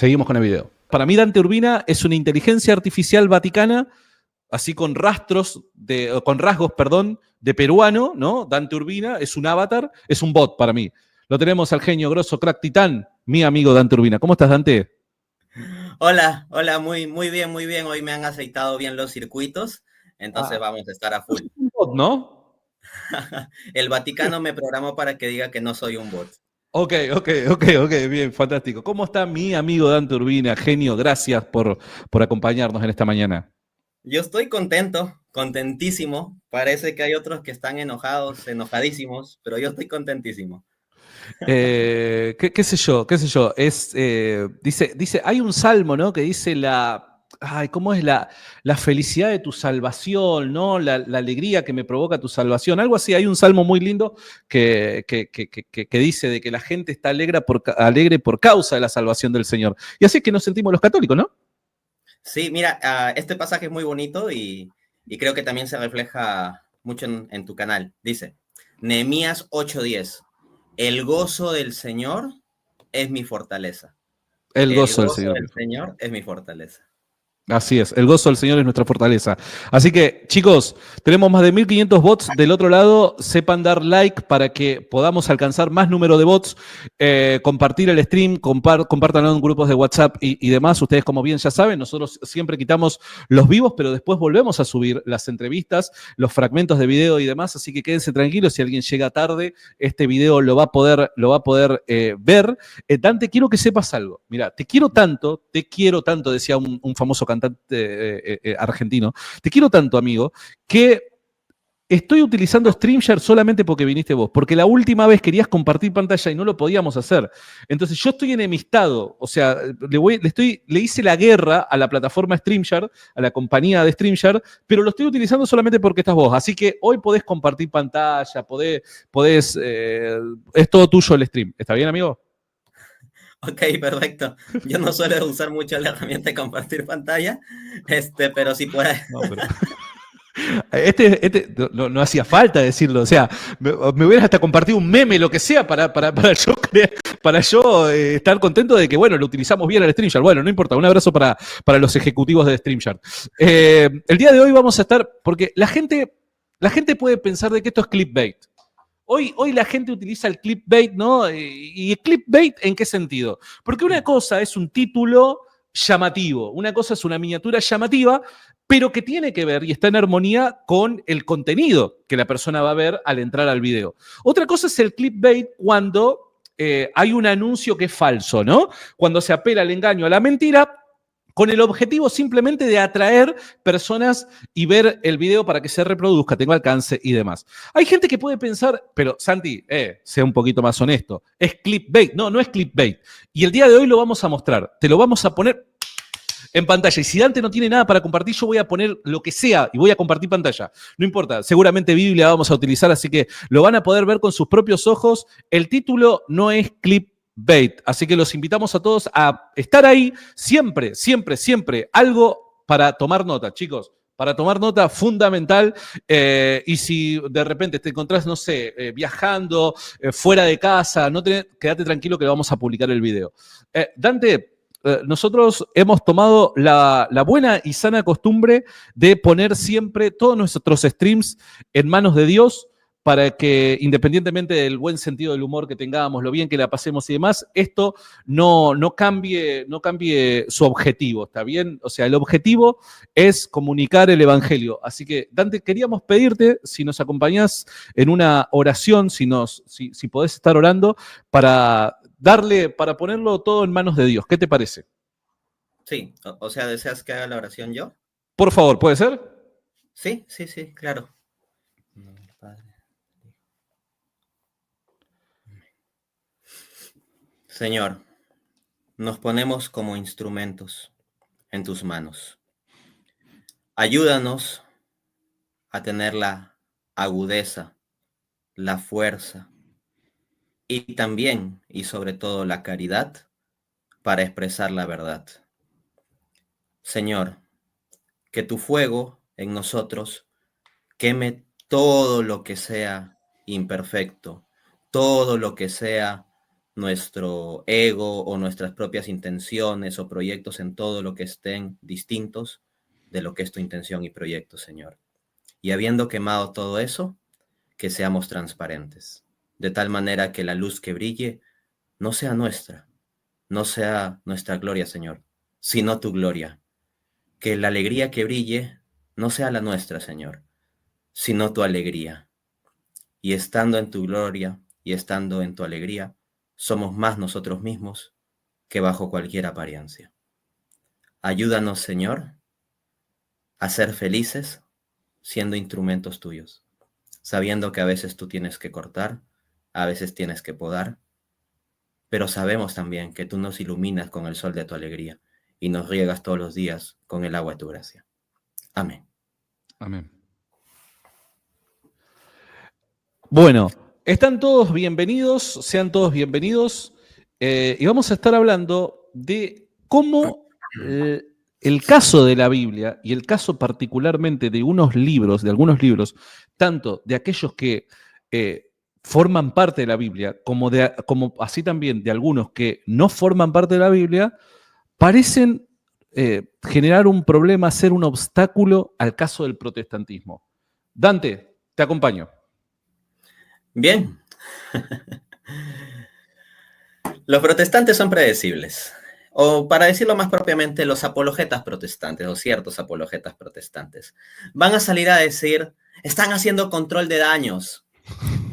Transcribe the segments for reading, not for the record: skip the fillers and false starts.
Seguimos con el video. Para mí Dante Urbina es una inteligencia artificial vaticana, así con con rasgos, perdón, de peruano, ¿no? Dante Urbina es un avatar, es un bot para mí. Lo tenemos al genio grosso, crack titán, mi amigo Dante Urbina. ¿Cómo estás, Dante? Hola, hola, muy bien, muy bien. Hoy me han aceitado bien los circuitos, entonces Ah, vamos a estar a full. es un bot, ¿no? El Vaticano me programó para que diga que no soy un bot. Ok, bien, fantástico. ¿Cómo está mi amigo Dante Urbina? Genio, gracias por acompañarnos en esta mañana. Yo estoy contento, contentísimo. Parece que hay otros que están enojados, enojadísimos, pero yo estoy contentísimo. ¿Qué sé yo? ¿Qué sé yo? Dice, hay un salmo, ¿no? Que dice ay, ¿cómo es la felicidad de tu salvación, ¿no? La alegría que me provoca tu salvación. Algo así. Hay un salmo muy lindo que dice de que la gente está alegre por causa de la salvación del Señor. Y así es que nos sentimos los católicos, ¿no? Sí, mira, este pasaje es muy bonito y creo que también se refleja mucho en tu canal. Dice, Nehemías 8:10, el gozo del Señor es mi fortaleza. El El gozo del gozo Señor. del Señor es mi fortaleza. Así es, el gozo del Señor es nuestra fortaleza. Así que, chicos, tenemos más de 1500 bots del otro lado. Sepan dar like para que podamos alcanzar más número de bots. Compartir el stream, compártanlo en grupos de WhatsApp y demás. Ustedes, como bien ya saben, nosotros siempre quitamos los vivos, pero después volvemos a subir las entrevistas, los fragmentos de video y demás. Así que quédense tranquilos. Si alguien llega tarde, este video lo va a poder ver. Dante, quiero que sepas algo. Mira, te quiero tanto, decía un famoso cantante argentino. Te quiero tanto, amigo, que estoy utilizando StreamYard solamente porque viniste vos, porque la última vez querías compartir pantalla y no lo podíamos hacer. Entonces yo estoy enemistado, o sea, le hice la guerra a la plataforma StreamYard, a la compañía de StreamYard, pero lo estoy utilizando solamente porque estás vos. Así que hoy podés compartir pantalla, es todo tuyo el stream. ¿Está bien, amigo? Ok, perfecto. Yo no suelo usar mucho la herramienta de compartir pantalla, pero sí puede. No, pero no hacía falta decirlo, o sea, me hubieras hasta compartido un meme, lo que sea, para yo estar contento de que, bueno, lo utilizamos bien al StreamYard. Bueno, no importa, un abrazo para los ejecutivos de StreamYard. El día de hoy vamos a estar, porque la gente puede pensar de que esto es clickbait. Hoy la gente utiliza el clickbait, ¿no? ¿Y el clickbait en qué sentido? Porque una cosa es un título llamativo, una cosa es una miniatura llamativa, pero que tiene que ver y está en armonía con el contenido que la persona va a ver al entrar al video. Otra cosa es el clickbait cuando hay un anuncio que es falso, ¿no? Cuando se apela al engaño, a la mentira, con el objetivo simplemente de atraer personas y ver el video para que se reproduzca, tenga alcance y demás. Hay gente que puede pensar, pero Santi, sea un poquito más honesto, es clickbait. No, no es clickbait. Y el día de hoy lo vamos a mostrar. Te lo vamos a poner en pantalla. Y si Dante no tiene nada para compartir, yo voy a poner lo que sea y voy a compartir pantalla. No importa, seguramente Biblia vamos a utilizar, así que lo van a poder ver con sus propios ojos. El título no es clickbait, así que los invitamos a todos a estar ahí siempre, siempre, siempre. Algo para tomar nota, chicos. Para tomar nota fundamental. Y si de repente te encontrás, no sé, viajando, fuera de casa, quédate tranquilo que vamos a publicar el video. Dante, nosotros hemos tomado la buena y sana costumbre de poner siempre todos nuestros streams en manos de Dios para que, independientemente del buen sentido del humor que tengamos, lo bien que la pasemos y demás, esto no cambie su objetivo, ¿está bien? O sea, el objetivo es comunicar el Evangelio. Así que, Dante, queríamos pedirte si nos acompañás en una oración, si podés estar orando, para ponerlo todo en manos de Dios. ¿Qué te parece? Sí, o sea, ¿deseas que haga la oración yo? Por favor, ¿puede ser? Sí, sí, sí, claro. Padre. Señor, nos ponemos como instrumentos en tus manos. Ayúdanos a tener la agudeza, la fuerza y también y sobre todo la caridad para expresar la verdad. Señor, que tu fuego en nosotros queme todo lo que sea imperfecto, todo lo que sea nuestro ego o nuestras propias intenciones o proyectos en todo lo que estén distintos de lo que es tu intención y proyecto, Señor. Y habiendo quemado todo eso, que seamos transparentes, de tal manera que la luz que brille no sea nuestra, no sea nuestra gloria, Señor, sino tu gloria. Que la alegría que brille no sea la nuestra, Señor, sino tu alegría. Y estando en tu gloria y estando en tu alegría, somos más nosotros mismos que bajo cualquier apariencia. Ayúdanos, Señor, a ser felices siendo instrumentos tuyos, sabiendo que a veces tú tienes que cortar, a veces tienes que podar, pero sabemos también que tú nos iluminas con el sol de tu alegría y nos riegas todos los días con el agua de tu gracia. Amén. Amén. Bueno, están todos bienvenidos, sean todos bienvenidos, y vamos a estar hablando de cómo el caso de la Biblia y el caso particularmente de algunos libros, tanto de aquellos que forman parte de la Biblia, como así también de algunos que no forman parte de la Biblia, parecen generar un problema, ser un obstáculo al caso del protestantismo. Dante, te acompaño. Bien. Los protestantes son predecibles. O para decirlo más propiamente, los apologetas protestantes o ciertos apologetas protestantes van a salir a decir, están haciendo control de daños.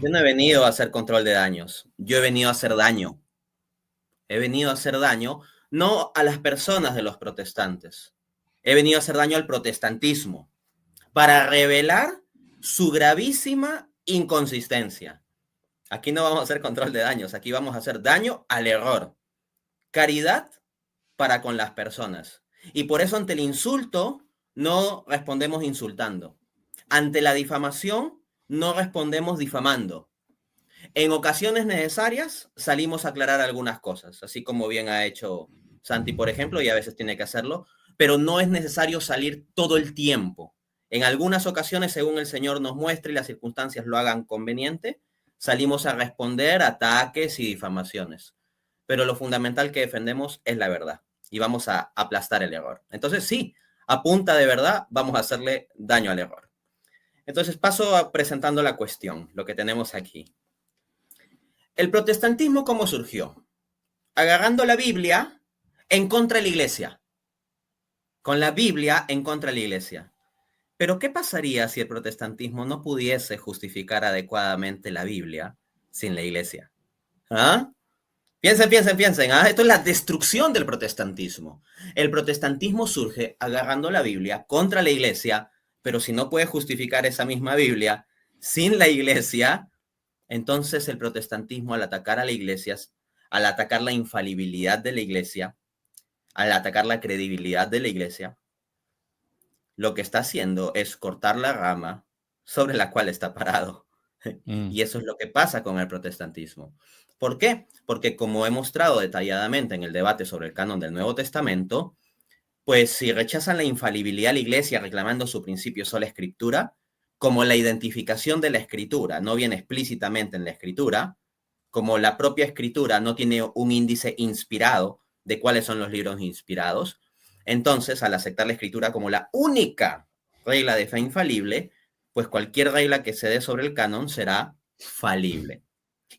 Yo no he venido a hacer control de daños. Yo he venido a hacer daño. He venido a hacer daño no a las personas de los protestantes. He venido a hacer daño al protestantismo para revelar su gravísima inconsistencia. Aquí no vamos a hacer control de daños, aquí vamos a hacer daño al error. Caridad para con las personas. Y por eso ante el insulto no respondemos insultando. Ante la difamación no respondemos difamando. En ocasiones necesarias salimos a aclarar algunas cosas, así como bien ha hecho Santi, por ejemplo, y a veces tiene que hacerlo, pero no es necesario salir todo el tiempo. En algunas ocasiones, según el Señor nos muestre y las circunstancias lo hagan conveniente, salimos a responder ataques y difamaciones. Pero lo fundamental que defendemos es la verdad y vamos a aplastar el error. Entonces, sí, a punta de verdad vamos a hacerle daño al error. Entonces, paso presentando la cuestión, lo que tenemos aquí. ¿El protestantismo cómo surgió? Agarrando la Biblia en contra de la iglesia. Con la Biblia en contra de la iglesia. Pero, ¿qué pasaría si el protestantismo no pudiese justificar adecuadamente la Biblia sin la iglesia? ¿Ah? Piensen. Esto es la destrucción del protestantismo. El protestantismo surge agarrando la Biblia contra la iglesia, pero si no puede justificar esa misma Biblia sin la iglesia, entonces el protestantismo al atacar a la iglesia, al atacar la infalibilidad de la iglesia, al atacar la credibilidad de la iglesia, lo que está haciendo es cortar la rama sobre la cual está parado. Y eso es lo que pasa con el protestantismo. ¿Por qué? Porque como he mostrado detalladamente en el debate sobre el canon del Nuevo Testamento, pues si rechazan la infalibilidad de la iglesia reclamando su principio sola escritura, como la identificación de la escritura no viene explícitamente en la escritura, como la propia escritura no tiene un índice inspirado de cuáles son los libros inspirados, entonces al aceptar la escritura como la única regla de fe infalible, pues cualquier regla que se dé sobre el canon será falible.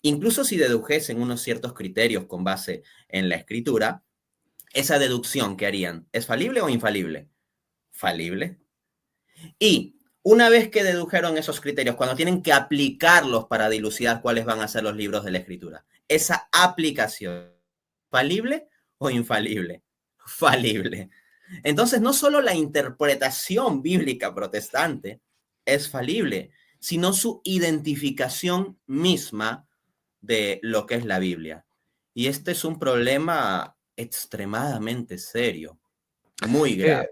Incluso si dedujesen unos ciertos criterios con base en la escritura, esa deducción que harían, ¿es falible o infalible? Falible. Y una vez que dedujeron esos criterios, cuando tienen que aplicarlos para dilucidar cuáles van a ser los libros de la escritura, esa aplicación, ¿falible o infalible? Falible. Entonces, no solo la interpretación bíblica protestante es falible, sino su identificación misma de lo que es la Biblia. Y este es un problema extremadamente serio, muy grave.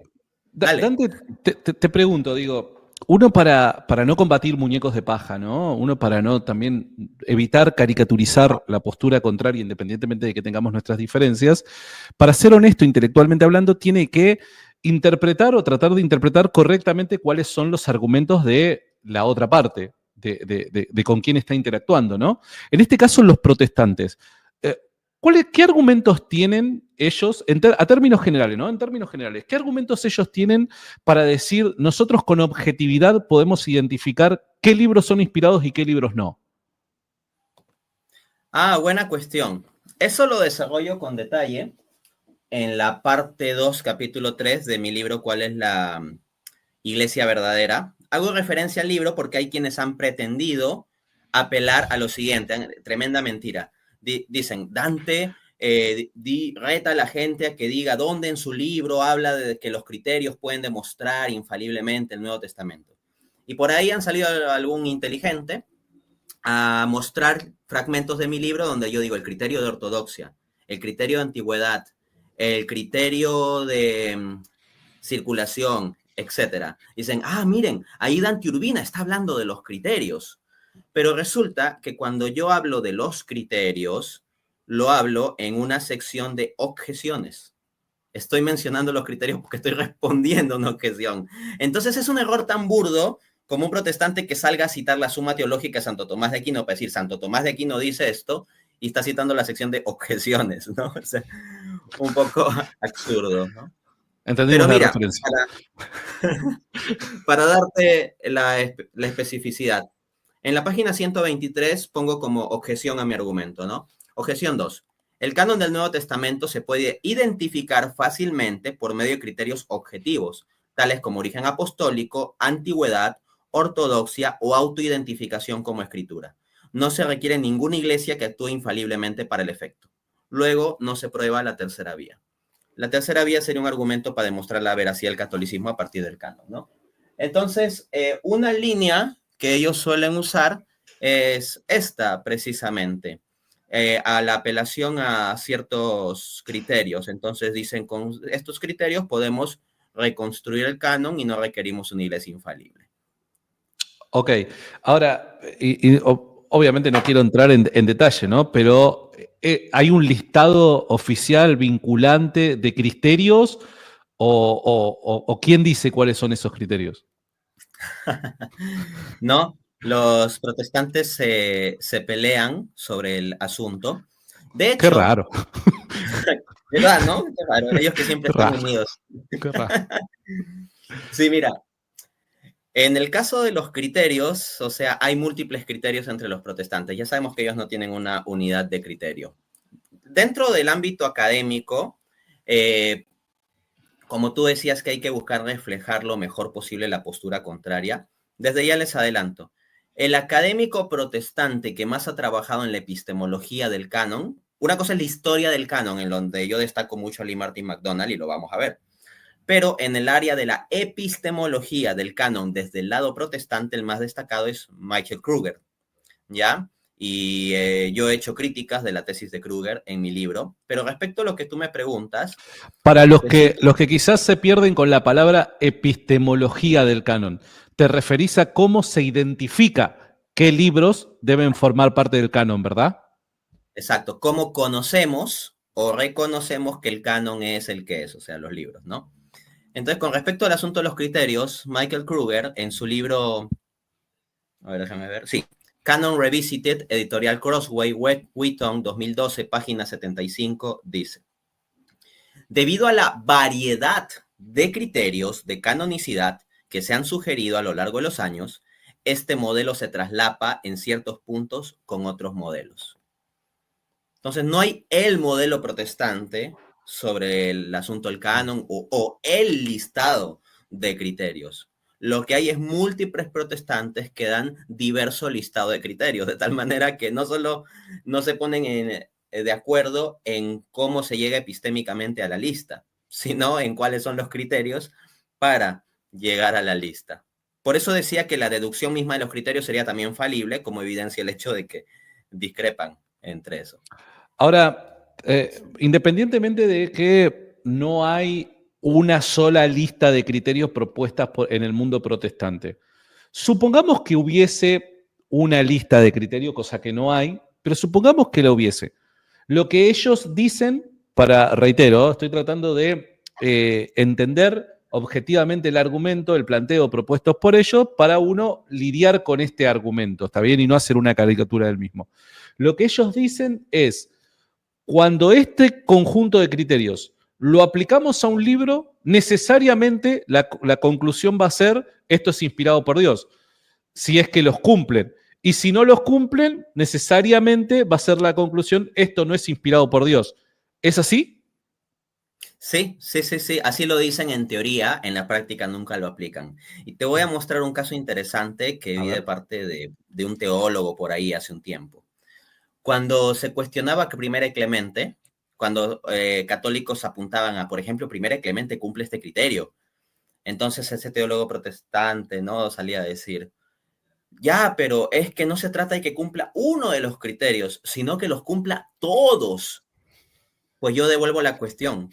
Dante, te pregunto, digo, uno para no combatir muñecos de paja, ¿no? Uno para no también evitar caricaturizar la postura contraria, independientemente de que tengamos nuestras diferencias, para ser honesto intelectualmente hablando, tiene que interpretar o tratar de interpretar correctamente cuáles son los argumentos de la otra parte, de con quién está interactuando, ¿no? En este caso, los protestantes. ¿Qué argumentos tienen ellos, a términos generales, ¿no? En términos generales, ¿qué argumentos ellos tienen para decir, nosotros con objetividad podemos identificar qué libros son inspirados y qué libros no? Buena cuestión. Eso lo desarrollo con detalle en la parte 2, capítulo 3 de mi libro, ¿Cuál es la Iglesia verdadera? Hago referencia al libro porque hay quienes han pretendido apelar a lo siguiente, tremenda mentira. Dicen, Dante reta a la gente a que diga dónde en su libro habla de que los criterios pueden demostrar infaliblemente el Nuevo Testamento. Y por ahí han salido algún inteligente a mostrar fragmentos de mi libro donde yo digo el criterio de ortodoxia, el criterio de antigüedad, el criterio de circulación, etcétera. Dicen, miren, ahí Dante Urbina está hablando de los criterios. Pero resulta que cuando yo hablo de los criterios, lo hablo en una sección de objeciones. Estoy mencionando los criterios porque estoy respondiendo a una objeción. Entonces es un error tan burdo como un protestante que salga a citar la Suma Teológica de Santo Tomás de Aquino para decir, Santo Tomás de Aquino dice esto, y está citando la sección de objeciones, ¿no? O sea, un poco absurdo, ¿no? Entendimos. Pero mira, para darte la especificidad, en la página 123 pongo como objeción a mi argumento, ¿no? Objeción 2. El canon del Nuevo Testamento se puede identificar fácilmente por medio de criterios objetivos, tales como origen apostólico, antigüedad, ortodoxia o autoidentificación como escritura. No se requiere ninguna iglesia que actúe infaliblemente para el efecto. Luego, no se prueba la tercera vía. La tercera vía sería un argumento para demostrar la veracidad del catolicismo a partir del canon, ¿no? Entonces, una línea que ellos suelen usar es esta, precisamente, a la apelación a ciertos criterios. Entonces dicen, con estos criterios podemos reconstruir el canon y no requerimos una iglesia infalible. Ok, ahora, obviamente no quiero entrar en detalle, ¿no? Pero ¿hay un listado oficial vinculante de criterios o quién dice cuáles son esos criterios? No, los protestantes se pelean sobre el asunto. De hecho... Qué raro. ¿Verdad, no? Qué raro, ellos que siempre están unidos. Qué raro. Sí, mira, en el caso de los criterios, o sea, hay múltiples criterios entre los protestantes. Ya sabemos que ellos no tienen una unidad de criterio. Dentro del ámbito académico, como tú decías que hay que buscar reflejar lo mejor posible la postura contraria, desde ya les adelanto. El académico protestante que más ha trabajado en la epistemología del canon, una cosa es la historia del canon, en donde yo destaco mucho a Lee Martin McDonald y lo vamos a ver. Pero en el área de la epistemología del canon desde el lado protestante, el más destacado es Michael Kruger, ¿ya? Y yo he hecho críticas de la tesis de Kruger en mi libro, pero respecto a lo que tú me preguntas... Para los que quizás se pierden con la palabra epistemología del canon, te referís a cómo se identifica qué libros deben formar parte del canon, ¿verdad? Exacto, cómo conocemos o reconocemos que el canon es el que es, o sea, los libros, ¿no? Entonces, con respecto al asunto de los criterios, Michael Kruger, en su libro, a ver, déjame ver, sí, Canon Revisited, editorial Crossway, Wheaton, 2012, página 75, dice, debido a la variedad de criterios de canonicidad que se han sugerido a lo largo de los años, este modelo se traslapa en ciertos puntos con otros modelos. Entonces, no hay el modelo protestante sobre el asunto del canon o el listado de criterios. Lo que hay es múltiples protestantes que dan diverso listado de criterios, de tal manera que no solo no se ponen de acuerdo en cómo se llega epistémicamente a la lista, sino en cuáles son los criterios para llegar a la lista. Por eso decía que la deducción misma de los criterios sería también falible, como evidencia el hecho de que discrepan entre eso. Ahora, independientemente de que no hay una sola lista de criterios propuestas en el mundo protestante, supongamos que hubiese una lista de criterios, cosa que no hay, pero supongamos que la hubiese. Lo que ellos dicen, reitero, estoy tratando de entender objetivamente el argumento, el planteo propuestos por ellos, para uno lidiar con este argumento, ¿está bien? Y no hacer una caricatura del mismo. Lo que ellos dicen es, cuando este conjunto de criterios lo aplicamos a un libro, necesariamente la conclusión va a ser, esto es inspirado por Dios, si es que los cumplen. Y si no los cumplen, necesariamente va a ser la conclusión, esto no es inspirado por Dios. ¿Es así? Sí, sí, sí, sí. Así lo dicen en teoría, en la práctica nunca lo aplican. Y te voy a mostrar un caso interesante que A vi de ver. parte de un teólogo por ahí hace un tiempo. Cuando se cuestionaba que Primera y Clemente, cuando católicos apuntaban a, por ejemplo, Primera y Clemente cumple este criterio. Entonces ese teólogo protestante, ¿no? Salía a decir, ya, pero es que no se trata de que cumpla uno de los criterios, sino que los cumpla todos. Pues yo devuelvo la cuestión.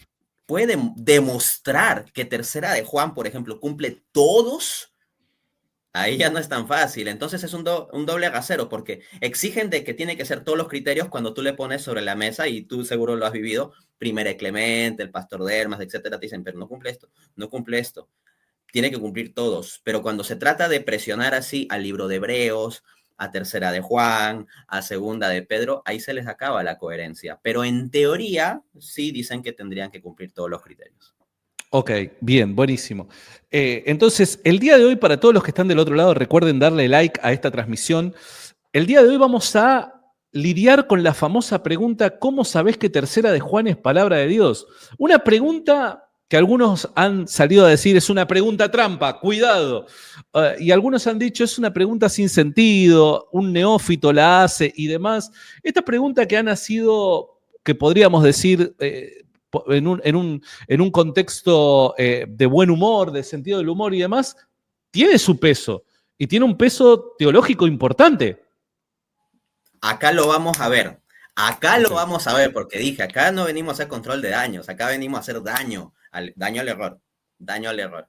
¿Puede demostrar que Tercera de Juan, por ejemplo, cumple todos? Ahí ya no es tan fácil. Entonces es un doble rasero porque exigen de que tiene que ser todos los criterios cuando tú le pones sobre la mesa y tú seguro lo has vivido, Primera y Clemente, el Pastor Dermas, etcétera, te dicen, pero no cumple esto, no cumple esto. Tiene que cumplir todos. Pero cuando se trata de presionar así al libro de Hebreos, a Tercera de Juan, a Segunda de Pedro, ahí se les acaba la coherencia. Pero en teoría sí dicen que tendrían que cumplir todos los criterios. Ok, bien, buenísimo. Entonces, el día de hoy, para todos los que están del otro lado, recuerden darle like a esta transmisión. El día de hoy vamos a lidiar con la famosa pregunta, ¿cómo sabés que Tercera de Juan es palabra de Dios? Una pregunta que algunos han salido a decir es una pregunta trampa, cuidado. Y algunos han dicho es una pregunta sin sentido, un neófito la hace y demás. Esta pregunta que ha nacido, que podríamos decir en un contexto de buen humor, de sentido del humor y demás, tiene su peso y tiene un peso teológico importante. Acá lo vamos a ver. Acá lo vamos a ver, porque dije, acá no venimos a hacer control de daños, acá venimos a hacer daño al error, daño al error.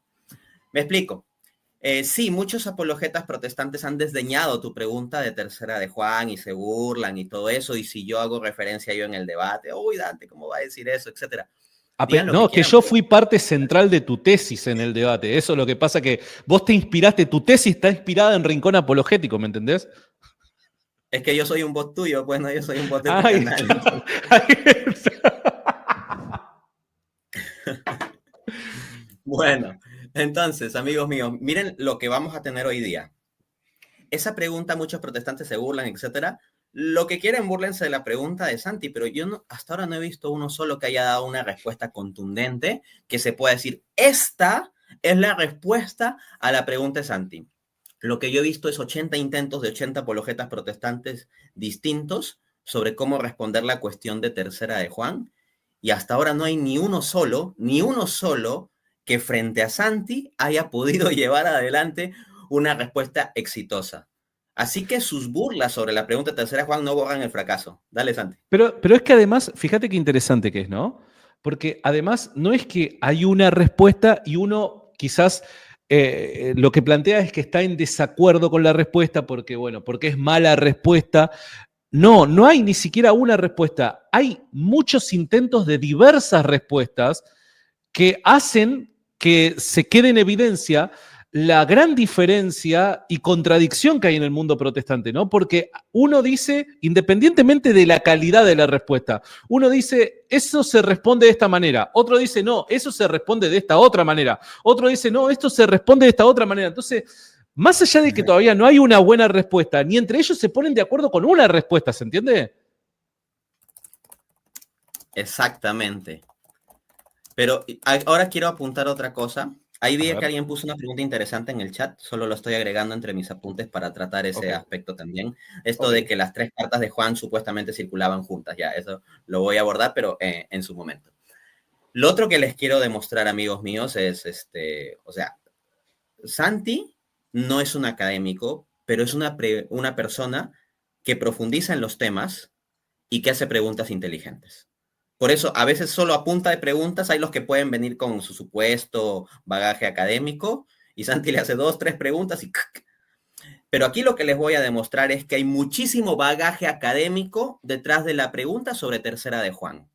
Me explico. Sí, muchos apologetas protestantes han desdeñado tu pregunta de Tercera de Juan y se burlan y todo eso, y si yo hago referencia yo en el debate, uy, Dante, ¿cómo va a decir eso? Etcétera. Digan lo No, que quieran, yo fui parte central de tu tesis en el debate. Eso es lo que pasa, que vos te inspiraste, tu tesis está inspirada en Rincón Apologético, ¿me entendés? Es que yo soy un bot tuyo, pues no, yo soy un bot de tu Ahí canal. está. Ahí está. Bueno, entonces, amigos míos, miren lo que vamos a tener hoy día. Esa pregunta, muchos protestantes se burlan, etcétera. Lo que quieren, búrlense de la pregunta de Santi, pero yo no, hasta ahora no he visto uno solo que haya dado una respuesta contundente que se pueda decir, esta es la respuesta a la pregunta de Santi. Lo que yo he visto es 80 intentos de 80 apologetas protestantes distintos sobre cómo responder la cuestión de Tercera de Juan, y hasta ahora no hay ni uno solo que frente a Santi haya podido llevar adelante una respuesta exitosa. Así que sus burlas sobre la pregunta de Tercera de Juan no borran el fracaso. Dale, Santi. Pero es que además, fíjate qué interesante que es, ¿no? Porque además no es que hay una respuesta y uno quizás lo que plantea es que está en desacuerdo con la respuesta porque, bueno, porque es mala respuesta. No, no hay ni siquiera una respuesta. Hay muchos intentos de diversas respuestas que hacen que se quede en evidencia la gran diferencia y contradicción que hay en el mundo protestante, ¿no? Porque uno dice, independientemente de la calidad de la respuesta, uno dice, eso se responde de esta manera, otro dice, no, eso se responde de esta otra manera, otro dice, no, esto se responde de esta otra manera. Entonces, más allá de que todavía no hay una buena respuesta, ni entre ellos se ponen de acuerdo con una respuesta, ¿se entiende? Exactamente. Pero ahora quiero apuntar otra cosa. Ahí vi que alguien puso una pregunta interesante en el chat, solo lo estoy agregando entre mis apuntes para tratar ese aspecto también. Esto de que las 3 cartas de Juan supuestamente circulaban juntas, ya, eso lo voy a abordar, pero en su momento. Lo otro que les quiero demostrar, amigos míos, es o sea, Santi no es un académico, pero es una persona que profundiza en los temas y que hace preguntas inteligentes. Por eso, a veces solo a punta de preguntas hay los que pueden venir con su supuesto bagaje académico y Santi le hace 2, 3 preguntas y... Pero aquí lo que les voy a demostrar es que hay muchísimo bagaje académico detrás de la pregunta sobre Tercera de Juan.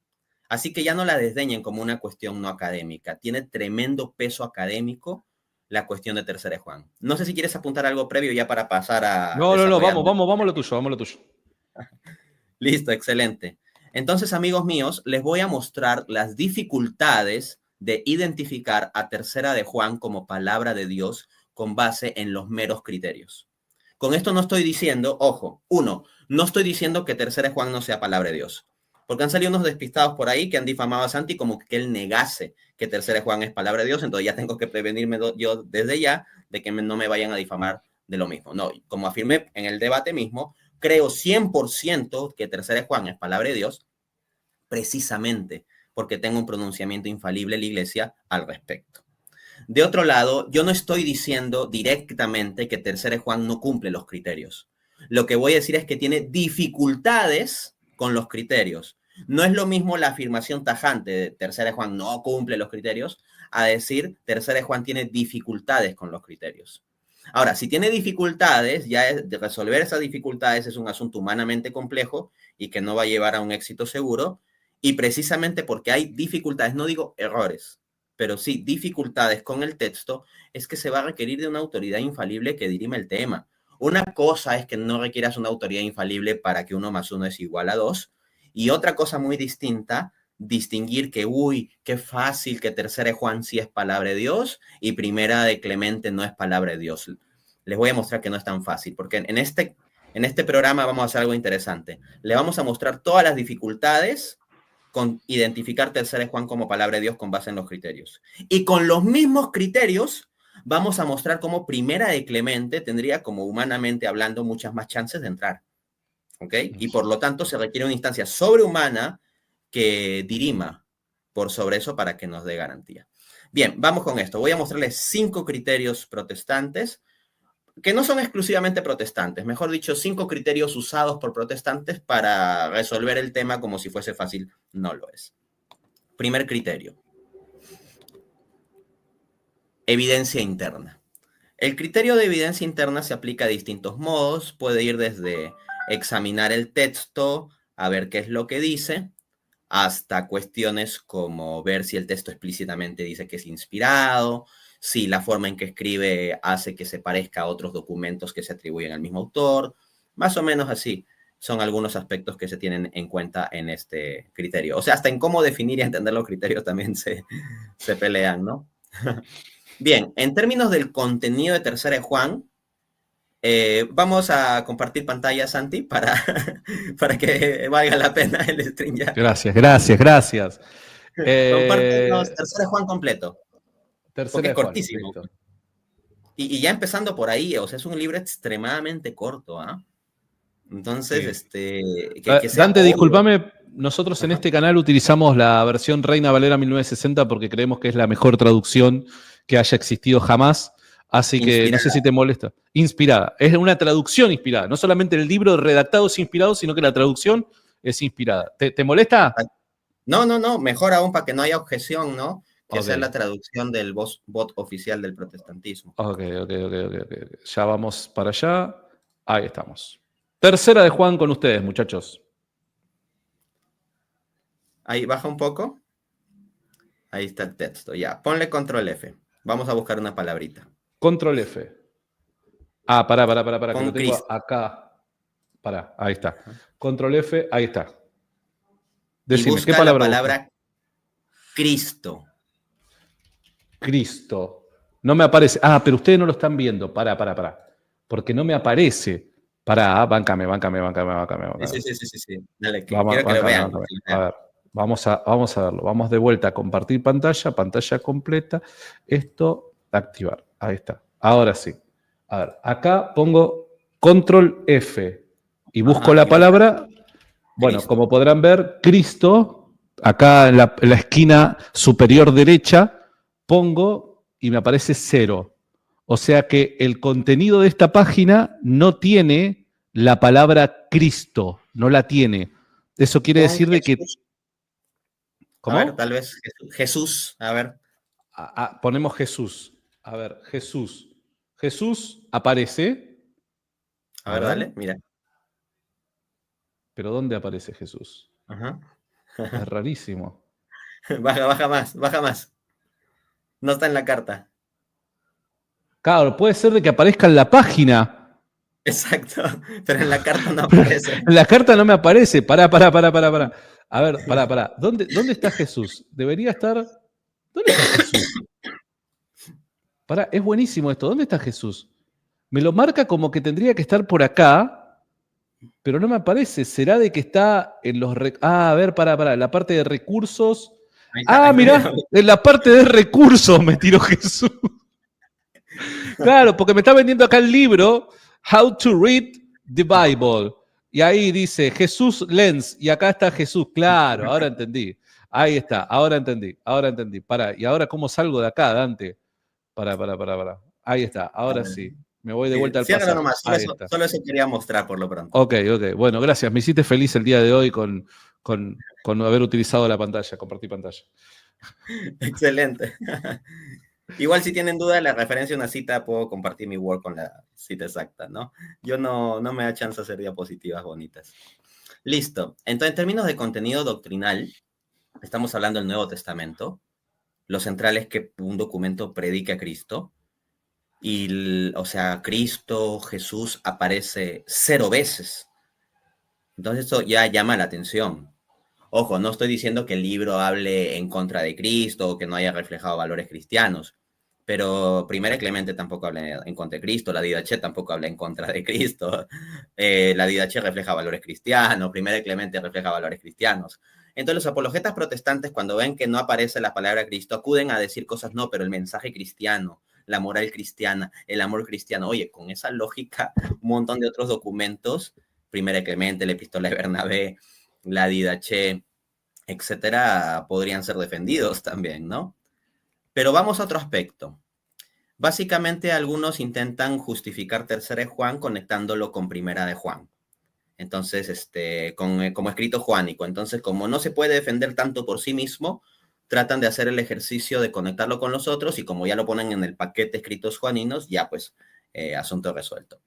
Así que ya no la desdeñen como una cuestión no académica. Tiene tremendo peso académico la cuestión de Tercera de Juan. No sé si quieres apuntar algo previo ya para pasar a... No, vamos a lo tuyo, vamos a lo tuyo. Listo, excelente. Entonces, amigos míos, les voy a mostrar las dificultades de identificar a Tercera de Juan como palabra de Dios con base en los meros criterios. Con esto no estoy diciendo, ojo, uno, no estoy diciendo que Tercera de Juan no sea palabra de Dios, porque han salido unos despistados por ahí que han difamado a Santi como que él negase que Tercera de Juan es palabra de Dios, entonces ya tengo que prevenirme yo desde ya de que no me vayan a difamar de lo mismo. No, como afirmé en el debate mismo, creo 100% que Tercera de Juan es palabra de Dios, precisamente porque tengo un pronunciamiento infalible en la iglesia al respecto. De otro lado, yo no estoy diciendo directamente que Tercera de Juan no cumple los criterios. Lo que voy a decir es que tiene dificultades con los criterios. No es lo mismo la afirmación tajante de Tercera de Juan no cumple los criterios a decir Tercera de Juan tiene dificultades con los criterios. Ahora, si tiene dificultades, ya de resolver esas dificultades es un asunto humanamente complejo y que no va a llevar a un éxito seguro. Y precisamente porque hay dificultades, no digo errores, pero sí dificultades con el texto, es que se va a requerir de una autoridad infalible que dirima el tema. Una cosa es que no requieras una autoridad infalible para que 1 más 1 es igual a 2. Y otra cosa muy distinta, distinguir que, uy, qué fácil que Tercera de Juan sí es palabra de Dios y Primera de Clemente no es palabra de Dios. Les voy a mostrar que no es tan fácil, porque en este programa vamos a hacer algo interesante. Le vamos a mostrar todas las dificultades con identificar Tercera de Juan como palabra de Dios con base en los criterios. Y con los mismos criterios vamos a mostrar cómo Primera de Clemente tendría, como humanamente hablando, muchas más chances de entrar. ¿Ok? Y por lo tanto se requiere una instancia sobrehumana que dirima por sobre eso para que nos dé garantía. Bien, vamos con esto. Voy a mostrarles 5 criterios protestantes que no son exclusivamente protestantes, mejor dicho, 5 criterios usados por protestantes para resolver el tema como si fuese fácil. No lo es. Primer criterio. Evidencia interna. El criterio de evidencia interna se aplica a distintos modos. Puede ir desde examinar el texto, a ver qué es lo que dice, hasta cuestiones como ver si el texto explícitamente dice que es inspirado, si la forma en que escribe hace que se parezca a otros documentos que se atribuyen al mismo autor, más o menos así. Son algunos aspectos que se tienen en cuenta en este criterio. O sea, hasta en cómo definir y entender los criterios también se pelean, ¿no? Bien, en términos del contenido de Tercera de Juan, vamos a compartir pantalla, Santi, para que valga la pena el stream ya. Gracias. Compártenos Tercera de Juan completo. Porque es cortísimo. Y ya empezando por ahí, o sea, es un libro extremadamente corto, ¿ah? Entonces, sí. Dante, discúlpame, nosotros en este canal utilizamos la versión Reina Valera 1960 porque creemos que es la mejor traducción que haya existido jamás, así inspirada. Que no sé si te molesta. Inspirada, es una traducción inspirada, no solamente el libro redactado es inspirado, sino que la traducción es inspirada. ¿Te molesta? No, mejor aún para que no haya objeción, ¿no? Que sea la traducción del bot oficial del protestantismo. Ok. Ya vamos para allá. Ahí estamos. Tercera de Juan con ustedes, muchachos. Ahí, baja un poco. Ahí está el texto, ya. Ponle control F. Vamos a buscar una palabrita. Control F. Ah, pará, que lo tengo acá. Pará, ahí está. Control F, ahí está. Decime, y busca ¿qué palabra la palabra busca? Cristo. No me aparece. Ah, pero ustedes no lo están viendo. Pará. Porque no me aparece. Pará, báncame. Sí. Dale, quiero que lo vean. A ver, vamos a verlo. Vamos de vuelta a compartir pantalla completa. Esto, activar. Ahí está. Ahora sí. A ver, acá pongo control F y busco la palabra. Bueno, Cristo. Como podrán ver, Cristo, acá en la esquina superior derecha, pongo y me aparece 0. O sea que el contenido de esta página no tiene la palabra Cristo, no la tiene. Eso quiere decir de que... ¿Cómo? A ver, tal vez Jesús, a ver. Ponemos Jesús. A ver, Jesús. Jesús aparece. A ver, dale, mira. ¿Pero dónde aparece Jesús? Ajá. Es rarísimo. Baja más. No está en la carta. Claro, puede ser de que aparezca en la página. Exacto, pero en la carta no aparece. En la carta no me aparece. Pará. A ver, pará. ¿Dónde está Jesús? Debería estar... ¿Dónde está Jesús? Pará, es buenísimo esto. ¿Dónde está Jesús? Me lo marca como que tendría que estar por acá, pero no me aparece. ¿Será de que está en los... a ver, pará. La parte de recursos. Ahí está, Ah, ahí mirá, está. en la parte de recursos me tiró Jesús. Claro, porque me está vendiendo acá el libro How to Read the Bible. Y ahí dice Jesús Lenz. Y acá está Jesús. Claro, ahora entendí. Ahí está, ahora entendí. Pará, ¿y ahora cómo salgo de acá, Dante? Pará. Ahí está, ahora sí. Me voy de vuelta al Ciérralo pasado. nomás, Ahí está. solo eso quería mostrar por lo pronto. Ok. Bueno, gracias. Me hiciste feliz el día de hoy con haber utilizado la pantalla, compartir pantalla. Excelente. Igual si tienen duda de la referencia a una cita, puedo compartir mi Word con la cita exacta, ¿no? Yo no me da chance de hacer diapositivas bonitas. Listo. Entonces, en términos de contenido doctrinal, estamos hablando del Nuevo Testamento. Lo central es que un documento predique a Cristo. Y, o sea, Cristo, Jesús aparece 0 veces. Entonces, eso ya llama la atención. Ojo, no estoy diciendo que el libro hable en contra de Cristo o que no haya reflejado valores cristianos, pero Primera Clemente tampoco habla en contra de Cristo, la Didache tampoco habla en contra de Cristo, la Didache refleja valores cristianos, Primera Clemente refleja valores cristianos. Entonces los apologetas protestantes, cuando ven que no aparece la palabra Cristo, acuden a decir cosas, no, pero el mensaje cristiano, la moral cristiana, el amor cristiano. Oye, con esa lógica, un montón de otros documentos, Primera Clemente, la Epístola de Bernabé, la Didache, etcétera, podrían ser defendidos también, ¿no? Pero vamos a otro aspecto. Básicamente, algunos intentan justificar Tercera de Juan conectándolo con Primera de Juan. Entonces, como escrito juánico. Entonces, como no se puede defender tanto por sí mismo, tratan de hacer el ejercicio de conectarlo con los otros y como ya lo ponen en el paquete escritos juaninos, ya pues, asunto resuelto.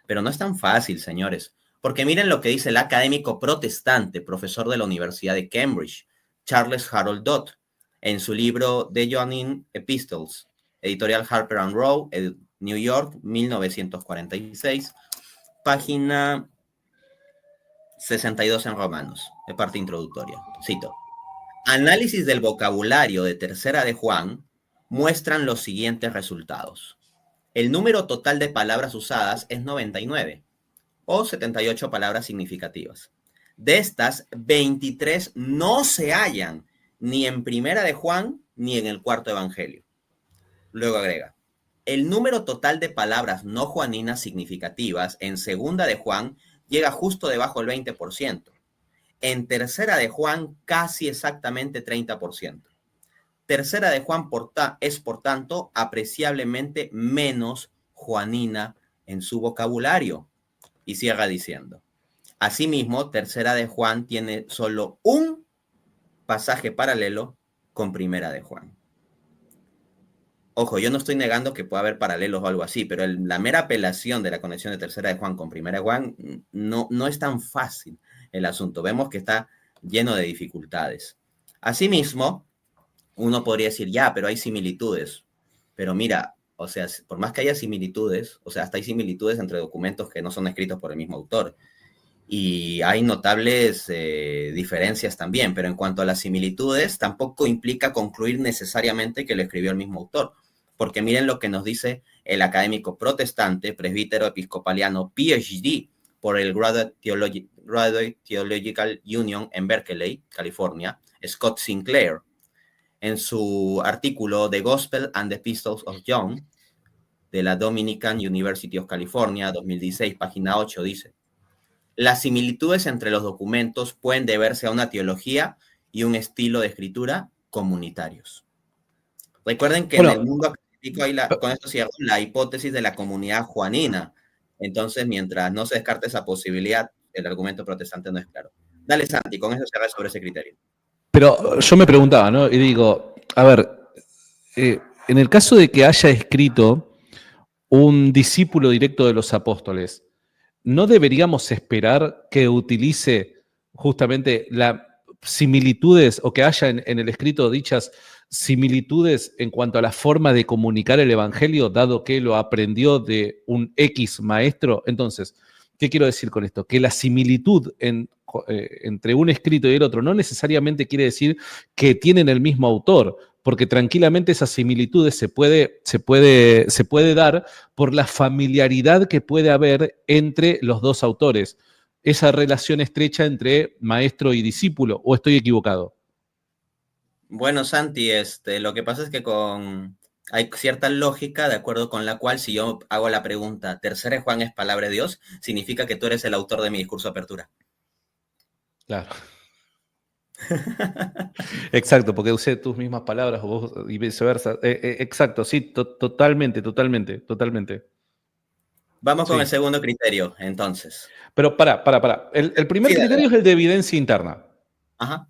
Pero no es tan fácil, señores. Porque miren lo que dice el académico protestante, profesor de la Universidad de Cambridge, Charles Harold Dodd, en su libro The Johannine Epistles, editorial Harper and Row, New York, 1946, página 62 en Romanos, de parte introductoria. Cito. Análisis del vocabulario de Tercera de Juan muestran los siguientes resultados. El número total de palabras usadas es 99. O 78 palabras significativas. De estas, 23 no se hallan ni en Primera de Juan ni en el Cuarto Evangelio. Luego agrega, el número total de palabras no juaninas significativas en Segunda de Juan llega justo debajo del 20%. En Tercera de Juan, casi exactamente 30%. Tercera de Juan es, por tanto, apreciablemente menos juanina en su vocabulario. Y cierra diciendo, asimismo, Tercera de Juan tiene solo un pasaje paralelo con Primera de Juan. Ojo, yo no estoy negando que pueda haber paralelos o algo así, pero la mera apelación de la conexión de Tercera de Juan con Primera de Juan no es tan fácil el asunto. Vemos que está lleno de dificultades. Asimismo, uno podría decir, ya, pero hay similitudes. Pero mira, o sea, por más que haya similitudes, o sea, hasta hay similitudes entre documentos que no son escritos por el mismo autor. Y hay notables diferencias también, pero en cuanto a las similitudes, tampoco implica concluir necesariamente que lo escribió el mismo autor. Porque miren lo que nos dice el académico protestante, presbítero episcopaliano PhD por el Graduate Theological Union en Berkeley, California, Scott Sinclair. En su artículo The Gospel and the Epistles of John, de la Dominican University of California, 2016, página 8, dice, las similitudes entre los documentos pueden deberse a una teología y un estilo de escritura comunitarios. Recuerden que en el mundo académico hay con esto cierro la hipótesis de la comunidad juanina. Entonces, mientras no se descarte esa posibilidad, el argumento protestante no es claro. Dale, Santi, con eso cierra sobre ese criterio. Pero yo me preguntaba, ¿no? Y digo, a ver, en el caso de que haya escrito un discípulo directo de los apóstoles, ¿no deberíamos esperar que utilice justamente las similitudes o que haya en el escrito dichas similitudes en cuanto a la forma de comunicar el evangelio, dado que lo aprendió de un X maestro? Entonces, ¿Qué quiero decir con esto? Que la similitud entre un escrito y el otro no necesariamente quiere decir que tienen el mismo autor, porque tranquilamente esas similitudes se puede dar por la familiaridad que puede haber entre los dos autores, esa relación estrecha entre maestro y discípulo, ¿o estoy equivocado? Bueno, Santi, lo que pasa es que hay cierta lógica de acuerdo con la cual si yo hago la pregunta, ¿Tercera de Juan es palabra de Dios? Significa que tú eres el autor de mi discurso de apertura. Claro. Exacto, porque usé tus mismas palabras vos, y viceversa. Exacto, sí, totalmente, totalmente, totalmente. Vamos con Sí. el segundo criterio, entonces. Pero para. El primer Sí, criterio dale. es el de evidencia interna. Ajá.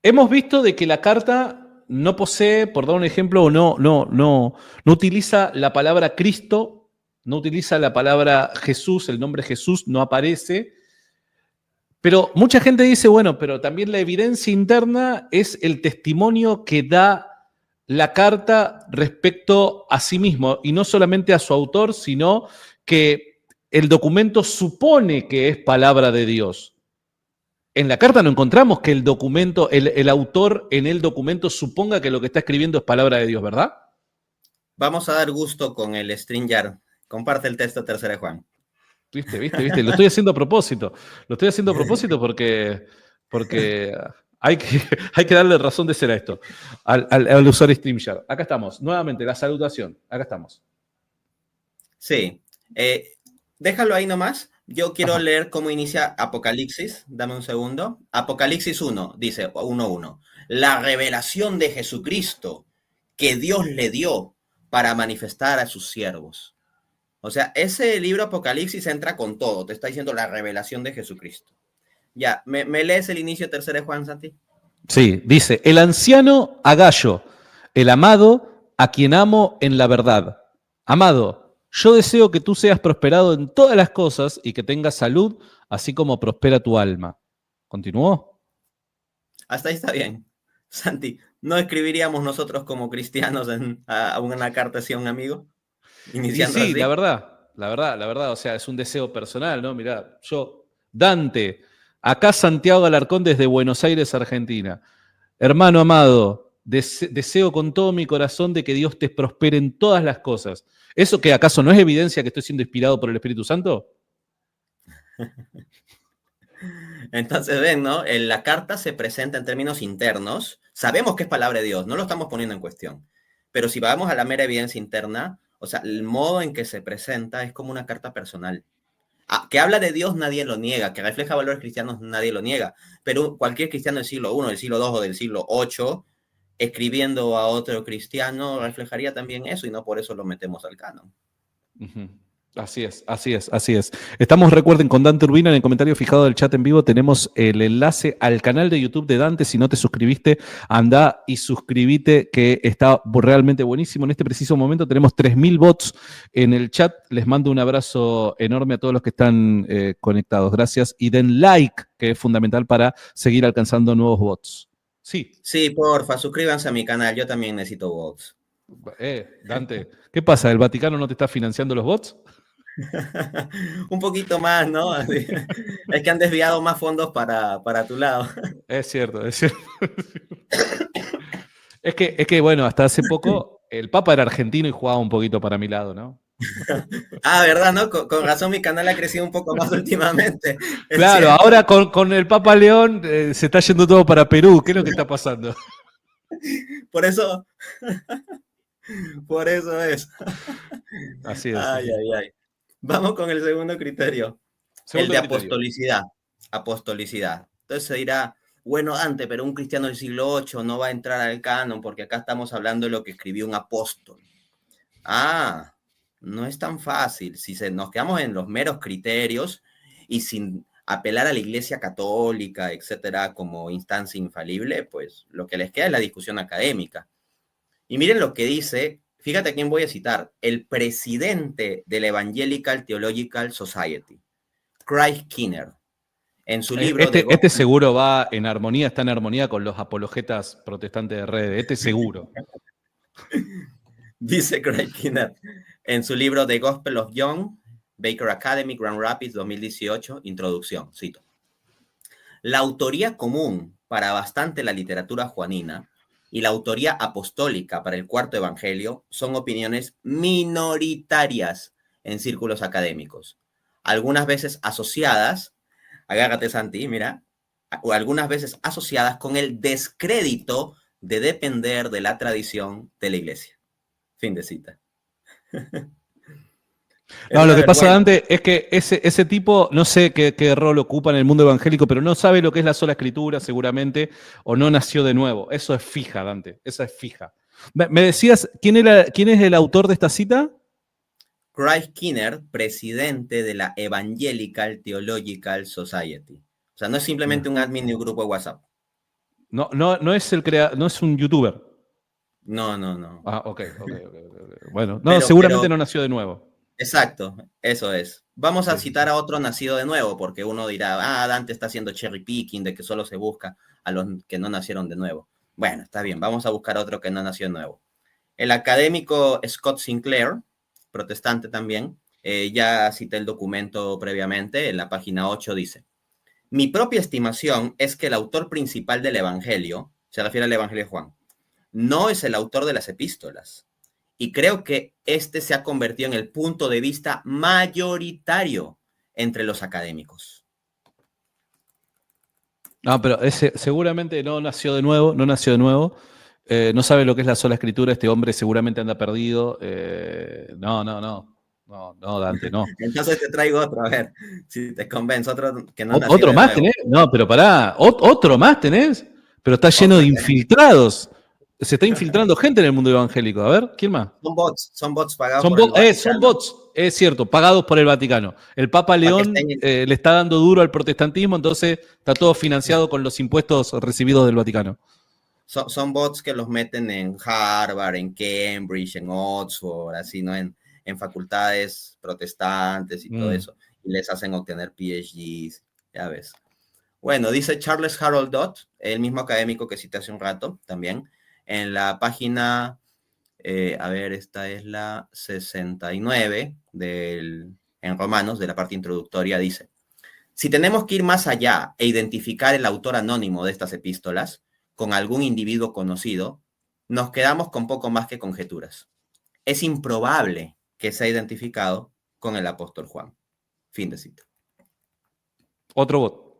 Hemos visto de que la carta no posee, por dar un ejemplo, o no utiliza la palabra Cristo, no utiliza la palabra Jesús, el nombre Jesús no aparece. Pero mucha gente dice, bueno, pero también la evidencia interna es el testimonio que da la carta respecto a sí mismo, y no solamente a su autor, sino que el documento supone que es palabra de Dios. En la carta no encontramos que el documento, el autor en el documento suponga que lo que está escribiendo es palabra de Dios, ¿verdad? Vamos a dar gusto con el StreamYard. Comparte el texto Tercera de Juan. ¿Viste? Lo estoy haciendo a propósito. Lo estoy haciendo a propósito porque hay que, hay que darle razón de ser a esto, al usuario StreamYard. Acá estamos, nuevamente, la salutación. Acá estamos. Sí. Déjalo ahí nomás. Yo quiero Ajá. leer cómo inicia Apocalipsis. Dame un segundo. Apocalipsis 1, dice 1:1. La revelación de Jesucristo que Dios le dio para manifestar a sus siervos. O sea, ese libro Apocalipsis entra con todo. Te está diciendo la revelación de Jesucristo. Ya, ¿me lees el inicio de Tercera de Juan, Santi? Sí, dice, el anciano Agallo, el amado, a quien amo en la verdad. Amado, yo deseo que tú seas prosperado en todas las cosas y que tengas salud, así como prospera tu alma. ¿Continuó? Hasta ahí está bien. Santi, ¿no escribiríamos nosotros como cristianos a una carta así a un amigo? Y Iniciando sí, así. la verdad, o sea, es un deseo personal, ¿no? Mirá, yo, Dante, acá Santiago Alarcón desde Buenos Aires, Argentina. Hermano amado, deseo con todo mi corazón de que Dios te prospere en todas las cosas. ¿Eso que acaso no es evidencia que estoy siendo inspirado por el Espíritu Santo? Entonces, ven, ¿no? La carta se presenta en términos internos. Sabemos que es palabra de Dios, no lo estamos poniendo en cuestión. Pero si vamos a la mera evidencia interna, o sea, el modo en que se presenta es como una carta personal. Que habla de Dios nadie lo niega, que refleja valores cristianos nadie lo niega, pero cualquier cristiano del siglo I, del siglo II o del siglo VIII, escribiendo a otro cristiano, reflejaría también eso y no por eso lo metemos al canon. Uh-huh. Así es, así es, así es. Estamos, recuerden, con Dante Urbina. En el comentario fijado del chat en vivo tenemos el enlace al canal de YouTube de Dante. Si no te suscribiste, anda y suscríbete, que está realmente buenísimo. En este preciso momento tenemos 3.000 bots en el chat. Les mando un abrazo enorme a todos los que están conectados. Gracias. Y den like, que es fundamental para seguir alcanzando nuevos bots. Sí. Sí, porfa, suscríbanse a mi canal. Yo también necesito bots. Dante, ¿qué pasa? ¿El Vaticano no te está financiando los bots? Un poquito más, ¿no? Así. Es que han desviado más fondos para tu lado. Es cierto, es cierto. Es que, bueno, hasta hace poco el Papa era argentino y jugaba un poquito para mi lado, ¿no? ¿Verdad, no? Con razón mi canal ha crecido un poco más últimamente. Es Claro, cierto. ahora con el Papa León se está yendo todo para Perú. ¿Qué es lo que está pasando? Por eso es. Así es. Ay, ay, ay. Vamos con el segundo criterio. El Segundo de criterio. apostolicidad. Apostolicidad. Entonces se dirá, bueno, Dante, pero un cristiano del siglo VIII no va a entrar al canon porque acá estamos hablando de lo que escribió un apóstol. No es tan fácil. Si nos quedamos en los meros criterios y sin apelar a la Iglesia Católica, etcétera, como instancia infalible, pues lo que les queda es la discusión académica. Y miren lo que dice, fíjate a quién voy a citar, el presidente de la Evangelical Theological Society, Craig Kinner, en su libro de Este seguro va en armonía, está en armonía con los apologetas protestantes de redes. Este seguro. Dice Craig Kinner, en su libro The Gospel of John, Baker Academy, Grand Rapids, 2018, introducción, cito. La autoría común para bastante la literatura juanina y la autoría apostólica para el cuarto evangelio son opiniones minoritarias en círculos académicos, algunas veces asociadas, agárrate Santi, mira, o algunas veces asociadas con el descrédito de depender de la tradición de la iglesia. Fin de cita. No, lo que pasa, Dante, es que ese tipo, no sé qué rol ocupa en el mundo evangélico, pero no sabe lo que es la sola escritura, seguramente, o no nació de nuevo. Eso es fija, Dante, esa es fija. ¿Me decías quién es el autor de esta cita? Craig Kinner, presidente de la Evangelical Theological Society. O sea, no es simplemente un admin de un grupo de WhatsApp. No es un youtuber. No. Ah, ok. Bueno, no, seguramente no nació de nuevo. Exacto, eso es. Vamos a citar a otro nacido de nuevo, porque uno dirá, Dante está haciendo cherry picking, de que solo se busca a los que no nacieron de nuevo. Bueno, está bien, vamos a buscar otro que no nació de nuevo. El académico Scott Sinclair, protestante también, ya cité el documento previamente, en la página 8 dice, mi propia estimación es que el autor principal del Evangelio, se refiere al Evangelio de Juan, no es el autor de las epístolas. Y creo que este se ha convertido en el punto de vista mayoritario entre los académicos. No, pero ese seguramente no nació de nuevo. No sabe lo que es la sola escritura. Este hombre seguramente anda perdido. No, Dante, no. Entonces te traigo otro, a ver si te convenzo. Otro que no nació ¿Otro de más nuevo. Tenés? No, pero pará. ¿Otro más tenés? Pero está lleno de infiltrados. Se está infiltrando gente en el mundo evangélico. A ver, ¿quién más? Son bots pagados por el Vaticano. Son bots, es cierto, pagados por el Vaticano. El Papa León le está dando duro al protestantismo, entonces está todo financiado con los impuestos recibidos del Vaticano. Son bots que los meten en Harvard, en Cambridge, en Oxford, así, ¿no? En facultades protestantes y todo eso. Y les hacen obtener PhDs, ya ves. Bueno, dice Charles Harold Dodd, el mismo académico que cité hace un rato también, en la página, esta es la 69 en Romanos, de la parte introductoria, dice, si tenemos que ir más allá e identificar el autor anónimo de estas epístolas con algún individuo conocido, nos quedamos con poco más que conjeturas. Es improbable que sea identificado con el apóstol Juan. Fin de cita. Otro bot.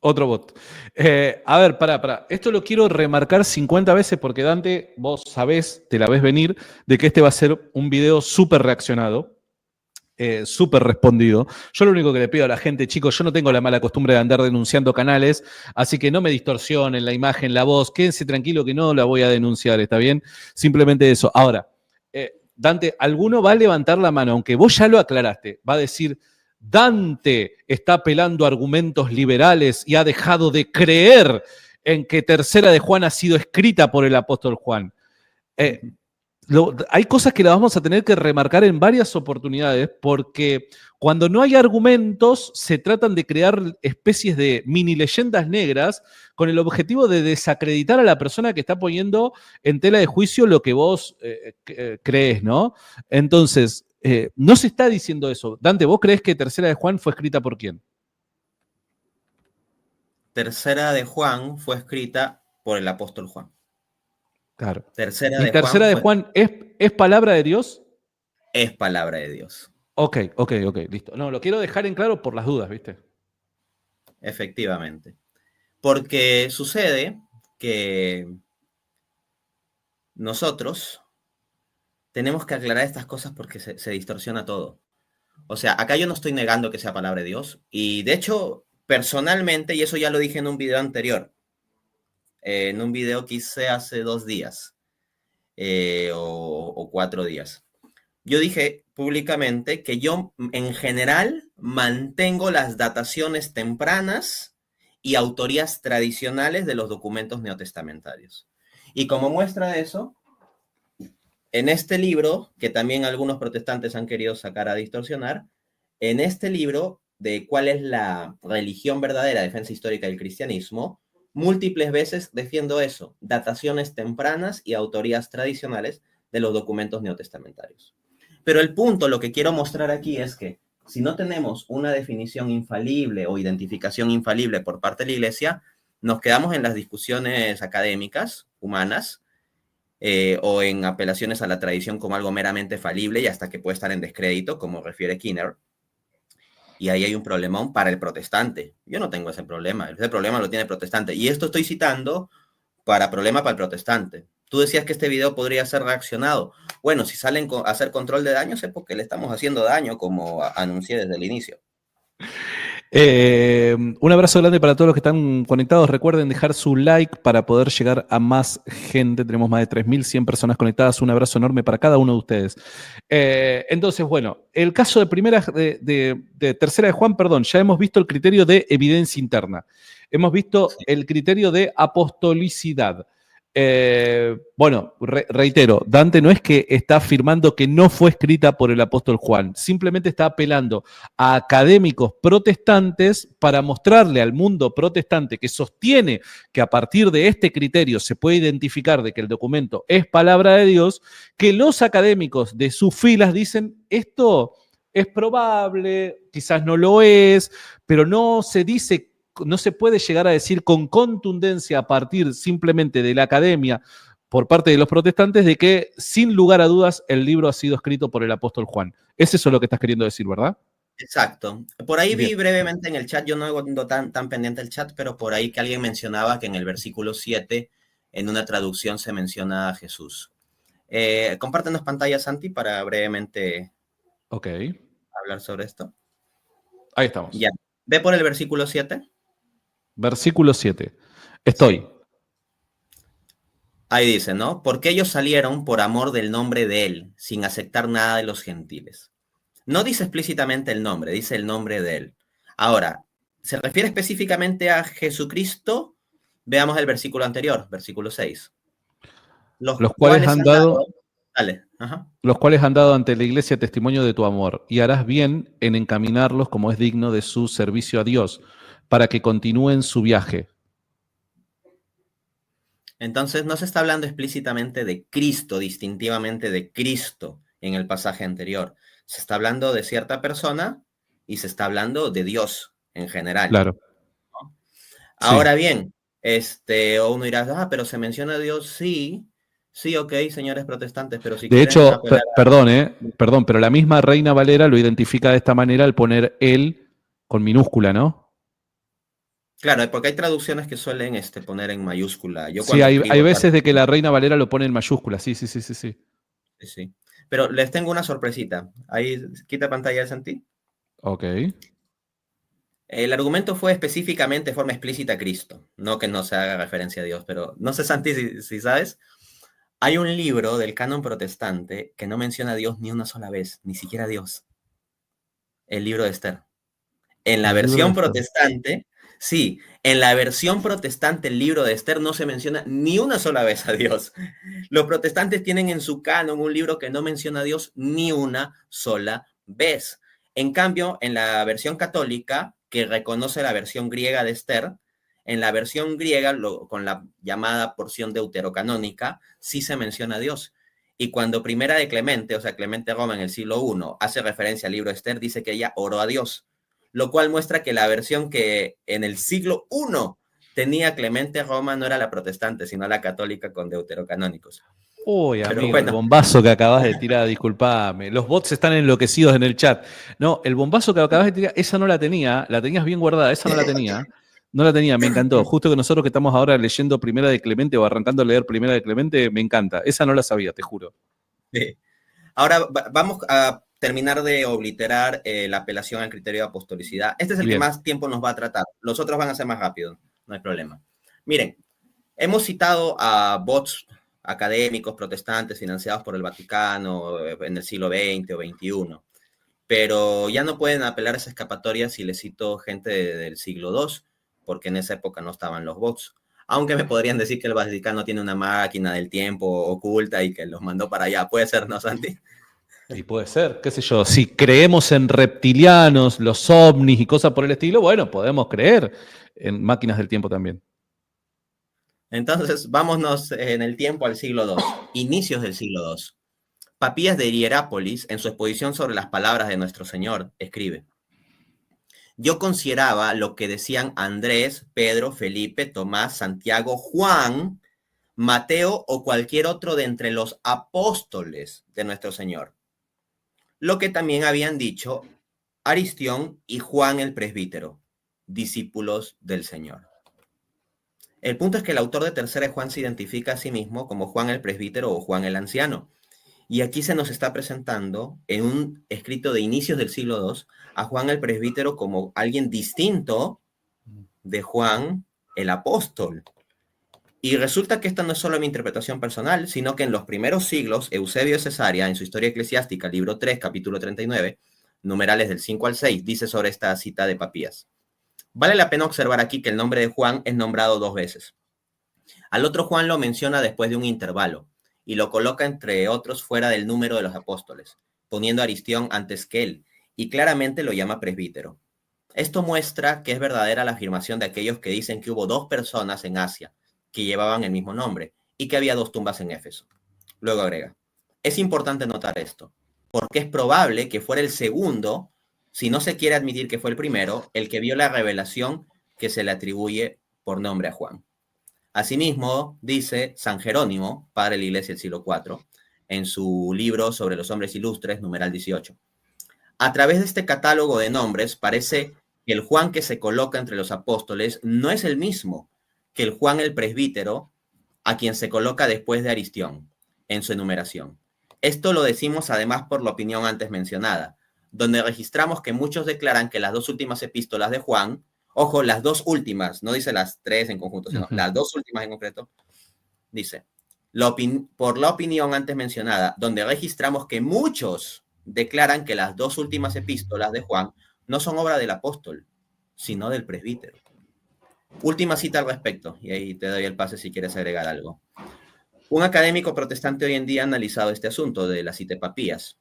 A ver, pará. Esto lo quiero remarcar 50 veces porque, Dante, vos sabés, te la ves venir, de que este va a ser un video súper reaccionado, súper respondido. Yo lo único que le pido a la gente, chicos, yo no tengo la mala costumbre de andar denunciando canales, así que no me distorsionen la imagen, la voz, quédense tranquilo que no la voy a denunciar, ¿está bien? Simplemente eso. Ahora, Dante, alguno va a levantar la mano, aunque vos ya lo aclaraste, va a decir... Dante está apelando a argumentos liberales y ha dejado de creer en que Tercera de Juan ha sido escrita por el apóstol Juan. Hay cosas que las vamos a tener que remarcar en varias oportunidades porque cuando no hay argumentos se tratan de crear especies de mini leyendas negras con el objetivo de desacreditar a la persona que está poniendo en tela de juicio lo que vos crees, ¿no? Entonces... no se está diciendo eso. Dante, ¿vos crees que Tercera de Juan fue escrita por quién? Tercera de Juan fue escrita por el apóstol Juan. Claro. Tercera de Juan ¿es palabra de Dios? Es palabra de Dios. Ok, listo. No, lo quiero dejar en claro por las dudas, ¿viste? Efectivamente. Porque sucede que nosotros tenemos que aclarar estas cosas porque se distorsiona todo. O sea, acá yo no estoy negando que sea palabra de Dios. Y de hecho, personalmente, y eso ya lo dije en un video anterior, en un video que hice hace 2 días o 4 días, yo dije públicamente que yo en general mantengo las dataciones tempranas y autorías tradicionales de los documentos neotestamentarios. Y como muestra de eso, en este libro, que también algunos protestantes han querido sacar a distorsionar, en este libro de cuál es la religión verdadera, defensa histórica del cristianismo, múltiples veces defiendo eso, dataciones tempranas y autorías tradicionales de los documentos neotestamentarios. Pero el punto, lo que quiero mostrar aquí es que si no tenemos una definición infalible o identificación infalible por parte de la Iglesia, nos quedamos en las discusiones académicas, humanas, o en apelaciones a la tradición como algo meramente falible y hasta que puede estar en descrédito, como refiere Kinner. Y ahí hay un problemón para el protestante. Yo no tengo ese problema. Ese problema lo tiene el protestante. Y esto estoy citando problema para el protestante. Tú decías que este video podría ser reaccionado. Bueno, si salen a hacer control de daños es porque le estamos haciendo daño, como anuncié desde el inicio. Un abrazo grande para todos los que están conectados. Recuerden dejar su like para poder llegar a más gente. Tenemos más de 3.100 personas conectadas. Un abrazo enorme para cada uno de ustedes. Entonces, bueno, el caso de tercera de Juan, perdón, ya hemos visto el criterio de evidencia interna. Hemos visto el criterio de apostolicidad. Bueno, reitero, Dante no es que está afirmando que no fue escrita por el apóstol Juan, simplemente está apelando a académicos protestantes para mostrarle al mundo protestante que sostiene que a partir de este criterio se puede identificar de que el documento es palabra de Dios, que los académicos de sus filas dicen esto es probable, quizás no lo es, pero no se puede llegar a decir con contundencia a partir simplemente de la academia por parte de los protestantes de que sin lugar a dudas el libro ha sido escrito por el apóstol Juan. Es eso lo que estás queriendo decir, ¿verdad? Exacto. Por ahí vi Bien. brevemente en el chat, yo no ando tan pendiente del chat, pero por ahí que alguien mencionaba que en el versículo 7, en una traducción se menciona a Jesús. Compártenos pantalla, Santi, para brevemente hablar sobre esto. Ahí estamos. Ya. Ve por el versículo 7. Versículo 7. Estoy. Sí. Ahí dice, ¿no? Porque ellos salieron por amor del nombre de él, sin aceptar nada de los gentiles. No dice explícitamente el nombre, dice el nombre de él. Ahora, ¿se refiere específicamente a Jesucristo? Veamos el versículo anterior, versículo 6. Los cuales han dado... Dale. Ajá. Los cuales han dado ante la iglesia testimonio de tu amor, y harás bien en encaminarlos como es digno de su servicio a Dios, para que continúen su viaje. Entonces, no se está hablando explícitamente de Cristo, distintivamente de Cristo en el pasaje anterior. Se está hablando de cierta persona y se está hablando de Dios en general. Claro. ¿No? Ahora bien, uno dirá, pero se menciona a Dios, sí. Sí, ok, señores protestantes, pero si de hecho, perdón, pero la misma Reina Valera lo identifica de esta manera al poner él con minúscula, ¿no? Claro, porque hay traducciones que suelen poner en mayúscula. Sí, hay veces de que la Reina Valera lo pone en mayúscula, sí. Sí. Pero les tengo una sorpresita. Ahí, quita pantalla de Santi. Ok. El argumento fue específicamente de forma explícita a Cristo, no que no se haga referencia a Dios, pero no sé, Santi, si sabes, hay un libro del canon protestante que no menciona a Dios ni una sola vez, ni siquiera a Dios. El libro de Esther. En la versión protestante, sí, en la versión protestante el libro de Esther no se menciona ni una sola vez a Dios. Los protestantes tienen en su canon un libro que no menciona a Dios ni una sola vez. En cambio, en la versión católica, que reconoce la versión griega de Esther, en la versión griega, con la llamada porción deuterocanónica, sí se menciona a Dios. Y cuando Primera de Clemente, o sea, Clemente Roma en el siglo I, hace referencia al libro de Esther, dice que ella oró a Dios, lo cual muestra que la versión que en el siglo I tenía Clemente Roma no era la protestante, sino la católica con deuterocanónicos. Uy, amigo, bueno. El bombazo que acabas de tirar, disculpame. Los bots están enloquecidos en el chat. No, el bombazo que acabas de tirar, esa no la tenías bien guardada, esa no la tenía. No la tenía, me encantó. Justo que nosotros que estamos ahora leyendo Primera de Clemente o arrancando a leer Primera de Clemente, me encanta. Esa no la sabía, te juro. Sí. Ahora vamos a terminar de obliterar la apelación al criterio de apostolicidad. Este es el que más tiempo nos va a tratar. Los otros van a ser más rápidos, no hay problema. Miren, hemos citado a bots académicos protestantes financiados por el Vaticano en el siglo XX o XXI, pero ya no pueden apelar a esa escapatoria si les cito gente del siglo II, porque en esa época no estaban los bots. Aunque me podrían decir que el Vaticano tiene una máquina del tiempo oculta y que los mandó para allá. ¿Puede ser, no, Santi? Y puede ser, qué sé yo. Si creemos en reptilianos, los ovnis y cosas por el estilo, bueno, podemos creer en máquinas del tiempo también. Entonces, vámonos en el tiempo al siglo II, inicios del siglo II. Papías de Hierápolis, en su exposición sobre las palabras de nuestro Señor, escribe: yo consideraba lo que decían Andrés, Pedro, Felipe, Tomás, Santiago, Juan, Mateo o cualquier otro de entre los apóstoles de nuestro Señor. Lo que también habían dicho Aristión y Juan el presbítero, discípulos del Señor. El punto es que el autor de Tercera de Juan se identifica a sí mismo como Juan el presbítero o Juan el anciano. Y aquí se nos está presentando en un escrito de inicios del siglo II a Juan el presbítero como alguien distinto de Juan el apóstol. Y resulta que esta no es solo mi interpretación personal, sino que en los primeros siglos, Eusebio de Cesarea, en su Historia Eclesiástica, libro 3, capítulo 39, numerales del 5 al 6, dice sobre esta cita de Papías. Vale la pena observar aquí que el nombre de Juan es nombrado 2 veces. Al otro Juan lo menciona después de un intervalo y lo coloca entre otros fuera del número de los apóstoles, poniendo a Aristión antes que él, y claramente lo llama presbítero. Esto muestra que es verdadera la afirmación de aquellos que dicen que hubo 2 personas en Asia que llevaban el mismo nombre y que había 2 tumbas en Éfeso. Luego agrega: es importante notar esto, porque es probable que fuera el segundo, si no se quiere admitir que fue el primero, el que vio la revelación que se le atribuye por nombre a Juan. Asimismo, dice San Jerónimo, padre de la Iglesia del siglo IV, en su libro sobre los hombres ilustres, numeral 18. A través de este catálogo de nombres, parece que el Juan que se coloca entre los apóstoles no es el mismo que el Juan el presbítero, a quien se coloca después de Aristión, en su enumeración. Esto lo decimos además por la opinión antes mencionada, donde registramos que muchos declaran que las 2 últimas epístolas de Juan, ojo, las 2 últimas, no dice las 3 en conjunto, sino las 2 últimas en concreto, dice, por la opinión antes mencionada, donde registramos que muchos declaran que las 2 últimas epístolas de Juan no son obra del apóstol, sino del presbítero. Última cita al respecto, y ahí te doy el pase si quieres agregar algo. Un académico protestante hoy en día ha analizado este asunto de las siete papías.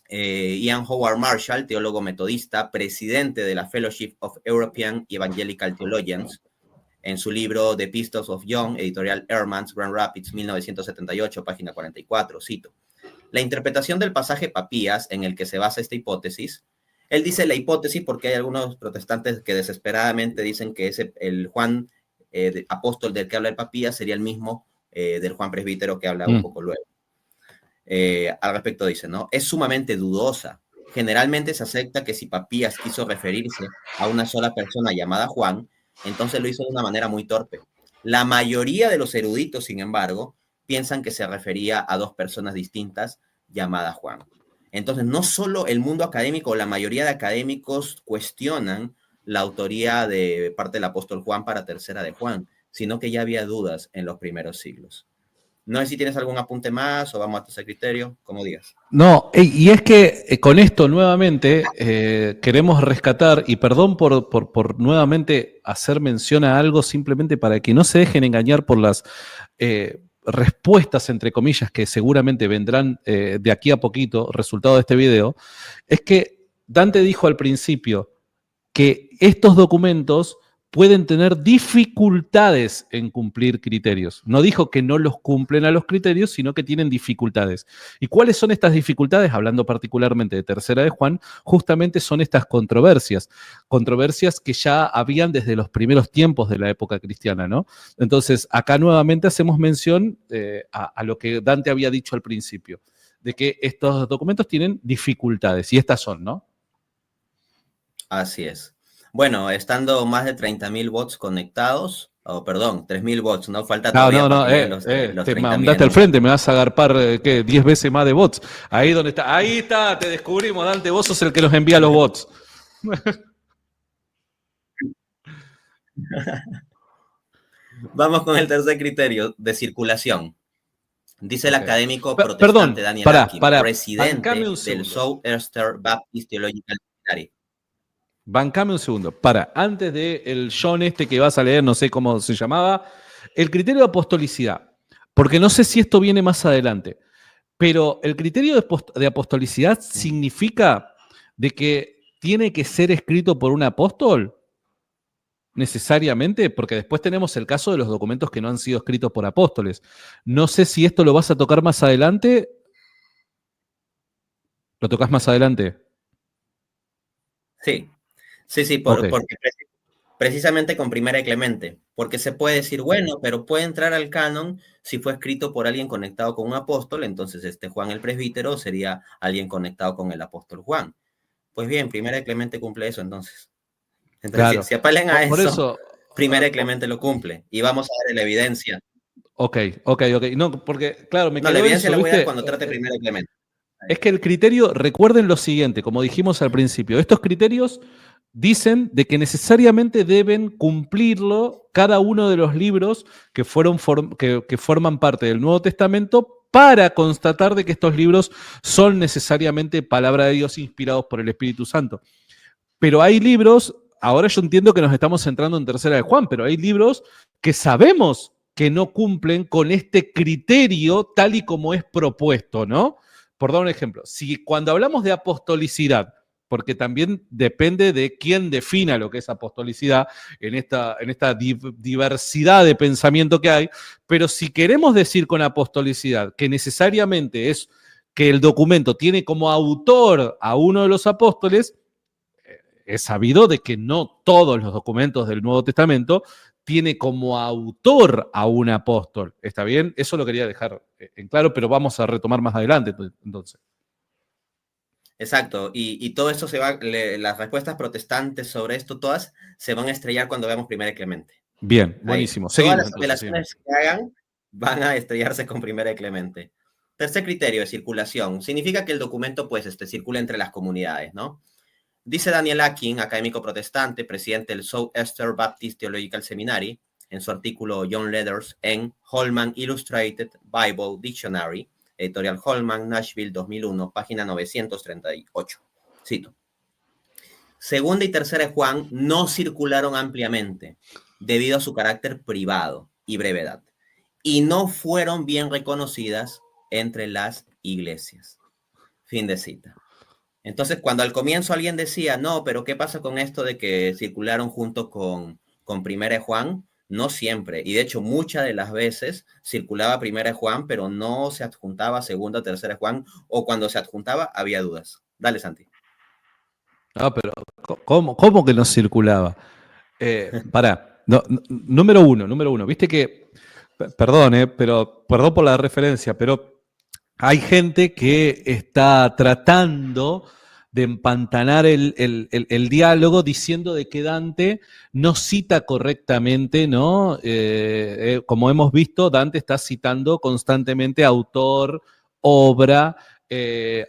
Ian Howard Marshall, teólogo metodista, presidente de la Fellowship of European Evangelical Theologians, en su libro The Epistles of John, editorial Ehrmans, Grand Rapids, 1978, página 44, cito: la interpretación del pasaje papías en el que se basa esta hipótesis, él dice la hipótesis porque hay algunos protestantes que desesperadamente dicen que el Juan apóstol del que habla el papías sería el mismo del Juan presbítero que habla un poco luego. Al respecto dice, ¿no? Es sumamente dudosa. Generalmente se acepta que si Papías quiso referirse a una sola persona llamada Juan, entonces lo hizo de una manera muy torpe. La mayoría de los eruditos, sin embargo, piensan que se refería a 2 personas distintas llamadas Juan. Entonces, no solo el mundo académico, la mayoría de académicos cuestionan la autoría de parte del apóstol Juan para Tercera de Juan, sino que ya había dudas en los primeros siglos. No sé si tienes algún apunte más o vamos a ese criterio, como digas. No, y es que con esto nuevamente queremos rescatar, y perdón por nuevamente hacer mención a algo simplemente para que no se dejen engañar por las respuestas, entre comillas, que seguramente vendrán de aquí a poquito, resultado de este video, es que Dante dijo al principio que estos documentos pueden tener dificultades en cumplir criterios. No dijo que no los cumplen a los criterios, sino que tienen dificultades. ¿Y cuáles son estas dificultades? Hablando particularmente de Tercera de Juan, justamente son estas controversias. Controversias que ya habían desde los primeros tiempos de la época cristiana, ¿no? Entonces, acá nuevamente hacemos mención a lo que Dante había dicho al principio, de que estos documentos tienen dificultades, y estas son, ¿no? Así es. Bueno, estando más de 30.000 bots conectados, perdón, 3.000 bots, no falta todavía. Los te mandaste al frente, me vas a agarpar, ¿qué? 10 veces más de bots. Ahí donde está, ahí está, te descubrimos, Dante, vos sos el que nos envía los bots. Vamos con el tercer criterio, de circulación. Dice el académico protestante Daniel Akin, presidente del Southeastern Baptist Theological Seminary. Bancame un segundo. Antes del John que vas a leer, no sé cómo se llamaba, el criterio de apostolicidad, porque no sé si esto viene más adelante, pero el criterio de apostolicidad significa de que tiene que ser escrito por un apóstol, necesariamente, porque después tenemos el caso de los documentos que no han sido escritos por apóstoles. No sé si esto lo vas a tocar más adelante. ¿Lo tocas más adelante? Sí, sí, Ok, porque precisamente con Primera y Clemente, porque se puede decir, bueno, pero puede entrar al canon si fue escrito por alguien conectado con un apóstol, entonces Juan el presbítero sería alguien conectado con el apóstol Juan. Pues bien, Primera y Clemente cumple eso entonces. Entonces, claro. si apelan a Por eso, eso, Primera y Clemente lo cumple y vamos a ver la evidencia. ok, ok, ok. No, porque, claro, me No, la quedó evidencia eso, la voy a dar ¿viste? cuando trate Primera y Clemente. Es que el criterio, recuerden lo siguiente, como dijimos al principio, estos criterios dicen de que necesariamente deben cumplirlo cada uno de los libros que forman parte del Nuevo Testamento para constatar de que estos libros son necesariamente palabra de Dios inspirados por el Espíritu Santo. Pero hay libros, ahora yo entiendo que nos estamos centrando en Tercera de Juan, pero hay libros que sabemos que no cumplen con este criterio tal y como es propuesto, ¿no? Por dar un ejemplo, si cuando hablamos de apostolicidad, porque también depende de quién defina lo que es apostolicidad en esta diversidad de pensamiento que hay, pero si queremos decir con apostolicidad que necesariamente es que el documento tiene como autor a uno de los apóstoles, es sabido de que no todos los documentos del Nuevo Testamento tiene como autor a un apóstol. ¿Está bien? Eso lo quería dejar en claro, pero vamos a retomar más adelante entonces. Exacto, y todo esto las respuestas protestantes sobre esto, todas se van a estrellar cuando veamos Primera y Clemente. Bien, Ahí. buenísimo. Todas Seguimos las entonces, seguimos. apelaciones que hagan van a estrellarse con Primera y Clemente. Tercer criterio de circulación. Significa que el documento pues circula entre las comunidades, ¿no? Dice Daniel Akin, académico protestante, presidente del Southeastern Baptist Theological Seminary, en su artículo John Letters en Holman Illustrated Bible Dictionary, editorial Holman, Nashville 2001, página 938. Cito. Segunda y tercera de Juan no circularon ampliamente debido a su carácter privado y brevedad, y no fueron bien reconocidas entre las iglesias. Fin de cita. Entonces, cuando al comienzo alguien decía, no, pero ¿qué pasa con esto de que circularon junto con Primera de Juan? No siempre. Y de hecho, muchas de las veces circulaba Primera de Juan, pero no se adjuntaba Segunda o Tercera de Juan, o cuando se adjuntaba había dudas. Dale, Santi. Ah, pero ¿cómo que no circulaba? Pará. No, número uno. Viste que, perdón, pero perdón por la referencia, pero hay gente que está tratando de empantanar el diálogo diciendo de que Dante no cita correctamente, ¿no? Como hemos visto, Dante está citando constantemente autor, obra,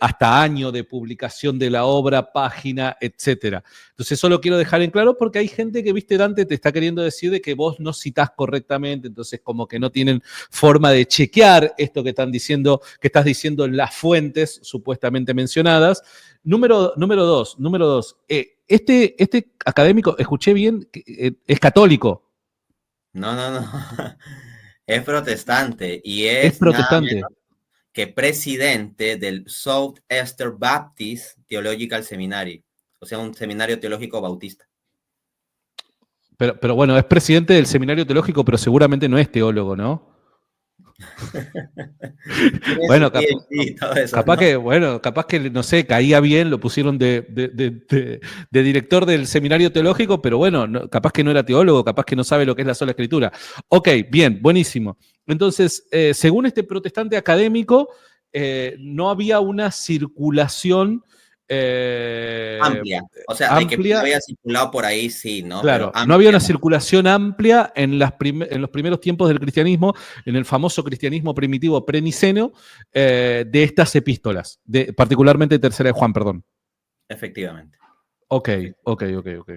hasta año de publicación de la obra, página, etcétera. Entonces, eso lo quiero dejar en claro porque hay gente que, viste, Dante te está queriendo decir de que vos no citás correctamente, entonces como que no tienen forma de chequear esto que estás diciendo en las fuentes supuestamente mencionadas. Número dos. Este académico, escuché bien, es católico, No, no, no. Es protestante y es es nada protestante. menos que presidente del Southeastern Baptist Theological Seminary, o sea, un seminario teológico bautista. Pero bueno, es presidente del seminario teológico, pero seguramente no es teólogo, ¿no? Tiene su Bueno, PhD y todo eso, capaz ¿no? que, bueno, capaz que, no sé, caía bien, lo pusieron de director del seminario teológico, pero bueno, capaz que no era teólogo, capaz que no sabe lo que es la sola escritura. Ok, bien, buenísimo. Entonces, según este protestante académico, no había una circulación Amplia. O sea, de que amplia. había circulado por ahí, sí, ¿no? Pero Claro, no había amplia, una ¿no? circulación amplia en los primeros tiempos del cristianismo, en el famoso cristianismo primitivo preniceno, de estas epístolas, particularmente Tercera de Juan, perdón. Efectivamente. Ok, Efectivamente. ok.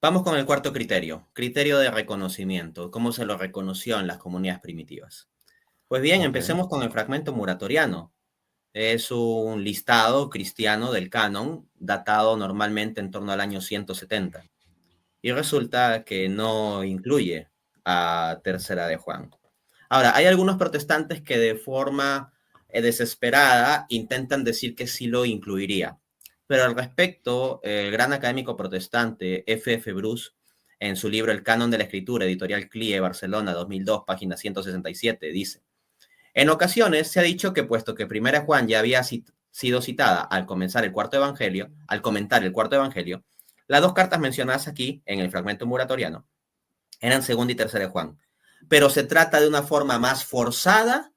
Vamos con el cuarto criterio, criterio de reconocimiento, cómo se lo reconoció en las comunidades primitivas. Pues bien, Ok. empecemos con el fragmento muratoriano. Es un listado cristiano del canon, datado normalmente en torno al año 170. Y resulta que no incluye a Tercera de Juan. Ahora, hay algunos protestantes que de forma desesperada intentan decir que sí lo incluiría. Pero al respecto, el gran académico protestante F. Bruce, en su libro El Canon de la Escritura, editorial CLIE, Barcelona, 2002, página 167, dice: en ocasiones se ha dicho que puesto que Primera Juan ya había sido citada al comenzar el cuarto evangelio, al comentar el cuarto evangelio, las dos cartas mencionadas aquí en el fragmento muratoriano eran segunda y tercera de Juan. Pero se trata de una forma más forzada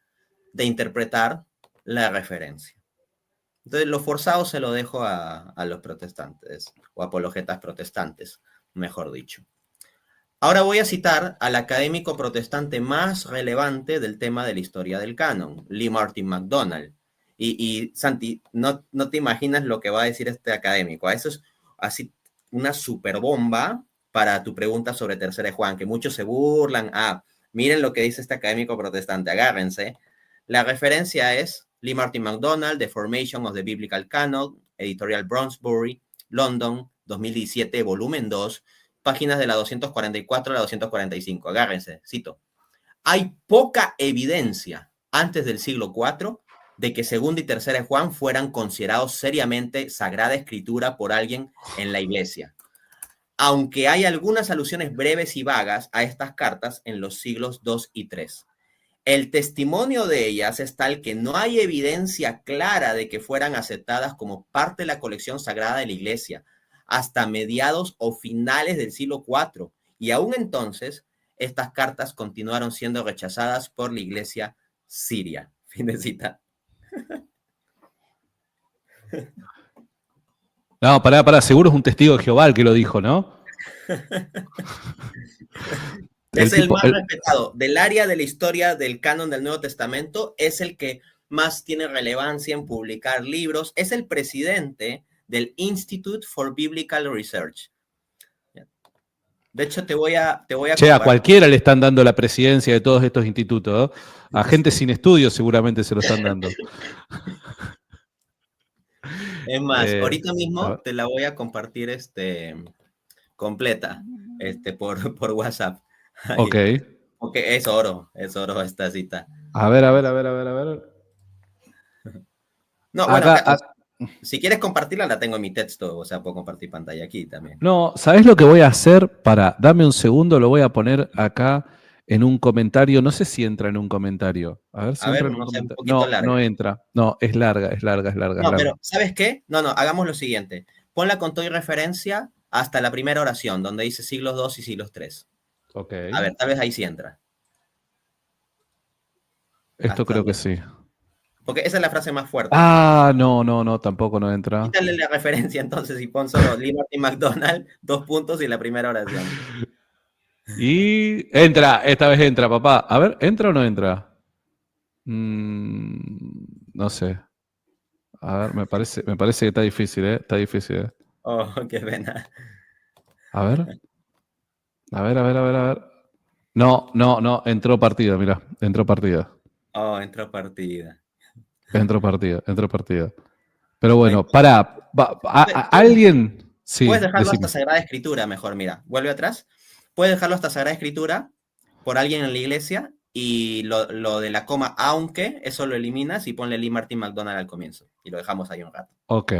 de interpretar la referencia. Entonces, lo forzado se lo dejo a los protestantes, o apologetas protestantes, mejor dicho. Ahora voy a citar al académico protestante más relevante del tema de la historia del canon, Lee Martin MacDonald. Y Santi, no te imaginas lo que va a decir este académico. Eso es así una super bomba para tu pregunta sobre Tercera de Juan, que muchos se burlan. Miren lo que dice este académico protestante, agárrense. La referencia es Lee Martin MacDonald, The Formation of the Biblical Canon, editorial Brownsbury, London, 2017, volumen 2, páginas de la 244 a la 245. Agárrense, cito. Hay poca evidencia antes del siglo IV de que segunda y tercera de Juan fueran considerados seriamente sagrada escritura por alguien en la iglesia, aunque hay algunas alusiones breves y vagas a estas cartas en los siglos II y III. El testimonio de ellas es tal que no hay evidencia clara de que fueran aceptadas como parte de la colección sagrada de la iglesia hasta mediados o finales del siglo IV, y aún entonces estas cartas continuaron siendo rechazadas por la iglesia siria. Fin de cita. No, pará, seguro es un testigo de Jehová el que lo dijo, ¿no? Es el más respetado del área de la historia del canon del Nuevo Testamento, es el que más tiene relevancia en publicar libros, es el presidente del Institute for Biblical Research. De hecho, te voy a Che, a cualquiera le están dando la presidencia de todos estos institutos, ¿no? A gente sin estudios seguramente se lo están dando. Es más, ahorita mismo te la voy a compartir completa por WhatsApp. Ok. Porque es oro esta cita. A ver. No, acá, bueno, si quieres compartirla, la tengo en mi texto, o sea, puedo compartir pantalla aquí también. No, ¿sabés lo que voy a hacer? Dame un segundo, lo voy a poner acá en un comentario. No sé si entra en un comentario. A ver si entra en un comentario. No entra. No, es larga. No, pero ¿sabes qué? No, hagamos lo siguiente. Ponla con todo y referencia hasta la primera oración, donde dice siglos II y siglos III. Ok. A ver, tal vez ahí sí entra. Esto creo que sí. Porque esa es la frase más fuerte. No, tampoco no entra. Quítale la referencia entonces y pon solo Lee Martin MacDonald, 2 puntos y la primera oración. Y entra, esta vez entra, papá. A ver, ¿entra o no entra? No sé. A ver, me parece que está difícil, ¿eh? Está difícil, ¿eh? Oh, qué pena. A ver. No, entró partida, mirá. Entró partida. Oh, entró partida. Entró partida. Pero bueno, alguien... Sí, puedes dejarlo hasta Sagrada Escritura, mejor, mira. Vuelve atrás. Puedes dejarlo hasta Sagrada Escritura por alguien en la iglesia y lo de la coma, aunque, eso lo eliminas y ponle Lee Martin MacDonald al comienzo. Y lo dejamos ahí un rato. Ok.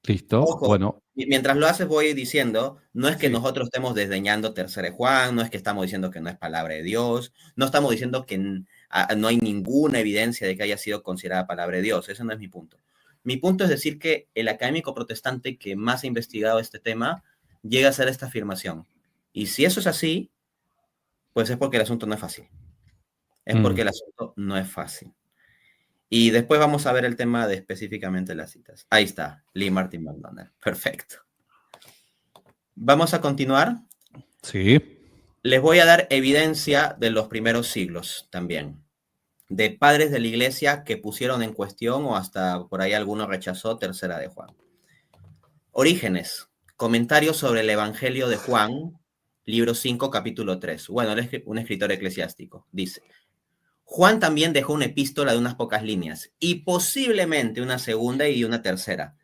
Listo. Ojo, bueno. Mientras lo haces voy diciendo, no es que nosotros estemos desdeñando Tercera de Juan, no es que estamos diciendo que no es palabra de Dios, no estamos diciendo que no hay ninguna evidencia de que haya sido considerada palabra de Dios, eso no es mi punto. Mi punto es decir que el académico protestante que más ha investigado este tema llega a hacer esta afirmación. Y si eso es así, pues es porque el asunto no es fácil. Es porque el asunto no es fácil. Y después vamos a ver el tema de específicamente las citas. Ahí está, Lee Martin MacDonald. Perfecto. ¿Vamos a continuar? Sí. Les voy a dar evidencia de los primeros siglos también, de padres de la iglesia que pusieron en cuestión o hasta por ahí alguno rechazó Tercera de Juan. Orígenes, comentarios sobre el Evangelio de Juan, libro 5, capítulo 3. Bueno, un escritor eclesiástico, dice: Juan también dejó una epístola de unas pocas líneas y posiblemente una segunda y una tercera,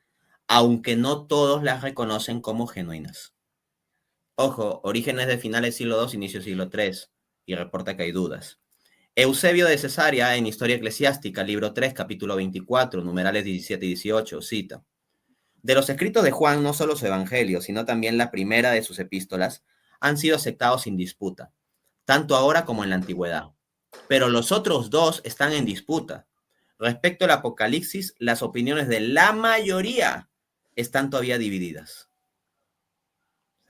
aunque no todos las reconocen como genuinas. Ojo, Orígenes de finales del siglo II, inicio del siglo III, y reporta que hay dudas. Eusebio de Cesarea, en Historia Eclesiástica, libro 3, capítulo 24, numerales 17 y 18, cita: de los escritos de Juan, no solo su evangelio, sino también la primera de sus epístolas, han sido aceptados sin disputa, tanto ahora como en la antigüedad. Pero los otros dos están en disputa. Respecto al Apocalipsis, las opiniones de la mayoría están todavía divididas.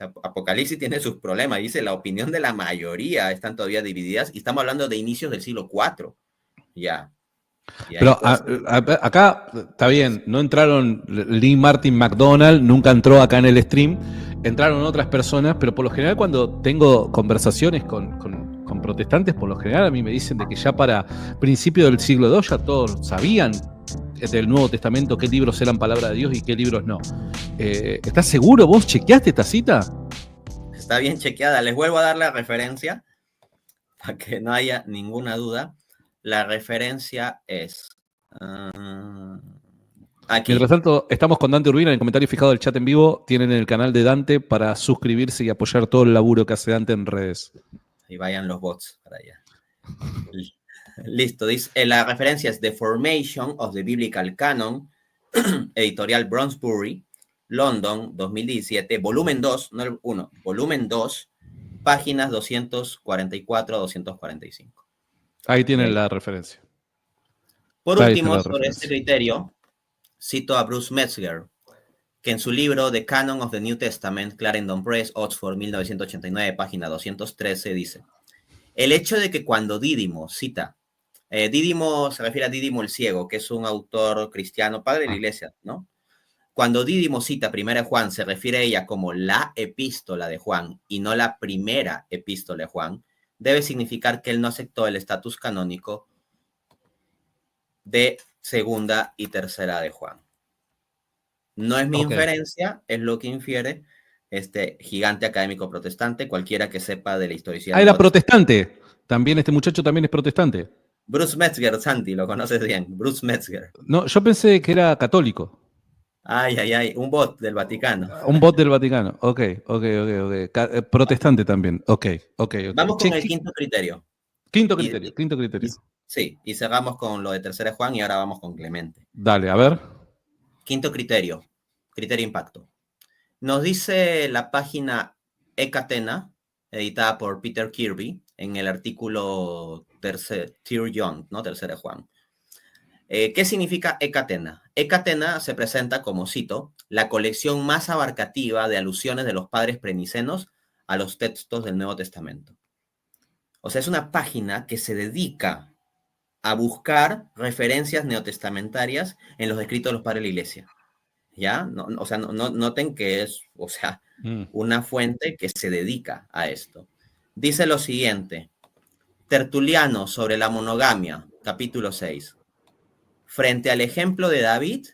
Apocalipsis tiene sus problemas, dice la opinión de la mayoría están todavía divididas y estamos hablando de inicios del siglo IV. Ya. Pero acá está bien, no entraron Lee Martin McDonald, nunca entró acá en el stream, entraron otras personas, pero por lo general cuando tengo conversaciones con protestantes, por lo general a mí me dicen de que ya para principios del siglo II ya todos sabían del Nuevo Testamento qué libros eran palabra de Dios y qué libros no. ¿Estás seguro? ¿Vos chequeaste esta cita? Está bien chequeada. Les vuelvo a dar la referencia para que no haya ninguna duda. La referencia es aquí. Mientras tanto, estamos con Dante Urbina. En el comentario fijado del chat en vivo tienen el canal de Dante para suscribirse y apoyar todo el laburo que hace Dante en redes. Y vayan los bots para allá. Listo. Dice, la referencia es The Formation of the Biblical Canon, editorial Bronsbury, London, 2017, volumen 2, no el 1, volumen 2, páginas 244 a 245. Ahí tienen la referencia. Por último, sobre este criterio, cito a Bruce Metzger, que en su libro The Canon of the New Testament, Clarendon Press, Oxford, 1989, página 213, dice: el hecho de que cuando Dídimo cita, Dídimo se refiere a Dídimo el Ciego, que es un autor cristiano, padre de la iglesia, ¿no? Cuando Dídimo cita Primera de Juan, se refiere a ella como la epístola de Juan y no la primera epístola de Juan, debe significar que él no aceptó el estatus canónico de segunda y tercera de Juan. No es mi inferencia, es lo que infiere este gigante académico protestante, cualquiera que sepa de la historicidad. Ah, era protestante. También este muchacho también es protestante. Bruce Metzger, Santi, lo conoces bien. Bruce Metzger. No, yo pensé que era católico. Ay, un bot del Vaticano. Un bot del Vaticano. Ok. Protestante también. Ok. Vamos con el quinto criterio. Quinto criterio. Sí, y cerramos con lo de Tercera de Juan y ahora vamos con Clemente. Dale, a ver. Quinto criterio impacto. Nos dice la página Ecatena, editada por Peter Kirby, en el artículo Third John, ¿no? Tercera de Juan. ¿Qué significa Ecatena? Ecatena se presenta como, cito, la colección más abarcativa de alusiones de los padres prenicenos a los textos del Nuevo Testamento. O sea, es una página que se dedica a buscar referencias neotestamentarias en los escritos de los padres de la iglesia. ¿Ya? Noten que es, una fuente que se dedica a esto. Dice lo siguiente: Tertuliano sobre la monogamia, capítulo 6. Frente al ejemplo de David,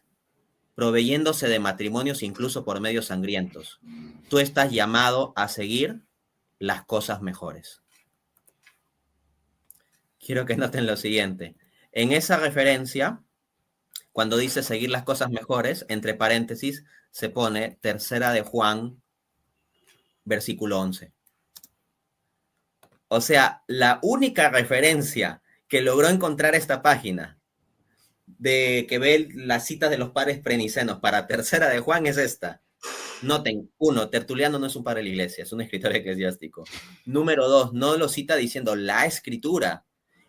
proveyéndose de matrimonios incluso por medios sangrientos, tú estás llamado a seguir las cosas mejores. Quiero que noten lo siguiente. En esa referencia, cuando dice seguir las cosas mejores, entre paréntesis, se pone Tercera de Juan, versículo 11. O sea, la única referencia que logró encontrar esta página de que ve las citas de los padres prenicenos para Tercera de Juan es esta. Noten, 1, Tertuliano no es un padre de la iglesia, es un escritor eclesiástico. Número 2, no lo cita diciendo la escritura.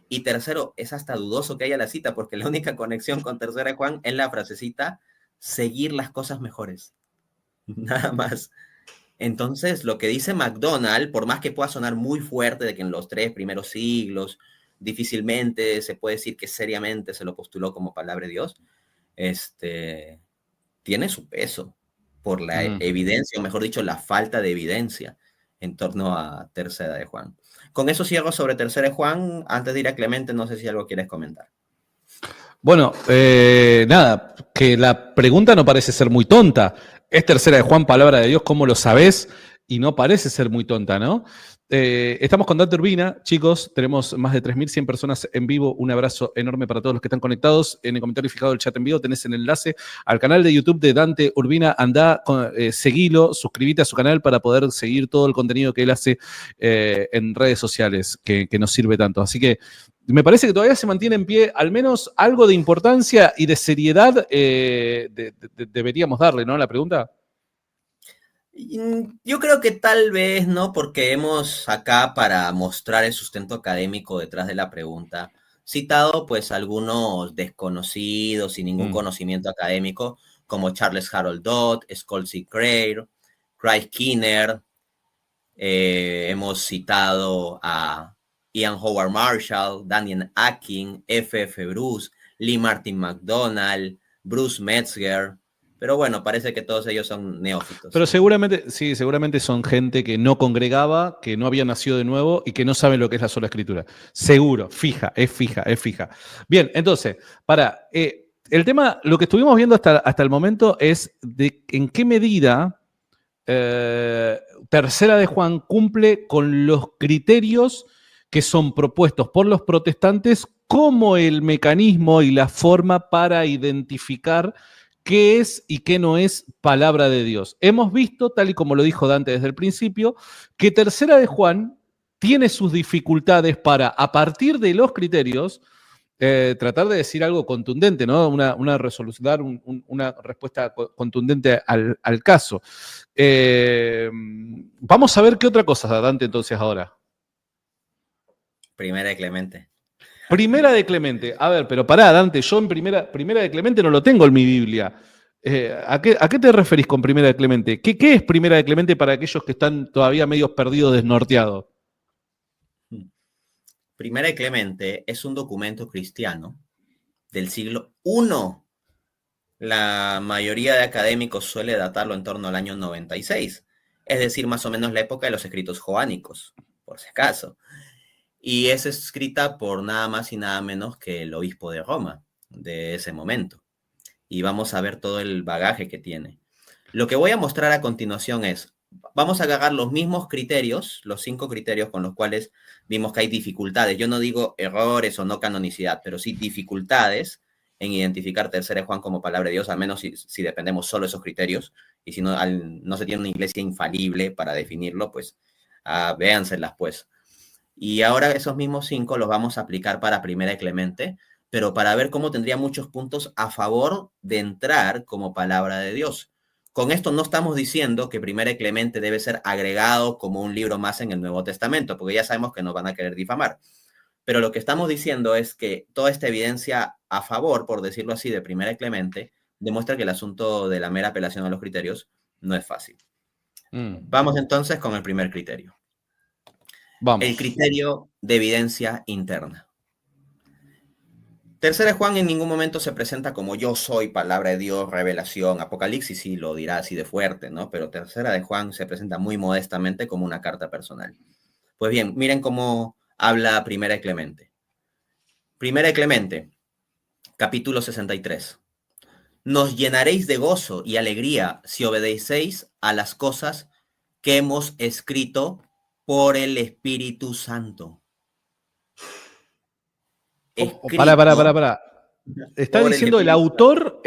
Y tercero, es hasta dudoso que haya la cita, porque la única conexión con Tercera de Juan es la frasecita, seguir las cosas mejores. Nada más. Entonces, lo que dice McDonald, por más que pueda sonar muy fuerte de que en los 3 primeros siglos difícilmente se puede decir que seriamente se lo postuló como palabra de Dios, tiene su peso por la evidencia, o mejor dicho, la falta de evidencia en torno a Tercera de Juan. Con eso cierro sobre Tercera de Juan. Antes de ir a Clemente, no sé si algo quieres comentar. Bueno, nada, que la pregunta no parece ser muy tonta. Es Tercera de Juan, palabra de Dios, ¿cómo lo sabés? Y no parece ser muy tonta, ¿no? Estamos con Dante Urbina, chicos, tenemos más de 3.100 personas en vivo. Un abrazo enorme para todos los que están conectados. En el comentario fijado del chat en vivo tenés el enlace al canal de YouTube de Dante Urbina. Andá, seguilo, suscríbete a su canal para poder seguir todo el contenido que él hace en redes sociales, que nos sirve tanto. Así que me parece que todavía se mantiene en pie al menos algo de importancia y de seriedad deberíamos darle, ¿no? La pregunta. Yo creo que tal vez, ¿no? Porque hemos acá para mostrar el sustento académico detrás de la pregunta, citado pues algunos desconocidos sin ningún Mm. conocimiento académico, como Charles Harold Dodd, Scholzy Crane, Craig Kinner, hemos citado a Ian Howard Marshall, Daniel Akin, F.F. Bruce, Lee Martin McDonald, Bruce Metzger, pero bueno, parece que todos ellos son neófitos. Pero seguramente, sí, seguramente son gente que no congregaba, que no había nacido de nuevo y que no saben lo que es la sola escritura. Seguro, fija, es fija, es fija. Bien, entonces, el tema, lo que estuvimos viendo hasta el momento es de en qué medida Tercera de Juan cumple con los criterios que son propuestos por los protestantes como el mecanismo y la forma para identificar qué es y qué no es palabra de Dios. Hemos visto, tal y como lo dijo Dante desde el principio, que Tercera de Juan tiene sus dificultades para, a partir de los criterios, tratar de decir algo contundente, ¿no? Una resolución, dar una respuesta contundente al caso. Vamos a ver qué otra cosa, Dante, entonces ahora. Primera de Clemente. Primera de Clemente. A ver, pero pará, Dante, yo en primera de Clemente no lo tengo en mi Biblia. ¿A qué te referís con Primera de Clemente? ¿Qué es Primera de Clemente para aquellos que están todavía medio perdidos, desnorteados? Primera de Clemente es un documento cristiano del siglo I. La mayoría de académicos suele datarlo en torno al año 96, es decir, más o menos la época de los escritos joánicos, por si acaso. Y es escrita por nada más y nada menos que el obispo de Roma de ese momento. Y vamos a ver todo el bagaje que tiene. Lo que voy a mostrar a continuación es, vamos a agarrar los mismos criterios, los 5 criterios con los cuales vimos que hay dificultades. Yo no digo errores o no canonicidad, pero sí dificultades en identificar Tercera de Juan como palabra de Dios, al menos si dependemos solo de esos criterios, y si no, no se tiene una iglesia infalible para definirlo, pues véanselas pues. Y ahora esos mismos 5 los vamos a aplicar para Primera de Clemente, pero para ver cómo tendría muchos puntos a favor de entrar como palabra de Dios. Con esto no estamos diciendo que Primera de Clemente debe ser agregado como un libro más en el Nuevo Testamento, porque ya sabemos que nos van a querer difamar. Pero lo que estamos diciendo es que toda esta evidencia a favor, por decirlo así, de Primera de Clemente, demuestra que el asunto de la mera apelación a los criterios no es fácil. Vamos entonces con el primer criterio. Vamos. El criterio de evidencia interna. Tercera de Juan en ningún momento se presenta como yo soy, palabra de Dios, revelación, Apocalipsis sí lo dirá así de fuerte, ¿no? Pero Tercera de Juan se presenta muy modestamente como una carta personal. Pues bien, miren cómo habla Primera de Clemente. Primera de Clemente, capítulo 63. Nos llenaréis de gozo y alegría si obedecéis a las cosas que hemos escrito por el Espíritu Santo. Para. Está diciendo el autor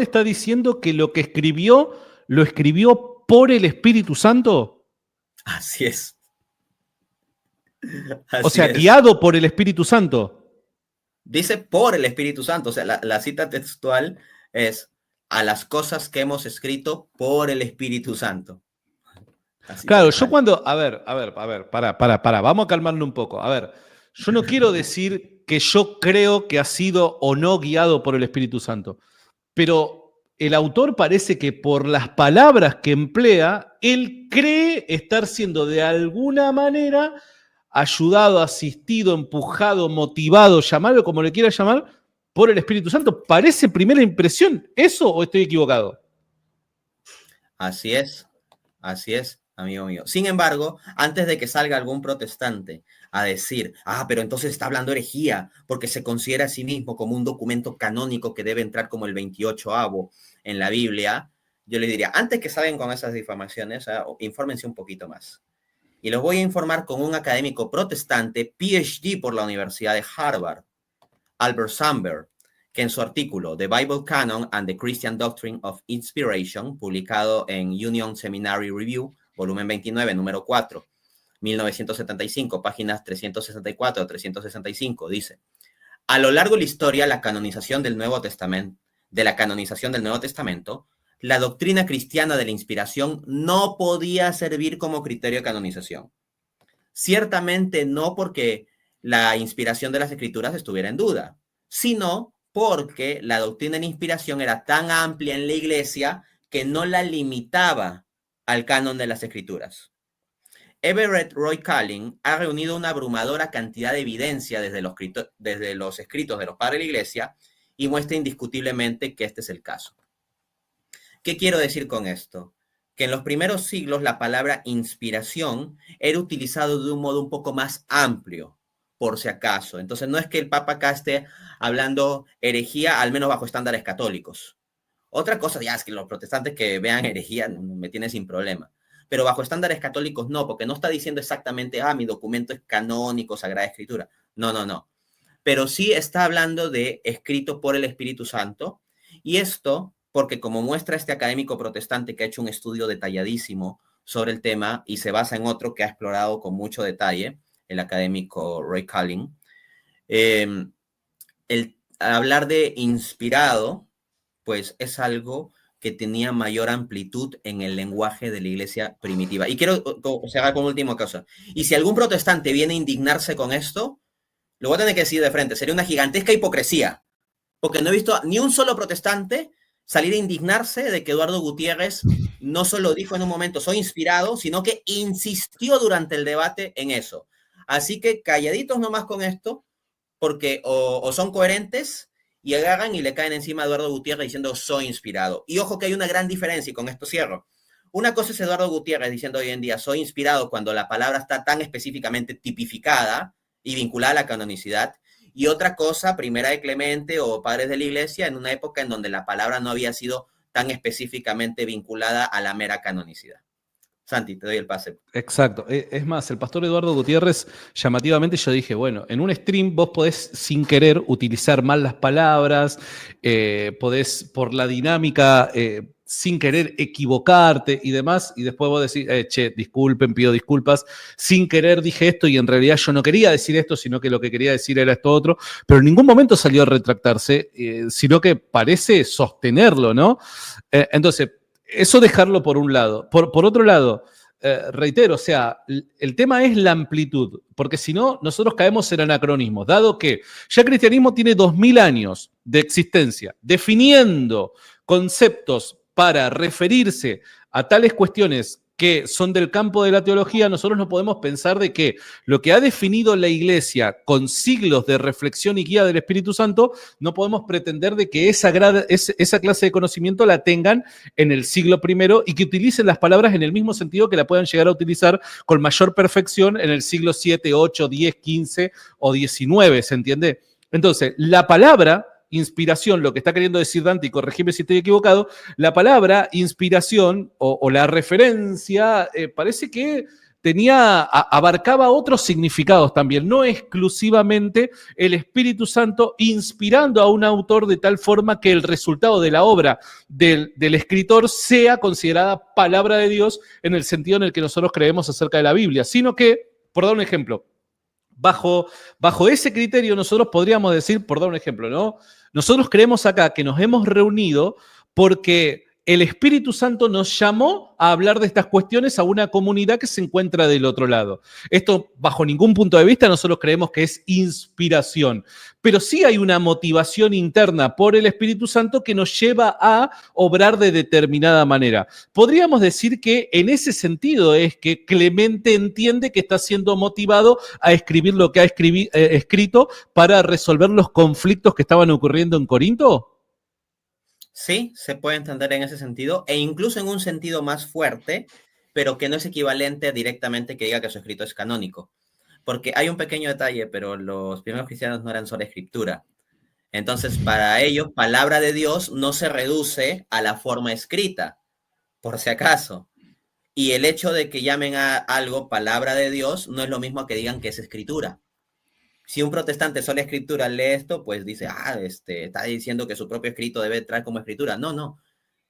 está diciendo que lo que escribió, lo escribió por el Espíritu Santo. Así es. O sea, guiado por el Espíritu Santo. Dice por el Espíritu Santo. O sea, la cita textual es a las cosas que hemos escrito por el Espíritu Santo. Así claro, yo cuando... A ver, para. Vamos a calmarnos un poco. A ver, yo no quiero decir que yo creo que ha sido o no guiado por el Espíritu Santo, pero el autor parece que por las palabras que emplea, él cree estar siendo de alguna manera ayudado, asistido, empujado, motivado, llamarlo como le quiera llamar, por el Espíritu Santo. ¿Parece primera impresión eso o estoy equivocado? Así es, amigo mío. Sin embargo, antes de que salga algún protestante a decir, pero entonces está hablando herejía, porque se considera a sí mismo como un documento canónico que debe entrar como el 28avo en la Biblia, yo le diría, antes que salgan con esas difamaciones, infórmense un poquito más. Y los voy a informar con un académico protestante, PhD por la Universidad de Harvard, Albert Sandberg, que en su artículo The Bible Canon and the Christian Doctrine of Inspiration, publicado en Union Seminary Review, volumen 29, número 4, 1975, páginas 364 a 365, dice: a lo largo de la historia, la canonización del Nuevo Testamento, la doctrina cristiana de la inspiración no podía servir como criterio de canonización. Ciertamente no porque la inspiración de las escrituras estuviera en duda, sino porque la doctrina de la inspiración era tan amplia en la iglesia que no la limitaba al canon de las escrituras. Everett Roy Calling ha reunido una abrumadora cantidad de evidencia desde los escritos de los padres de la iglesia y muestra indiscutiblemente que este es el caso. ¿Qué quiero decir con esto? Que en los primeros siglos la palabra inspiración era utilizado de un modo un poco más amplio, por si acaso. Entonces no es que el Papa acá esté hablando herejía, al menos bajo estándares católicos. Otra cosa ya es que los protestantes que vean herejía me tiene sin problema. Pero bajo estándares católicos no, porque no está diciendo exactamente, mi documento es canónico, Sagrada Escritura. No, no, no. Pero sí está hablando de escrito por el Espíritu Santo. Y esto, porque como muestra este académico protestante que ha hecho un estudio detalladísimo sobre el tema y se basa en otro que ha explorado con mucho detalle, el académico Roy Calling, el hablar de inspirado, pues es algo que tenía mayor amplitud en el lenguaje de la iglesia primitiva. Y quiero cerrar con última cosa. Y si algún protestante viene a indignarse con esto, lo voy a tener que decir de frente, sería una gigantesca hipocresía, porque no he visto ni un solo protestante salir a indignarse de que Eduardo Gutiérrez no solo dijo en un momento soy inspirado, sino que insistió durante el debate en eso. Así que calladitos nomás con esto, porque o son coherentes y agarran y le caen encima a Eduardo Gutiérrez diciendo soy inspirado. Y ojo que hay una gran diferencia, y con esto cierro. Una cosa es Eduardo Gutiérrez diciendo hoy en día soy inspirado cuando la palabra está tan específicamente tipificada y vinculada a la canonicidad, y otra cosa, Primera de Clemente o Padres de la Iglesia, en una época en donde la palabra no había sido tan específicamente vinculada a la mera canonicidad. Santi, te doy el pase. Exacto. Es más, el pastor Eduardo Gutiérrez, llamativamente yo dije, bueno, en un stream vos podés sin querer utilizar mal las palabras, podés por la dinámica sin querer equivocarte y demás, y después vos decís, che, disculpen, pido disculpas, sin querer dije esto y en realidad yo no quería decir esto, sino que lo que quería decir era esto otro, pero en ningún momento salió a retractarse, sino que parece sostenerlo, ¿no? Entonces, eso dejarlo por un lado. Por otro lado, reitero, o sea, el tema es la amplitud, porque si no, nosotros caemos en anacronismos, dado que ya el cristianismo tiene 2000 años de existencia, definiendo conceptos para referirse a tales cuestiones que son del campo de la teología, nosotros no podemos pensar de que lo que ha definido la Iglesia con siglos de reflexión y guía del Espíritu Santo, no podemos pretender de que esa clase de conocimiento la tengan en el siglo I y que utilicen las palabras en el mismo sentido que la puedan llegar a utilizar con mayor perfección en el siglo VII, VIII, X, XV o XIX, ¿se entiende? Entonces, la palabra inspiración, lo que está queriendo decir Dante, y corregime si estoy equivocado, la palabra inspiración o la referencia parece que abarcaba otros significados también, no exclusivamente el Espíritu Santo inspirando a un autor de tal forma que el resultado de la obra del escritor sea considerada palabra de Dios en el sentido en el que nosotros creemos acerca de la Biblia, sino que, por dar un ejemplo, bajo ese criterio nosotros podríamos decir, por dar un ejemplo, ¿no? Nosotros creemos acá que nos hemos reunido porque el Espíritu Santo nos llamó a hablar de estas cuestiones a una comunidad que se encuentra del otro lado. Esto, bajo ningún punto de vista, nosotros creemos que es inspiración, pero sí hay una motivación interna por el Espíritu Santo que nos lleva a obrar de determinada manera. Podríamos decir que en ese sentido es que Clemente entiende que está siendo motivado a escribir lo que ha escrito para resolver los conflictos que estaban ocurriendo en Corinto. Sí, se puede entender en ese sentido, e incluso en un sentido más fuerte, pero que no es equivalente directamente que diga que su escrito es canónico. Porque hay un pequeño detalle, pero los primeros cristianos no eran solo escritura. Entonces, para ellos, palabra de Dios no se reduce a la forma escrita, por si acaso. Y el hecho de que llamen a algo palabra de Dios no es lo mismo que digan que es escritura. Si un protestante sola escritura lee esto, pues dice, está diciendo que su propio escrito debe traer como escritura. No, no.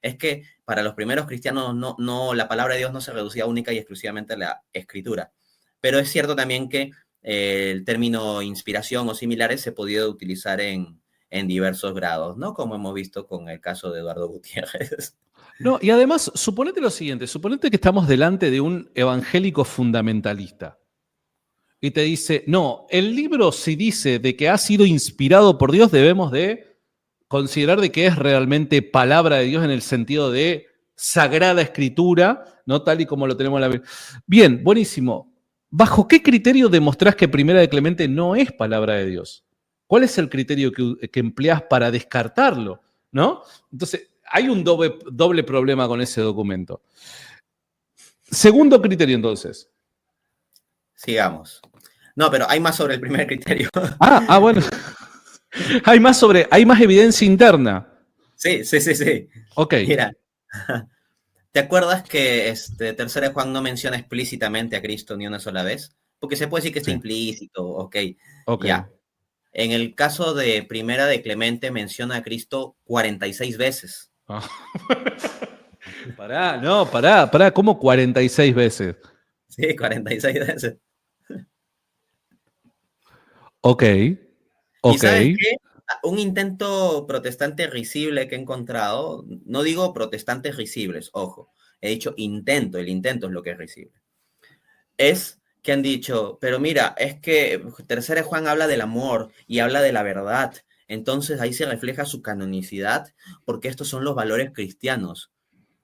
Es que para los primeros cristianos no, la palabra de Dios no se reducía única y exclusivamente a la escritura. Pero es cierto también que el término inspiración o similares se podía utilizar en diversos grados, ¿no? Como hemos visto con el caso de Eduardo Gutiérrez. No, y además, suponete lo siguiente, suponete que estamos delante de un evangélico fundamentalista. y te dice, no, el libro si dice de que ha sido inspirado por Dios, debemos de considerar de que es realmente palabra de Dios en el sentido de sagrada escritura, no tal y como lo tenemos en la Biblia. Bien, buenísimo. ¿Bajo qué criterio demostrás que Primera de Clemente no es palabra de Dios? ¿Cuál es el criterio que empleás para descartarlo? ¿No? Entonces, hay un doble problema con ese documento. Segundo criterio, entonces. Sigamos. No, pero hay más sobre el primer criterio. Bueno. Hay más evidencia interna. Sí. Ok. Mira, ¿te acuerdas que Tercera de Juan no menciona explícitamente a Cristo ni una sola vez? Porque se puede decir que está Sí. implícito, ok. Ok. Ya. En el caso de Primera de Clemente menciona a Cristo 46 veces. Pará, ¿cómo 46 veces? Sí, 46 veces. Ok. ¿Y sabes qué? Un intento protestante risible que he encontrado, no digo protestantes risibles, ojo, he dicho intento, el intento es lo que es risible. Es que han dicho, pero mira, es que Tercera de Juan habla del amor y habla de la verdad, entonces ahí se refleja su canonicidad porque estos son los valores cristianos.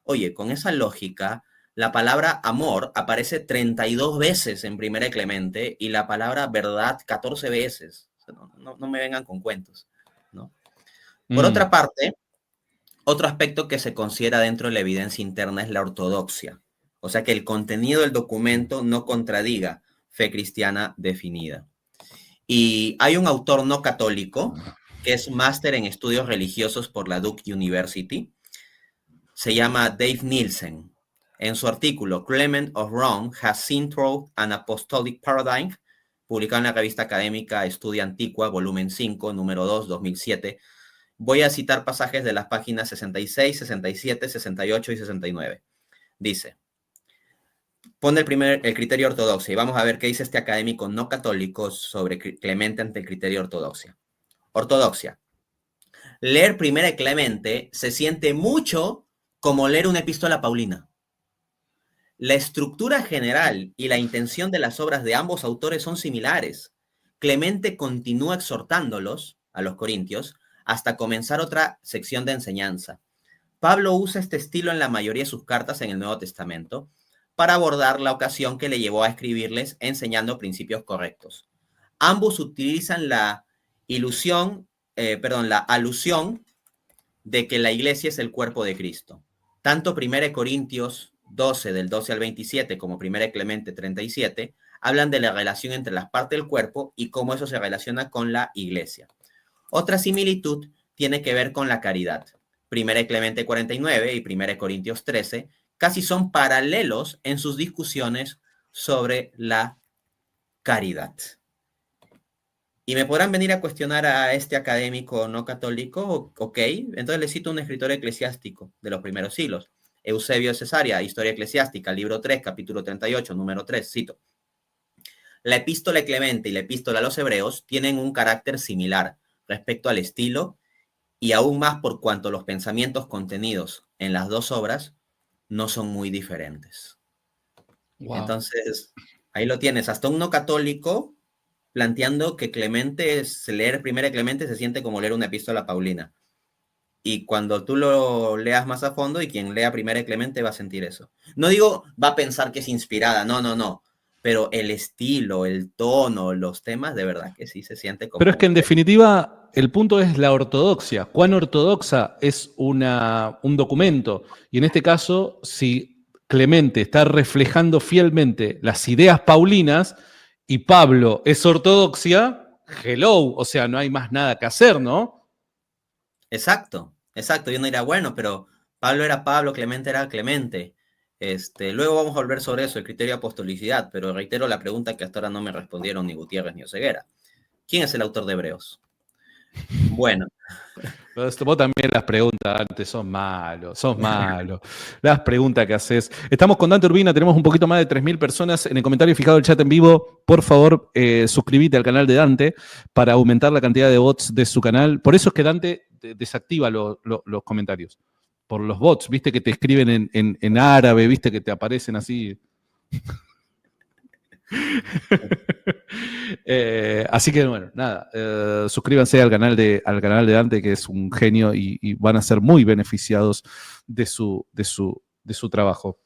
Oye, con esa lógica, la palabra amor aparece 32 veces en Primera de Clemente y la palabra verdad 14 veces. O sea, no me vengan con cuentos, ¿no? Por otra parte, otro aspecto que se considera dentro de la evidencia interna es la ortodoxia. O sea, que el contenido del documento no contradiga fe cristiana definida. Y hay un autor no católico que es máster en estudios religiosos por la Duke University. Se llama Dave Nielsen. En su artículo, Clement of Rome has seen through an apostolic paradigm, publicado en la revista académica Estudia Antiqua, volumen 5, número 2, 2007, voy a citar pasajes de las páginas 66, 67, 68 y 69. Dice, pone el criterio ortodoxia y vamos a ver qué dice este académico no católico sobre Clemente ante el criterio ortodoxia. Ortodoxia. Leer Primera de Clemente se siente mucho como leer una epístola paulina. La estructura general y la intención de las obras de ambos autores son similares. Clemente continúa exhortándolos, a los corintios, hasta comenzar otra sección de enseñanza. Pablo usa este estilo en la mayoría de sus cartas en el Nuevo Testamento para abordar la ocasión que le llevó a escribirles enseñando principios correctos. Ambos utilizan la alusión de que la iglesia es el cuerpo de Cristo. Tanto 1 Corintios 12, del 12 al 27, como 1 Clemente 37, hablan de la relación entre las partes del cuerpo y cómo eso se relaciona con la iglesia. Otra similitud tiene que ver con la caridad. 1 Clemente 49 y 1 Corintios 13 casi son paralelos en sus discusiones sobre la caridad. Y me podrán venir a cuestionar a este académico no católico, ok, entonces le cito un escritor eclesiástico de los primeros siglos, Eusebio de Cesarea, Historia Eclesiástica, libro 3, capítulo 38, número 3, cito. La epístola de Clemente y la epístola a los Hebreos tienen un carácter similar respecto al estilo y aún más por cuanto los pensamientos contenidos en las dos obras no son muy diferentes. Wow. Entonces, ahí lo tienes, hasta un no católico planteando que leer Primera de Clemente se siente como leer una epístola paulina. Y cuando tú lo leas más a fondo y quien lea Primera de Clemente va a sentir eso. No digo, va a pensar que es inspirada, no. Pero el estilo, el tono, los temas, de verdad que sí se siente como... Pero es que en definitiva el punto es la ortodoxia. ¿Cuán ortodoxa es un documento? Y en este caso, si Clemente está reflejando fielmente las ideas paulinas y Pablo es ortodoxia, hello, o sea, no hay más nada que hacer, ¿no? Exacto. Y uno dirá, bueno, pero Pablo era Pablo, Clemente era Clemente. Luego vamos a volver sobre eso, el criterio de apostolicidad, pero reitero la pregunta que hasta ahora no me respondieron ni Gutiérrez ni Oseguera. ¿Quién es el autor de Hebreos? Bueno. Vos también las preguntas antes sos malo. Las preguntas que haces. Estamos con Dante Urbina, tenemos un poquito más de 3.000 personas. En el comentario fijado del chat en vivo, por favor, suscríbete al canal de Dante para aumentar la cantidad de bots de su canal. Por eso es que Dante desactiva los comentarios. Por los bots, viste que te escriben en árabe, viste que te aparecen así. Así que bueno, nada, suscríbanse al canal de Dante, que es un genio y van a ser muy beneficiados de su trabajo.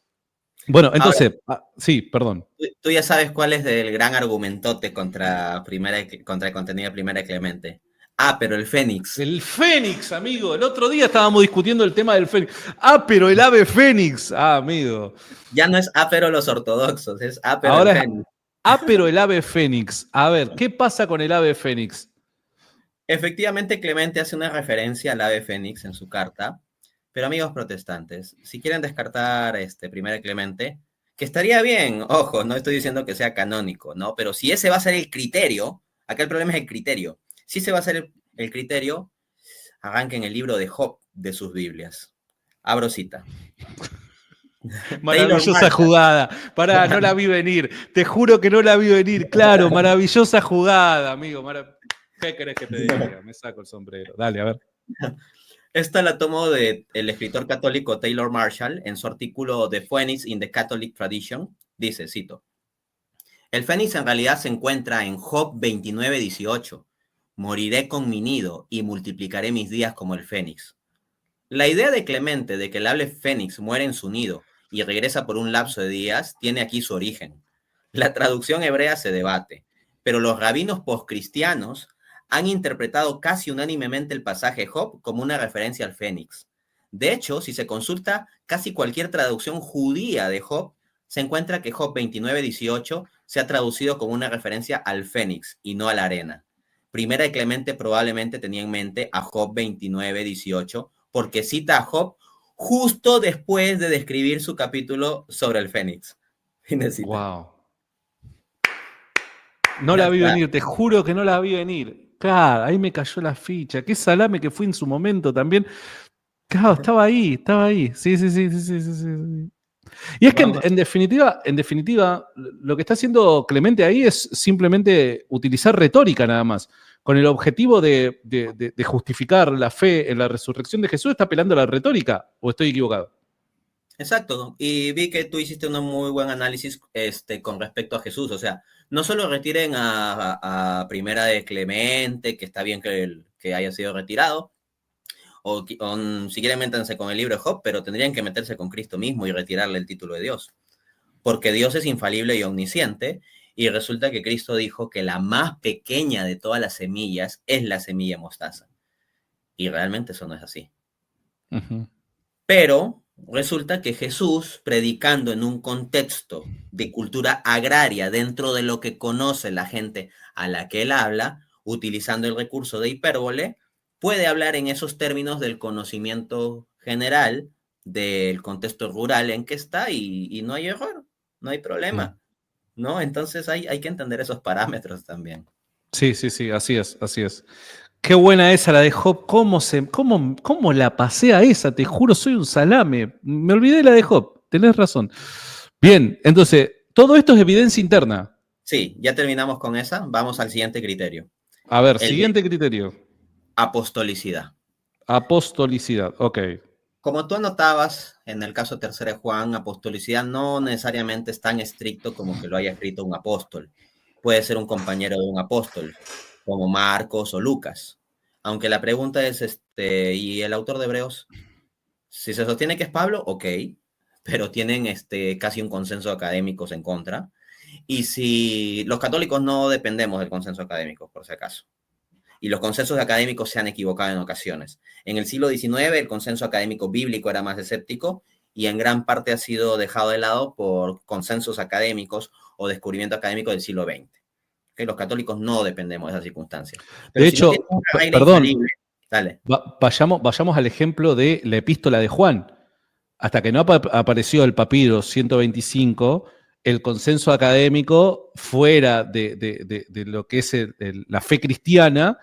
Bueno, Ahora, entonces, sí, perdón. tú ya sabes cuál es el gran argumentote contra el contenido de Primera de Clemente. Ah, pero el Fénix. El Fénix, amigo. El otro día estábamos discutiendo el tema del Fénix. Pero el ave Fénix. Amigo. Ya no es pero los ortodoxos, es pero el Ahora es Fénix. pero el ave Fénix. A ver, ¿qué pasa con el ave Fénix? Efectivamente, Clemente hace una referencia al ave Fénix en su carta, pero amigos protestantes, si quieren descartar Primera de Clemente, que estaría bien, ojo, no estoy diciendo que sea canónico, ¿no? Pero si ese va a ser el criterio, acá el problema es el criterio. Si ese va a ser el criterio, arranquen el libro de Job de sus Biblias. Abro cita. Maravillosa jugada. Pará, no la vi venir. Te juro que no la vi venir. Claro, maravillosa jugada, amigo. ¿Qué querés que te diga? Me saco el sombrero. Dale, a ver. Esta la tomo del escritor católico Taylor Marshall en su artículo The Phoenix in the Catholic Tradition. Dice, cito, el Fénix en realidad se encuentra en Job 29:18. Moriré con mi nido y multiplicaré mis días como el Fénix. La idea de Clemente de que el ave Fénix muere en su nido y regresa por un lapso de días tiene aquí su origen. La traducción hebrea se debate, pero los rabinos postcristianos han interpretado casi unánimemente el pasaje de Job como una referencia al Fénix. De hecho, si se consulta casi cualquier traducción judía de Job, se encuentra que Job 29:18 se ha traducido como una referencia al Fénix y no a la arena. Primera de Clemente probablemente tenía en mente a Job 29:18 porque cita a Job justo después de describir su capítulo sobre el Fénix. Wow. No la vi venir, te juro que no la vi venir. Claro, ahí me cayó la ficha. Qué salame que fui en su momento también. Claro, estaba ahí. Sí. Y es que en definitiva, lo que está haciendo Clemente ahí es simplemente utilizar retórica nada más. Con el objetivo de justificar la fe en la resurrección de Jesús, está apelando a la retórica, ¿o estoy equivocado? Exacto, y vi que tú hiciste un muy buen análisis con respecto a Jesús, o sea, no solo retiren a Primera de Clemente, que está bien que haya sido retirado, o si quieren métanse con el libro de Job, pero tendrían que meterse con Cristo mismo y retirarle el título de Dios, porque Dios es infalible y omnisciente, y resulta que Cristo dijo que la más pequeña de todas las semillas es la semilla mostaza, y realmente eso no es así. Pero resulta que Jesús, predicando en un contexto de cultura agraria dentro de lo que conoce la gente a la que él habla, utilizando el recurso de hipérbole, puede hablar en esos términos del conocimiento general del contexto rural en que está y no hay error, no hay problema, ¿no? Entonces hay que entender esos parámetros también. Sí, así es. Qué buena esa la de Job. ¿Cómo la pasé a esa? Te juro, soy un salame. Me olvidé de la de Job. Tenés razón. Bien, entonces, todo esto es evidencia interna. Sí, ya terminamos con esa. Vamos al siguiente criterio. A ver, siguiente criterio. Apostolicidad. Apostolicidad, ok. Como tú anotabas, en el caso tercero de Juan, apostolicidad no necesariamente es tan estricto como que lo haya escrito un apóstol. Puede ser un compañero de un apóstol, como Marcos o Lucas. Aunque la pregunta es, ¿y el autor de Hebreos? Si se sostiene que es Pablo, ok, pero tienen casi un consenso académicos en contra. Y si los católicos no dependemos del consenso académico, por si acaso. Y los consensos académicos se han equivocado en ocasiones. En el siglo XIX el consenso académico bíblico era más escéptico y en gran parte ha sido dejado de lado por consensos académicos o descubrimiento académico del siglo XX. Que los católicos no dependemos de esas circunstancias. Pero de si hecho, no perdón, infalible, dale. Vayamos al ejemplo de la epístola de Juan. Hasta que no apareció el papiro 125, el consenso académico fuera de lo que es la fe cristiana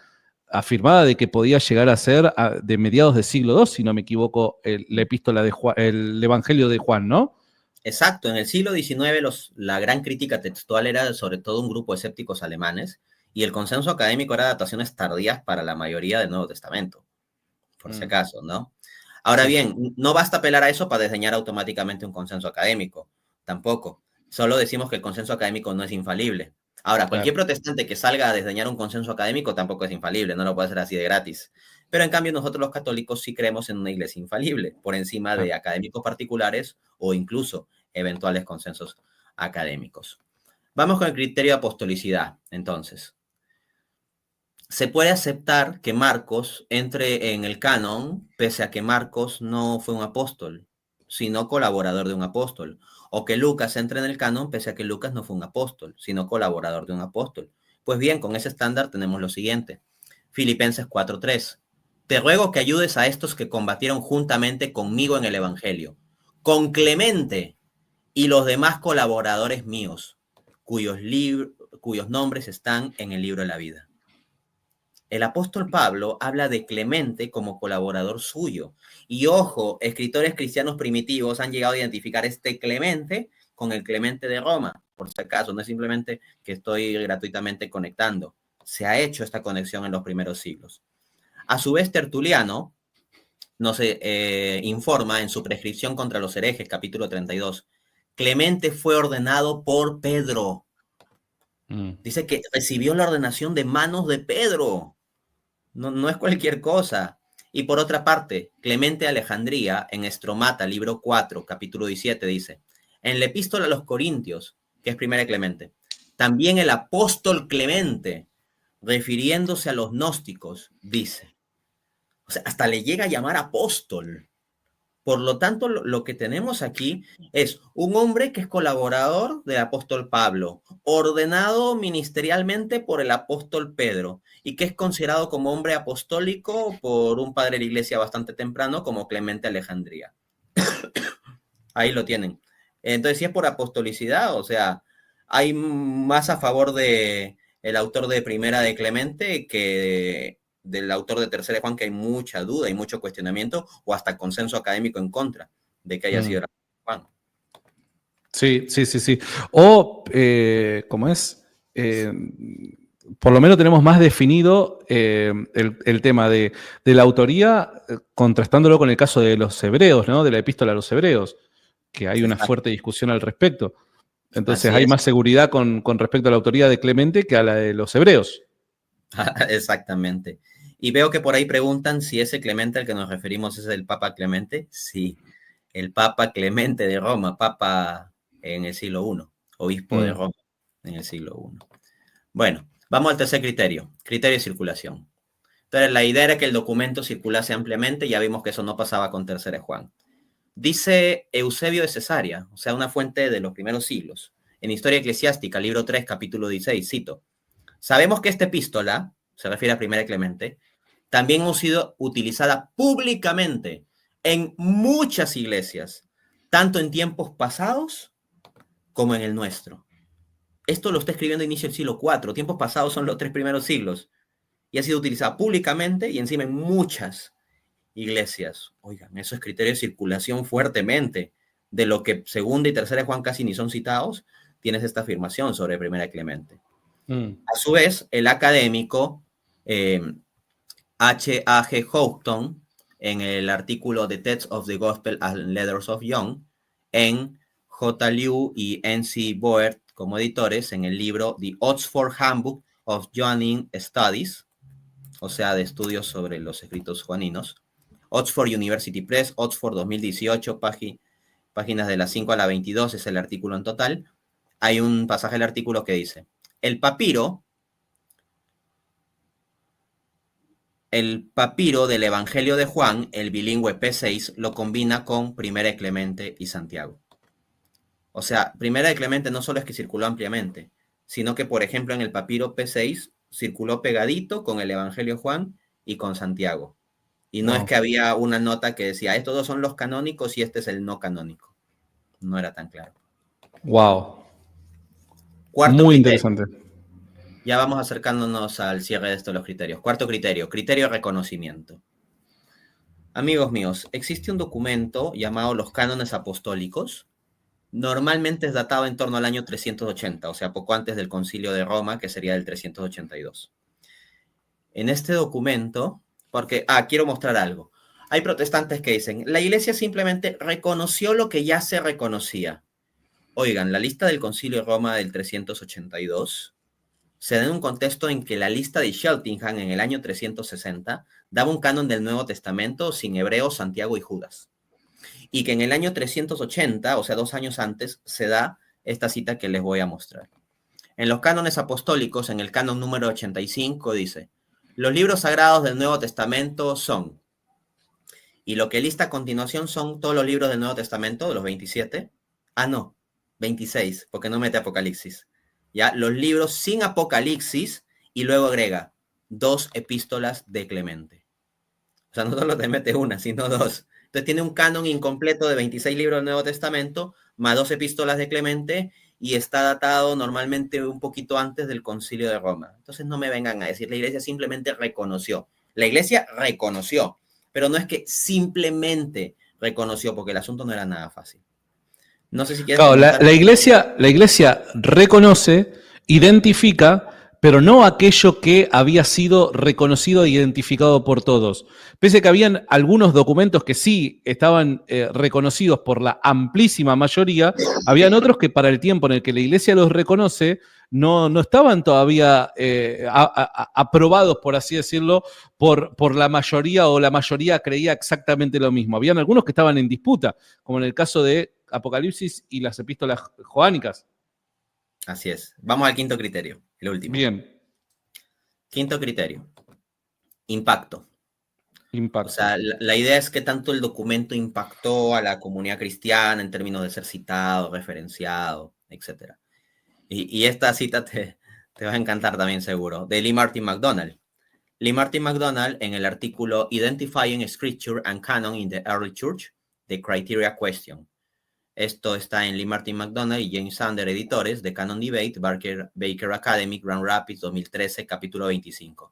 afirmaba de que podía llegar a ser de mediados del siglo II, si no me equivoco, la epístola de Juan, el Evangelio de Juan, ¿no? Exacto, en el siglo XIX la gran crítica textual era sobre todo un grupo de escépticos alemanes y el consenso académico era adaptaciones tardías para la mayoría del Nuevo Testamento, por si acaso, ¿no? Ahora bien, no basta apelar a eso para diseñar automáticamente un consenso académico, tampoco. Solo decimos que el consenso académico no es infalible. Ahora, cualquier protestante que salga a desdeñar un consenso académico tampoco es infalible, no lo puede hacer así de gratis. Pero en cambio nosotros los católicos sí creemos en una iglesia infalible, por encima de académicos particulares o incluso eventuales consensos académicos. Vamos con el criterio de apostolicidad, entonces. Se puede aceptar que Marcos entre en el canon, pese a que Marcos no fue un apóstol, sino colaborador de un apóstol. O que Lucas entre en el canon, pese a que Lucas no fue un apóstol, sino colaborador de un apóstol. Pues bien, con ese estándar tenemos lo siguiente. Filipenses 4:3. Te ruego que ayudes a estos que combatieron juntamente conmigo en el Evangelio, con Clemente y los demás colaboradores míos, cuyos nombres están en el libro de la vida. El apóstol Pablo habla de Clemente como colaborador suyo. Y ojo, escritores cristianos primitivos han llegado a identificar este Clemente con el Clemente de Roma. Por si acaso, no es simplemente que estoy gratuitamente conectando. Se ha hecho esta conexión en los primeros siglos. A su vez, Tertuliano nos informa en su prescripción contra los herejes, capítulo 32. Clemente fue ordenado por Pedro. Dice que recibió la ordenación de manos de Pedro. No es cualquier cosa. Y por otra parte, Clemente de Alejandría, en Estromata, libro 4, capítulo 17, dice, en la epístola a los Corintios, que es primera de Clemente, también el apóstol Clemente, refiriéndose a los gnósticos, dice, o sea, hasta le llega a llamar apóstol. Por lo tanto, lo que tenemos aquí es un hombre que es colaborador del apóstol Pablo, ordenado ministerialmente por el apóstol Pedro y que es considerado como hombre apostólico por un padre de la iglesia bastante temprano como Clemente Alejandría. Ahí lo tienen. Entonces, si es por apostolicidad, o sea, hay más a favor de el autor de Primera de Clemente que del autor de Tercera de Juan, que hay mucha duda y mucho cuestionamiento o hasta consenso académico en contra de que haya sido Juan. Sí. O, ¿cómo es? Por lo menos tenemos más definido el tema de la autoría, contrastándolo con el caso de los hebreos, ¿no? De la epístola a los hebreos, que hay una fuerte discusión al respecto. Entonces hay más seguridad con respecto a la autoría de Clemente que a la de los hebreos. Exactamente. Y veo que por ahí preguntan si ese Clemente al que nos referimos es el Papa Clemente. Sí, el Papa Clemente de Roma, Papa en el siglo I, obispo de Roma en el siglo I. Bueno, vamos al tercer criterio, criterio de circulación. Entonces, la idea era que el documento circulase ampliamente, ya vimos que eso no pasaba con Tercera de Juan. Dice Eusebio de Cesarea, o sea, una fuente de los primeros siglos, en Historia Eclesiástica, libro 3, capítulo 16, cito, sabemos que esta epístola, se refiere a Primera de Clemente, también ha sido utilizada públicamente en muchas iglesias, tanto en tiempos pasados como en el nuestro. Esto lo está escribiendo a inicio del siglo IV, tiempos pasados son los 3 primeros siglos, y ha sido utilizada públicamente y encima en muchas iglesias. Oigan, eso es criterio de circulación fuertemente, de lo que Segunda y Tercera de Juan casi ni son citados, tienes esta afirmación sobre Primera de Clemente. A su vez, el académico H.A.G. Houghton, en el artículo The Text of the Gospel and Letters of John, en J. Liu y N.C. Boert como editores, en el libro The Oxford Handbook of Johannine Studies, o sea, de estudios sobre los escritos juaninos, Oxford University Press, Oxford 2018, páginas de la 5 a la 22 es el artículo en total. Hay un pasaje del artículo que dice, el papiro del Evangelio de Juan, el bilingüe P6, lo combina con Primera de Clemente y Santiago. O sea, Primera de Clemente no solo es que circuló ampliamente, sino que, por ejemplo, en el papiro P6 circuló pegadito con el Evangelio de Juan y con Santiago. Y no es que había una nota que decía, estos dos son los canónicos y este es el no canónico. No era tan claro. Wow. Cuarto Muy criterio. interesante. Ya vamos acercándonos al cierre de estos los criterios. Cuarto criterio, criterio de reconocimiento. Amigos míos, existe un documento llamado los cánones apostólicos. Normalmente es datado en torno al año 380, o sea, poco antes del Concilio de Roma, que sería el 382. En este documento, porque, quiero mostrar algo. Hay protestantes que dicen, la iglesia simplemente reconoció lo que ya se reconocía. Oigan, la lista del Concilio de Roma del 382 se da en un contexto en que la lista de Cheltenham en el año 360 daba un canon del Nuevo Testamento sin Hebreos, Santiago y Judas. Y que en el año 380, o sea, 2 años antes, se da esta cita que les voy a mostrar. En los cánones apostólicos, en el canon número 85, dice: los libros sagrados del Nuevo Testamento son, y lo que lista a continuación son todos los libros del Nuevo Testamento, de los 27. Ah, no, 26, porque no mete Apocalipsis. Ya, los libros sin Apocalipsis, y luego agrega 2 epístolas de Clemente. O sea, no solo te mete una, sino 2. Entonces tiene un canon incompleto de 26 libros del Nuevo Testamento, más 2 epístolas de Clemente, y está datado normalmente un poquito antes del Concilio de Roma. Entonces no me vengan a decir, la iglesia simplemente reconoció. La iglesia reconoció, pero no es que simplemente reconoció, porque el asunto no era nada fácil. No sé si quieres... Claro, la iglesia reconoce, identifica, pero no aquello que había sido reconocido e identificado por todos. Pese a que habían algunos documentos que sí estaban reconocidos por la amplísima mayoría, habían otros que para el tiempo en el que la iglesia los reconoce, no estaban todavía aprobados, por así decirlo, por la mayoría, o la mayoría creía exactamente lo mismo. Habían algunos que estaban en disputa, como en el caso de Apocalipsis y las epístolas joánicas. Así es. Vamos al quinto criterio, el último. Bien. Quinto criterio. Impacto. Impacto. O sea, la idea es que tanto el documento impactó a la comunidad cristiana en términos de ser citado, referenciado, etc. Y esta cita te va a encantar también, seguro, de Lee Martin McDonald. Lee Martin McDonald, en el artículo Identifying Scripture and Canon in the Early Church, The Criteria Question. Esto está en Lee Martin McDonald y James Sander, editores, de Canon Debate, Baker Academy, Grand Rapids, 2013, capítulo 25.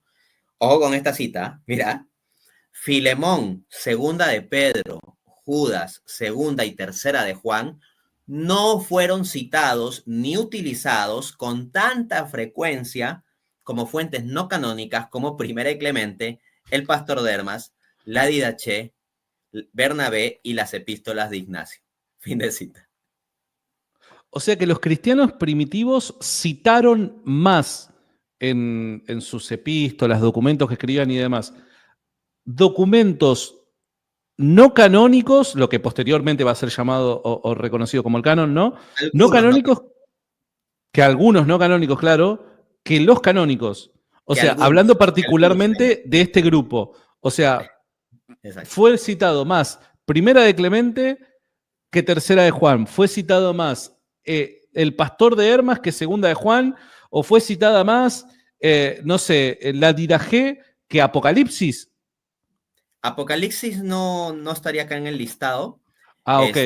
Ojo con esta cita, mira. Filemón, segunda de Pedro, Judas, segunda y tercera de Juan, no fueron citados ni utilizados con tanta frecuencia como fuentes no canónicas como Primera de Clemente, el Pastor Dermas, la Didache, Bernabé y las epístolas de Ignacio. Fin de cita. O sea que los cristianos primitivos citaron más en sus epístolas, documentos que escribían y demás, documentos no canónicos, lo que posteriormente va a ser llamado o reconocido como el canon, ¿no? No canónicos, que algunos no canónicos, claro, que los canónicos. O sea, hablando particularmente de este grupo. O sea, fue citado más Primera de Clemente que Tercera de Juan. Fue citado más el Pastor de Hermas que Segunda de Juan, o fue citada más, no sé, la Didache que Apocalipsis. Apocalipsis no estaría acá en el listado. Ah, ok.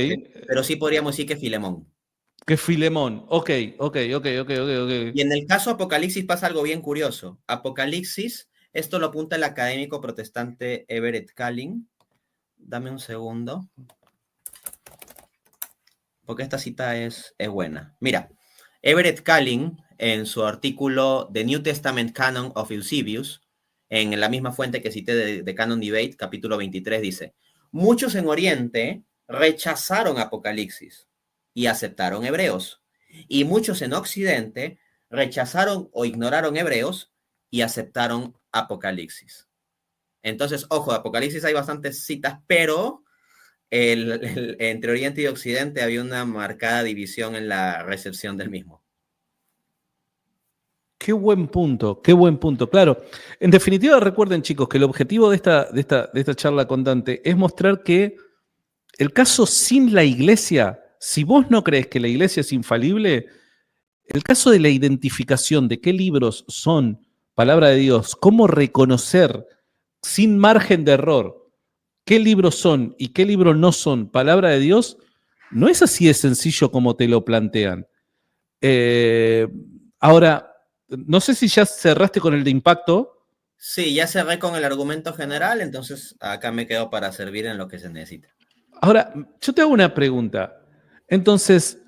Pero sí podríamos decir que Filemón. Que Filemón. Ok. Y en el caso Apocalipsis pasa algo bien curioso. Apocalipsis, esto lo apunta el académico protestante Everett Calling. Dame un segundo. Porque esta cita es buena. Mira, Everett Calling, en su artículo The New Testament Canon of Eusebius, en la misma fuente que cité de Canon Debate, capítulo 23, dice: muchos en Oriente rechazaron Apocalipsis y aceptaron Hebreos, y muchos en Occidente rechazaron o ignoraron Hebreos y aceptaron Apocalipsis. Entonces, ojo, de Apocalipsis hay bastantes citas, pero entre Oriente y Occidente había una marcada división en la recepción del mismo. Qué buen punto, qué buen punto. Claro, en definitiva, recuerden, chicos, que el objetivo de esta charla con Dante es mostrar que el caso sin la iglesia, si vos no crees que la iglesia es infalible, el caso de la identificación de qué libros son palabra de Dios, cómo reconocer sin margen de error qué libros son y qué libros no son palabra de Dios, no es así de sencillo como te lo plantean. Ahora, no sé si ya cerraste con el de impacto. Sí, ya cerré con el argumento general, entonces acá me quedo para servir en lo que se necesita. Ahora, yo te hago una pregunta. Entonces,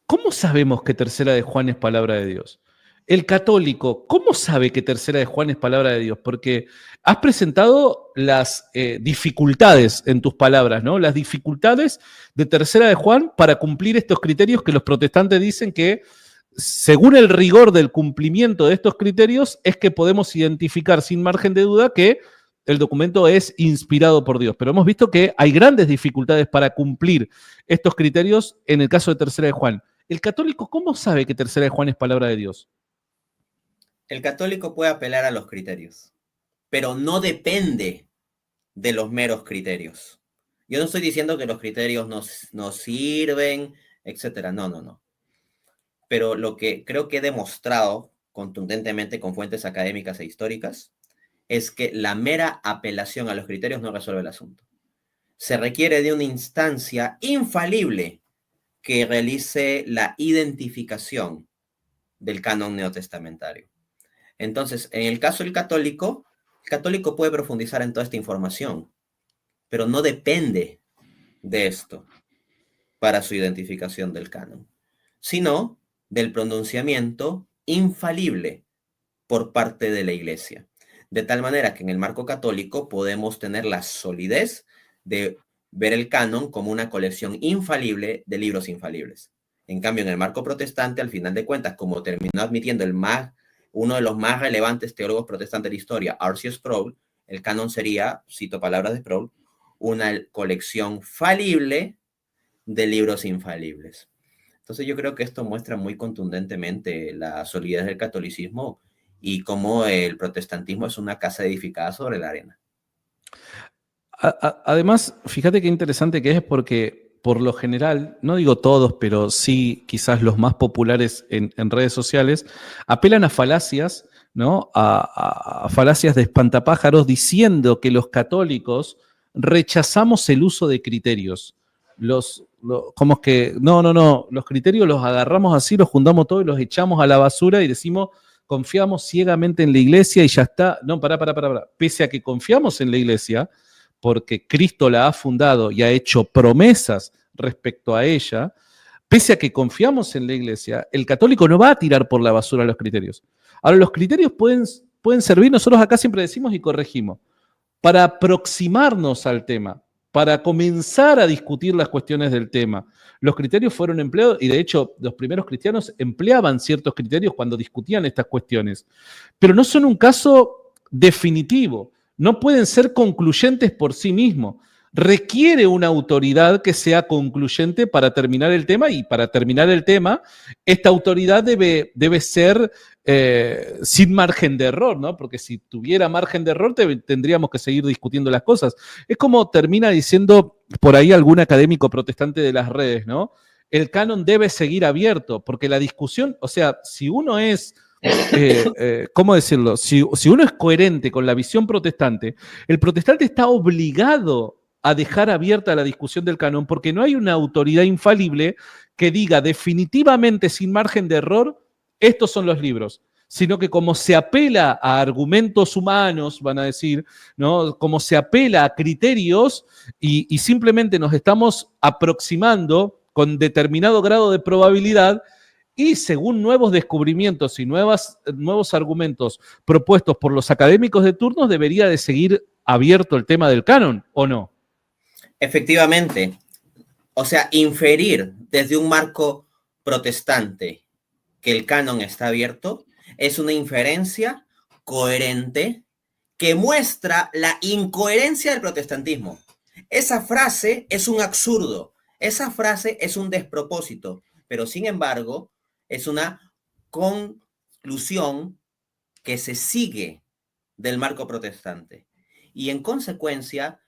¿cómo sabemos que Tercera de Juan es palabra de Dios? el católico, ¿cómo sabe que Tercera de Juan es palabra de Dios? Porque has presentado las dificultades en tus palabras, ¿no? Las dificultades de Tercera de Juan para cumplir estos criterios que los protestantes dicen que, según el rigor del cumplimiento de estos criterios, es que podemos identificar sin margen de duda que el documento es inspirado por Dios. Pero hemos visto que hay grandes dificultades para cumplir estos criterios en el caso de Tercera de Juan. ¿El católico cómo sabe que Tercera de Juan es palabra de Dios? El católico puede apelar a los criterios, pero no depende de los meros criterios. Yo no estoy diciendo que los criterios no sirven, etcétera. No, no, no. Pero lo que creo que he demostrado contundentemente con fuentes académicas e históricas es que la mera apelación a los criterios no resuelve el asunto. Se requiere de una instancia infalible que realice la identificación del canon neotestamentario. Entonces, en el caso del católico, el católico puede profundizar en toda esta información, pero no depende de esto para su identificación del canon, sino del pronunciamiento infalible por parte de la Iglesia. De tal manera que en el marco católico podemos tener la solidez de ver el canon como una colección infalible de libros infalibles. En cambio, en el marco protestante, al final de cuentas, como terminó admitiendo uno de los más relevantes teólogos protestantes de la historia, R.C. Sproul, el canon sería, cito palabras de Sproul, una colección falible de libros infalibles. Entonces yo creo que esto muestra muy contundentemente la solidez del catolicismo y cómo el protestantismo es una casa edificada sobre la arena. Además, fíjate qué interesante que es porque por lo general, no digo todos, pero sí quizás los más populares en redes sociales, apelan a falacias, ¿no? A falacias de espantapájaros diciendo que los católicos rechazamos el uso de criterios. Como que, no, los criterios los agarramos así, los juntamos todos y los echamos a la basura y decimos, confiamos ciegamente en la iglesia y ya está. No, pará. Pese a que confiamos en la iglesia, porque Cristo la ha fundado y ha hecho promesas respecto a ella, pese a que confiamos en la iglesia, el católico no va a tirar por la basura los criterios. Ahora, los criterios pueden servir, nosotros acá siempre decimos y corregimos, para aproximarnos al tema, para comenzar a discutir las cuestiones del tema. Los criterios fueron empleados y de hecho los primeros cristianos empleaban ciertos criterios cuando discutían estas cuestiones, pero no son un caso definitivo, no pueden ser concluyentes por sí mismos. Requiere una autoridad que sea concluyente para terminar el tema y para terminar el tema, esta autoridad debe ser sin margen de error, ¿no? Porque si tuviera margen de error tendríamos que seguir discutiendo las cosas. Es como termina diciendo por ahí algún académico protestante de las redes, ¿no? El canon debe seguir abierto, porque la discusión, o sea, si uno es... ¿cómo decirlo? Si uno es coherente con la visión protestante, el protestante está obligado a dejar abierta la discusión del canon porque no hay una autoridad infalible que diga definitivamente sin margen de error, estos son los libros, sino que como se apela a argumentos humanos, van a decir, ¿no? Como se apela a criterios y simplemente nos estamos aproximando con determinado grado de probabilidad y según nuevos descubrimientos y nuevos argumentos propuestos por los académicos de turno, debería de seguir abierto el tema del canon, ¿o no? Efectivamente. O sea, inferir desde un marco protestante que el canon está abierto es una inferencia coherente que muestra la incoherencia del protestantismo. Esa frase es un absurdo, esa frase es un despropósito, pero sin embargo es una conclusión que se sigue del marco protestante. Y en consecuencia,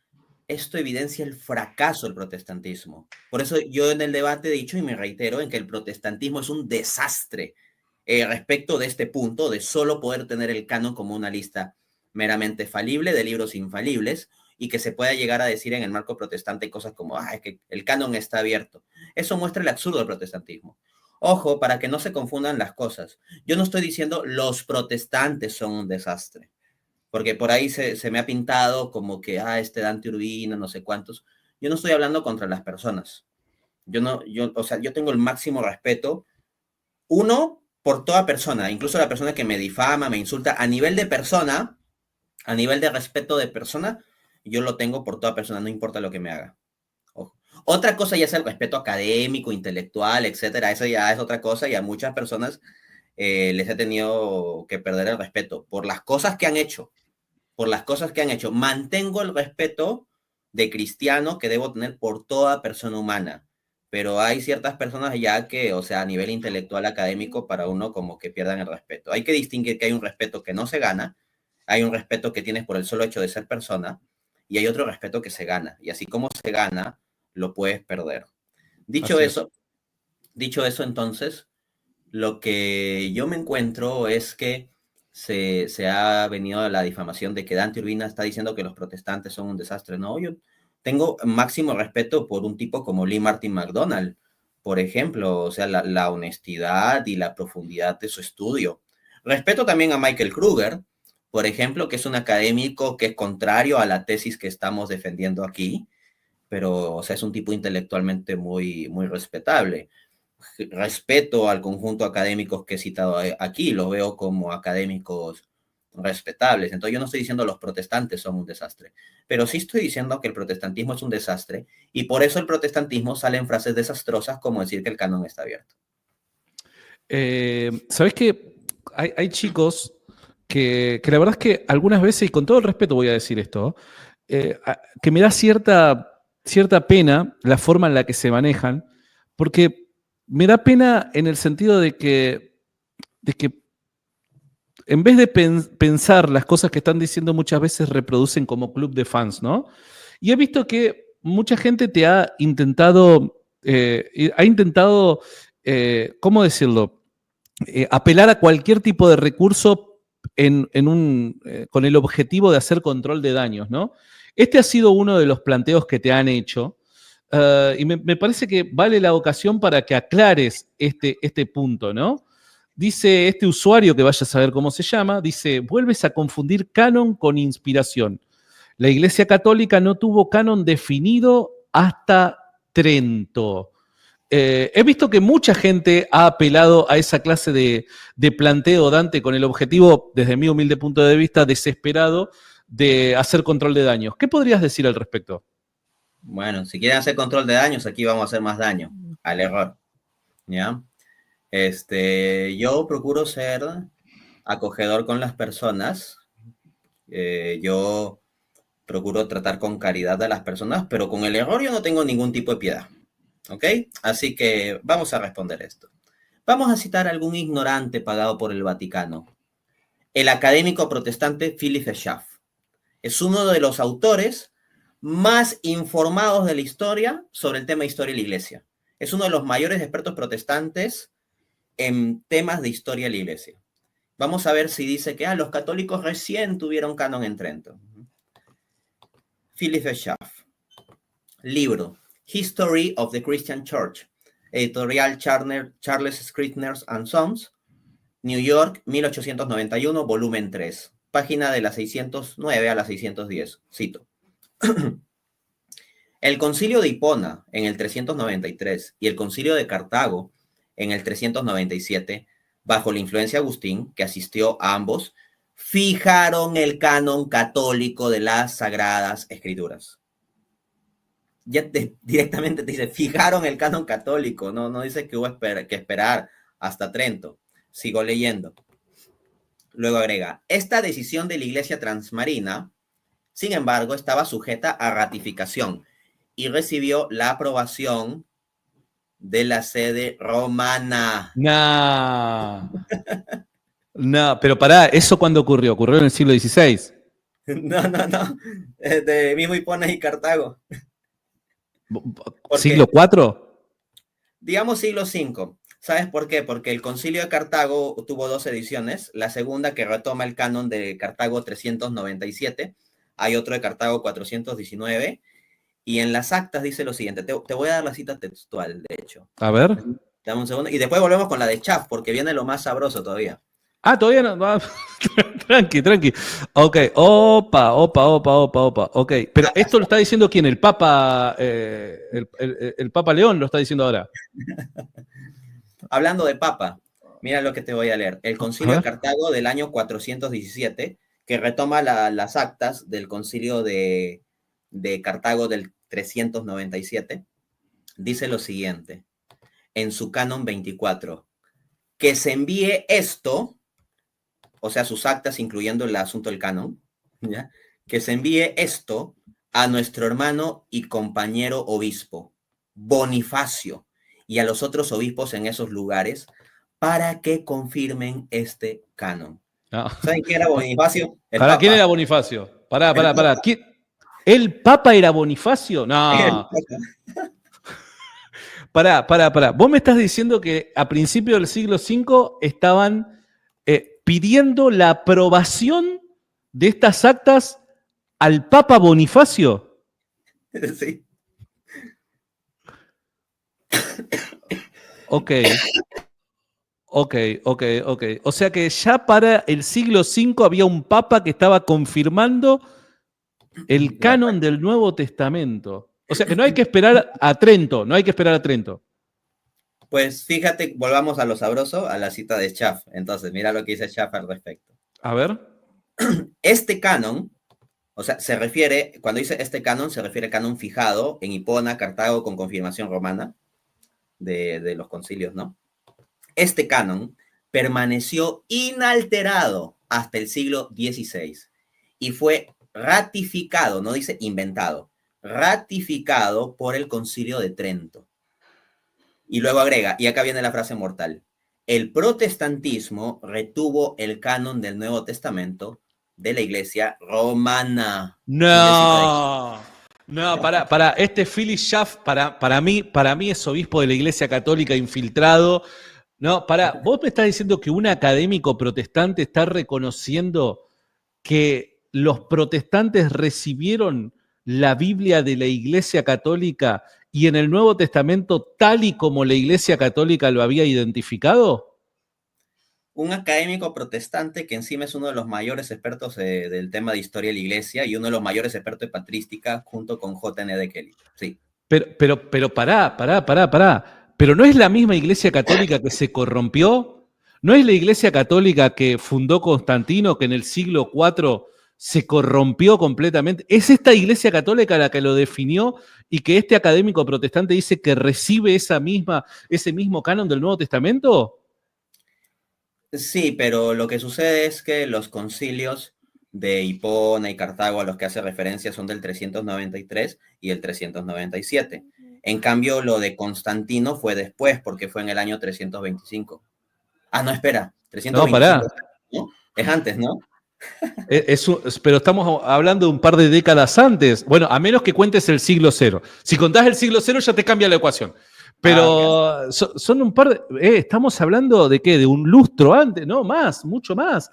esto evidencia el fracaso del protestantismo. Por eso yo en el debate he dicho y me reitero en que el protestantismo es un desastre respecto de este punto de solo poder tener el canon como una lista meramente falible de libros infalibles y que se pueda llegar a decir en el marco protestante cosas como es que el canon está abierto. Eso muestra el absurdo del protestantismo. Ojo, para que no se confundan las cosas. Yo no estoy diciendo los protestantes son un desastre, porque por ahí se me ha pintado como que, este Dante Urbina, no sé cuántos. Yo no estoy hablando contra las personas. O sea, yo tengo el máximo respeto. Uno, por toda persona, incluso la persona que me difama, me insulta, a nivel de persona, a nivel de respeto de persona, yo lo tengo por toda persona, no importa lo que me haga. Ojo. Otra cosa ya es el respeto académico, intelectual, etcétera, eso ya es otra cosa y a muchas personas les he tenido que perder el respeto por las cosas que han hecho, por las cosas que han hecho. Mantengo el respeto de cristiano que debo tener por toda persona humana. Pero hay ciertas personas ya que, o sea, a nivel intelectual, académico, para uno como que pierdan el respeto. Hay que distinguir que hay un respeto que no se gana, hay un respeto que tienes por el solo hecho de ser persona, y hay otro respeto que se gana. Y así como se gana, lo puedes perder. Dicho eso, entonces, lo que yo me encuentro es que se ha venido a la difamación de que Dante Urbina está diciendo que los protestantes son un desastre. No, yo tengo máximo respeto por un tipo como Lee Martin McDonald, por ejemplo, o sea, la honestidad y la profundidad de su estudio. Respeto también a Michael Kruger, por ejemplo, que es un académico que es contrario a la tesis que estamos defendiendo aquí, pero, o sea, es un tipo intelectualmente muy, muy respetable. Respeto al conjunto de académicos que he citado aquí, los veo como académicos respetables. Entonces yo no estoy diciendo los protestantes son un desastre, pero sí estoy diciendo que el protestantismo es un desastre y por eso el protestantismo salen frases desastrosas como decir que el canon está abierto. ¿Sabés qué? Hay chicos que la verdad es que algunas veces, y con todo el respeto voy a decir esto, que me da cierta pena la forma en la que se manejan, porque me da pena en el sentido de que en vez de pensar las cosas que están diciendo, muchas veces reproducen como club de fans, ¿no? Y he visto que mucha gente te ha intentado, ¿cómo decirlo? Apelar a cualquier tipo de recurso con el objetivo de hacer control de daños, ¿no? Este ha sido uno de los planteos que te han hecho. Y me parece que vale la ocasión para que aclares este punto, ¿no? Dice este usuario, que vaya a saber cómo se llama, dice, vuelves a confundir canon con inspiración. La Iglesia Católica no tuvo canon definido hasta Trento. He visto que mucha gente ha apelado a esa clase de planteo, Dante, con el objetivo, desde mi humilde punto de vista, desesperado, de hacer control de daños. ¿Qué podrías decir al respecto? Bueno, si quieren hacer control de daños, aquí vamos a hacer más daño al error, ¿ya? Yo procuro ser acogedor con las personas. Yo procuro tratar con caridad a las personas, pero con el error yo no tengo ningún tipo de piedad. ¿Ok? Así que vamos a responder esto. Vamos a citar a algún ignorante pagado por el Vaticano. El académico protestante Philippe Schaff. Es uno de los autores más informados de la historia sobre el tema de historia de la Iglesia. Es uno de los mayores expertos protestantes en temas de historia de la Iglesia. Vamos a ver si dice que los católicos recién tuvieron canon en Trento. Philippe Schaff. Libro History of the Christian Church. Editorial Charles Scribner and Sons. New York, 1891, volumen 3. Página de la 609 a la 610. Cito. El concilio de Hipona en el 393 y el concilio de Cartago en el 397, bajo la influencia de Agustín, que asistió a ambos, fijaron el canon católico de las Sagradas Escrituras. Ya directamente te dice, fijaron el canon católico, no dice que hubo que esperar hasta Trento. Sigo leyendo. Luego agrega, esta decisión de la Iglesia Transmarina, sin embargo, estaba sujeta a ratificación y recibió la aprobación de la sede romana. No, pero pará, ¿eso cuándo ocurrió? ¿Ocurrió en el siglo XVI? No. De mismo Hipona y Cartago. ¿Siglo IV? Digamos siglo V. ¿Sabes por qué? Porque el concilio de Cartago tuvo 2 ediciones. La segunda, que retoma el canon de Cartago 397. Hay otro de Cartago 419. Y en las actas dice lo siguiente. Te voy a dar la cita textual, de hecho. A ver. Dame un segundo. Y después volvemos con la de Schaff, porque viene lo más sabroso todavía. Todavía no. Tranqui. Ok. Opa. Ok. Pero esto lo está diciendo ¿quién? El Papa. El Papa León lo está diciendo ahora. Hablando de Papa. Mira lo que te voy a leer. El A Concilio de ver. Cartago del año 417, que retoma las actas del Concilio de Cartago del 397, dice lo siguiente, en su canon 24, que se envíe esto, o sea, sus actas, incluyendo el asunto del canon, ¿ya? Que se envíe esto a nuestro hermano y compañero obispo, Bonifacio, y a los otros obispos en esos lugares, para que confirmen este canon. No. ¿Saben quién era Bonifacio? El ¿Para quién Papa. era Bonifacio? Pará, El pará, pará. Papa. ¿El Papa era Bonifacio? El No. Papa. Pará. Vos me estás diciendo que a principios del siglo V estaban pidiendo la aprobación de estas actas al Papa Bonifacio. Sí. Ok. O sea que ya para el siglo V había un Papa que estaba confirmando el canon del Nuevo Testamento. O sea que no hay que esperar a Trento, no hay que esperar a Trento. Pues fíjate, volvamos a lo sabroso, a la cita de Schaff. Entonces, mira lo que dice Schaff al respecto. A ver. Este canon, o sea, se refiere, cuando dice este canon, se refiere al canon fijado en Hipona, Cartago, con confirmación romana de los concilios, ¿no? Este canon permaneció inalterado hasta el siglo XVI y fue ratificado, no dice inventado, ratificado por el Concilio de Trento. Y luego agrega, y acá viene la frase mortal, el protestantismo retuvo el canon del Nuevo Testamento de la Iglesia romana. No, para este Philip Schaff, para mí es obispo de la Iglesia Católica infiltrado. No, vos me estás diciendo que un académico protestante está reconociendo que los protestantes recibieron la Biblia de la Iglesia Católica y en el Nuevo Testamento tal y como la Iglesia Católica lo había identificado. Un académico protestante que encima es uno de los mayores expertos del tema de historia de la Iglesia y uno de los mayores expertos de patrística junto con J.N.D. Kelly. Sí. Pero pará. Pero ¿no es la misma Iglesia Católica que se corrompió? ¿No es la Iglesia Católica que fundó Constantino, que en el siglo IV se corrompió completamente? ¿Es esta Iglesia Católica la que lo definió y que este académico protestante dice que recibe ese mismo canon del Nuevo Testamento? Sí, pero lo que sucede es que los concilios de Hipona y Cartago a los que hace referencia son del 393 y el 397. En cambio, lo de Constantino fue después, porque fue en el año 325. Ah, no, espera, 325. No, pará. ¿No? Es antes, ¿no? Pero estamos hablando de un par de décadas antes. Bueno, a menos que cuentes el siglo cero. Si contás el siglo cero ya te cambia la ecuación. Pero son un par de... estamos hablando de qué, de un lustro antes, no, más, mucho más.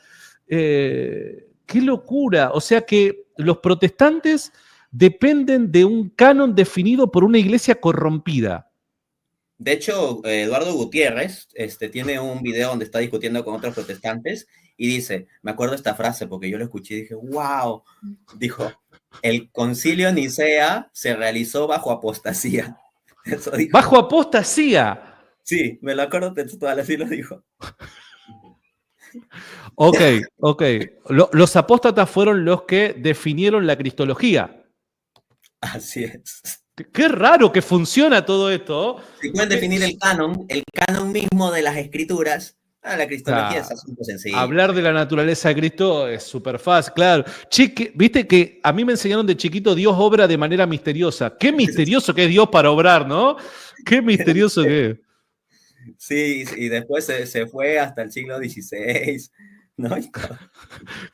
Qué locura. O sea que los protestantes dependen de un canon definido por una iglesia corrompida. De hecho, Eduardo Gutiérrez tiene un video donde está discutiendo con otros protestantes y dice, me acuerdo esta frase porque yo lo escuché y dije, wow, dijo, el concilio Nicea se realizó bajo apostasía. Eso dijo. ¡Bajo apostasía! Sí, me lo acuerdo textual, así lo dijo. Ok. Los apóstatas fueron los que definieron la cristología. Así es. Qué raro que funciona todo esto. Si pueden definir el canon mismo de las escrituras, la cristología es asunto sencillo. Hablar de la naturaleza de Cristo es súper fácil, claro. Viste que a mí me enseñaron de chiquito, Dios obra de manera misteriosa. Qué misterioso que es Dios para obrar, ¿no? Qué misterioso que es. Sí, y después se fue hasta el siglo XVI, ¿no?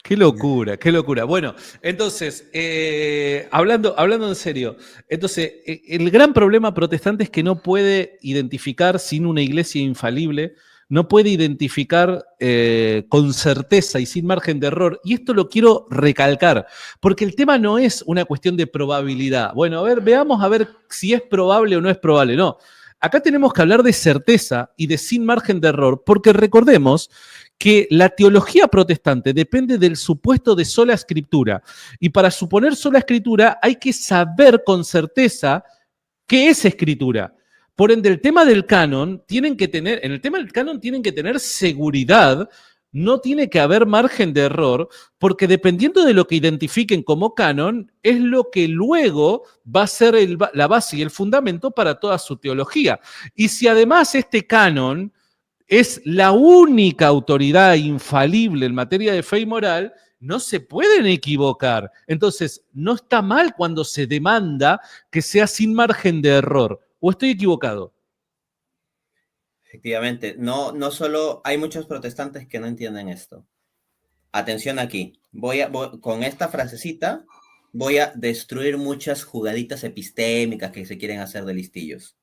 Qué locura, qué locura. Bueno, entonces, hablando en serio, entonces, el gran problema protestante es que no puede identificar sin una iglesia infalible, no puede identificar con certeza y sin margen de error. Y esto lo quiero recalcar, porque el tema no es una cuestión de probabilidad. Bueno, a ver, veamos a ver si es probable o no es probable. No, acá tenemos que hablar de certeza y de sin margen de error, porque recordemos que la teología protestante depende del supuesto de sola escritura. Y para suponer sola escritura hay que saber con certeza qué es escritura. Por ende, el tema del canon tienen que tener, en el tema del canon tienen que tener seguridad, no tiene que haber margen de error, porque dependiendo de lo que identifiquen como canon, es lo que luego va a ser la base y el fundamento para toda su teología. Y si además este canon es la única autoridad infalible en materia de fe y moral, no se pueden equivocar. Entonces, no está mal cuando se demanda que sea sin margen de error. ¿O estoy equivocado? Efectivamente, no solo hay muchos protestantes que no entienden esto. Atención aquí, con esta frasecita voy a destruir muchas jugaditas epistémicas que se quieren hacer de listillos.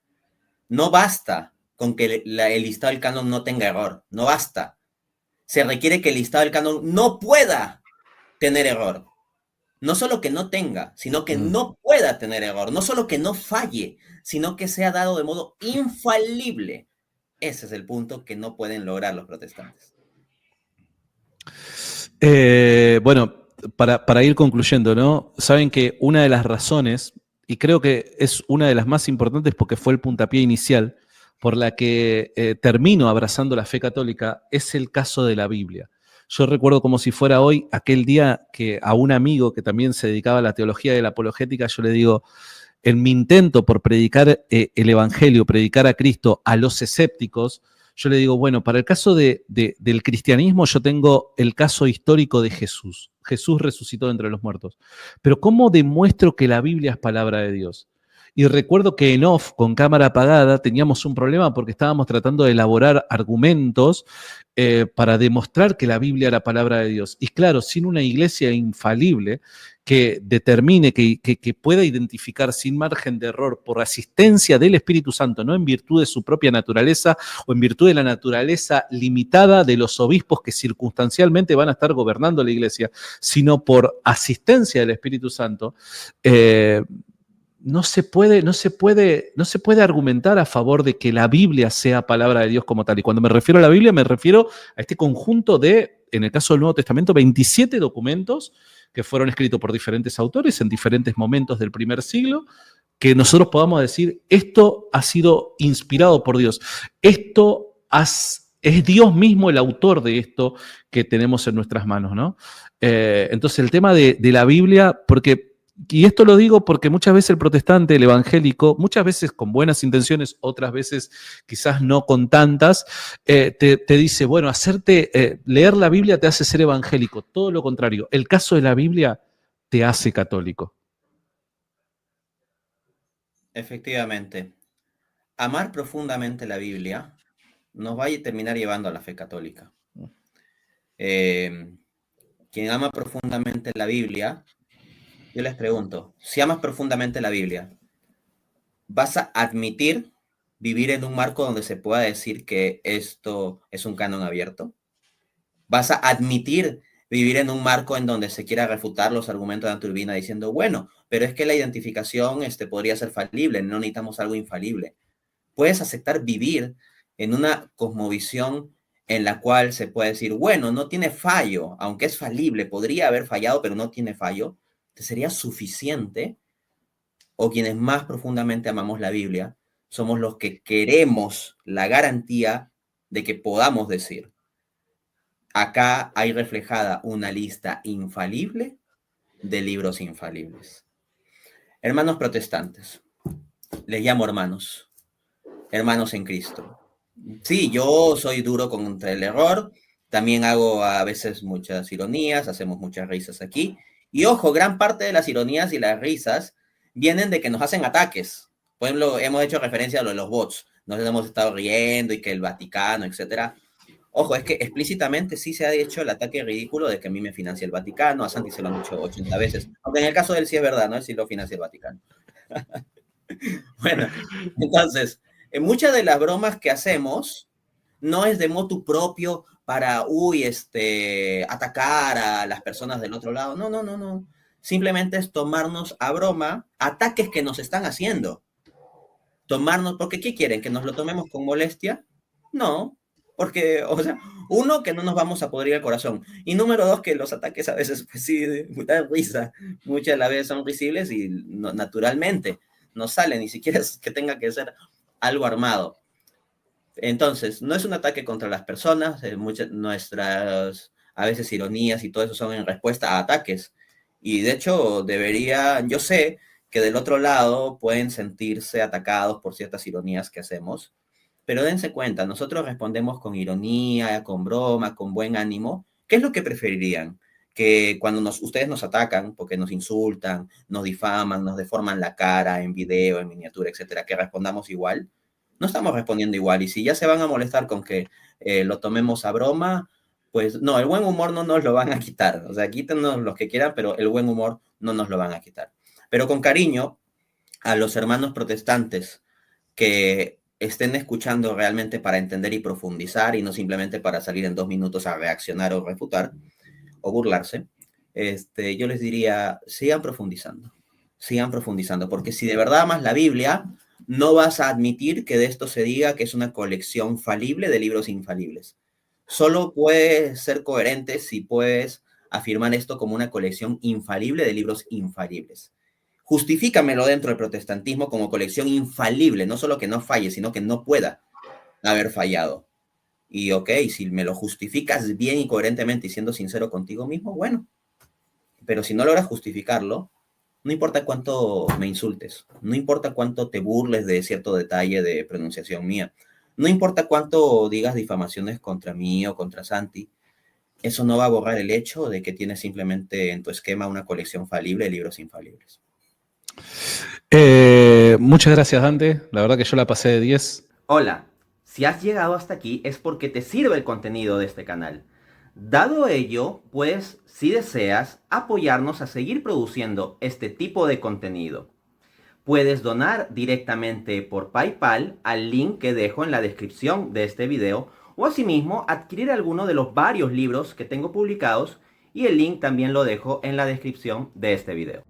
No basta con que el listado del canon no tenga error, no basta. Se requiere que el listado del canon no pueda tener error. No solo que no tenga, sino que no pueda tener error. No solo que no falle, sino que sea dado de modo infalible. Ese es el punto que no pueden lograr los protestantes. Bueno, para ir concluyendo, ¿no? Saben que una de las razones, y creo que es una de las más importantes porque fue el puntapié inicial, por la que termino abrazando la fe católica, es el caso de la Biblia. Yo recuerdo como si fuera hoy, aquel día que a un amigo que también se dedicaba a la teología de la apologética, yo le digo, en mi intento por predicar el Evangelio, predicar a Cristo a los escépticos, yo le digo, bueno, para el caso del cristianismo yo tengo el caso histórico de Jesús. Jesús resucitó de entre los muertos. Pero ¿cómo demuestro que la Biblia es palabra de Dios? Y recuerdo que en off, con cámara apagada, teníamos un problema porque estábamos tratando de elaborar argumentos para demostrar que la Biblia era palabra de Dios. Y claro, sin una iglesia infalible que determine, que pueda identificar sin margen de error por asistencia del Espíritu Santo, no en virtud de su propia naturaleza o en virtud de la naturaleza limitada de los obispos que circunstancialmente van a estar gobernando la iglesia, sino por asistencia del Espíritu Santo, no se puede argumentar a favor de que la Biblia sea palabra de Dios como tal. Y cuando me refiero a la Biblia, me refiero a este conjunto de, en el caso del Nuevo Testamento, 27 documentos que fueron escritos por diferentes autores en diferentes momentos del primer siglo, que nosotros podamos decir, esto ha sido inspirado por Dios. Es Dios mismo el autor de esto que tenemos en nuestras manos, ¿no? Entonces, el tema de la Biblia, y esto lo digo porque muchas veces el protestante, el evangélico, muchas veces con buenas intenciones, otras veces quizás no con tantas, te dice, bueno, leer la Biblia te hace ser evangélico. Todo lo contrario, el caso de la Biblia te hace católico. Efectivamente, amar profundamente la Biblia nos va a terminar llevando a la fe católica. Quien ama profundamente la Biblia, yo les pregunto, si amas profundamente la Biblia, ¿vas a admitir vivir en un marco donde se pueda decir que esto es un canon abierto? ¿Vas a admitir vivir en un marco en donde se quiera refutar los argumentos de Anturbina diciendo, bueno, pero es que la identificación podría ser falible, no necesitamos algo infalible? ¿Puedes aceptar vivir en una cosmovisión en la cual se puede decir, bueno, no tiene fallo, aunque es falible, podría haber fallado, pero no tiene fallo? ¿Te sería suficiente? O quienes más profundamente amamos la Biblia, somos los que queremos la garantía de que podamos decir, acá hay reflejada una lista infalible de libros infalibles. Hermanos protestantes, les llamo hermanos en Cristo. Sí, yo soy duro contra el error, también hago a veces muchas ironías, hacemos muchas risas aquí. Y ojo, gran parte de las ironías y las risas vienen de que nos hacen ataques. Por ejemplo, hemos hecho referencia a lo de los bots. Nos hemos estado riendo y que el Vaticano, etcétera. Ojo, es que explícitamente sí se ha hecho el ataque ridículo de que a mí me financia el Vaticano, a Santi se lo han dicho 80 veces, aunque en el caso de él sí es verdad, ¿no? Él sí lo financia el Vaticano. Bueno, entonces, muchas de las bromas que hacemos no es de motu propio para, atacar a las personas del otro lado. No. Simplemente es tomarnos a broma ataques que nos están haciendo. Porque ¿qué quieren? ¿Que nos lo tomemos con molestia? No, porque, uno, que no nos vamos a podrir el corazón. Y número dos, que los ataques a veces, pues sí, dan risa. Muchas de las veces son risibles y naturalmente no sale, ni siquiera es que tenga que ser algo armado. Entonces, no es un ataque contra las personas, muchas nuestras a veces ironías y todo eso son en respuesta a ataques. Y de hecho, yo sé que del otro lado pueden sentirse atacados por ciertas ironías que hacemos, pero dense cuenta, nosotros respondemos con ironía, con broma, con buen ánimo. ¿Qué es lo que preferirían? Que cuando ustedes nos atacan, porque nos insultan, nos difaman, nos deforman la cara en video, en miniatura, etcétera, que respondamos igual. No estamos respondiendo igual. Y si ya se van a molestar con que lo tomemos a broma, pues no, el buen humor no nos lo van a quitar. O sea, quítenos los que quieran, pero el buen humor no nos lo van a quitar. Pero con cariño a los hermanos protestantes que estén escuchando realmente para entender y profundizar y no simplemente para salir en 2 minutos a reaccionar o refutar o burlarse, yo les diría, sigan profundizando, porque si de verdad amas la Biblia, no vas a admitir que de esto se diga que es una colección falible de libros infalibles. Solo puedes ser coherente si puedes afirmar esto como una colección infalible de libros infalibles. Justifícamelo dentro del protestantismo como colección infalible, no solo que no falle, sino que no pueda haber fallado. Y ok, si me lo justificas bien y coherentemente y siendo sincero contigo mismo, bueno. Pero si no logras justificarlo, no importa cuánto me insultes, no importa cuánto te burles de cierto detalle de pronunciación mía, no importa cuánto digas difamaciones contra mí o contra Santi, eso no va a borrar el hecho de que tienes simplemente en tu esquema una colección falible de libros infalibles. Muchas gracias, Dante. La verdad que yo la pasé de 10. Hola, si has llegado hasta aquí es porque te sirve el contenido de este canal. Dado ello, pues, si deseas apoyarnos a seguir produciendo este tipo de contenido, puedes donar directamente por PayPal al link que dejo en la descripción de este video o asimismo adquirir alguno de los varios libros que tengo publicados y el link también lo dejo en la descripción de este video.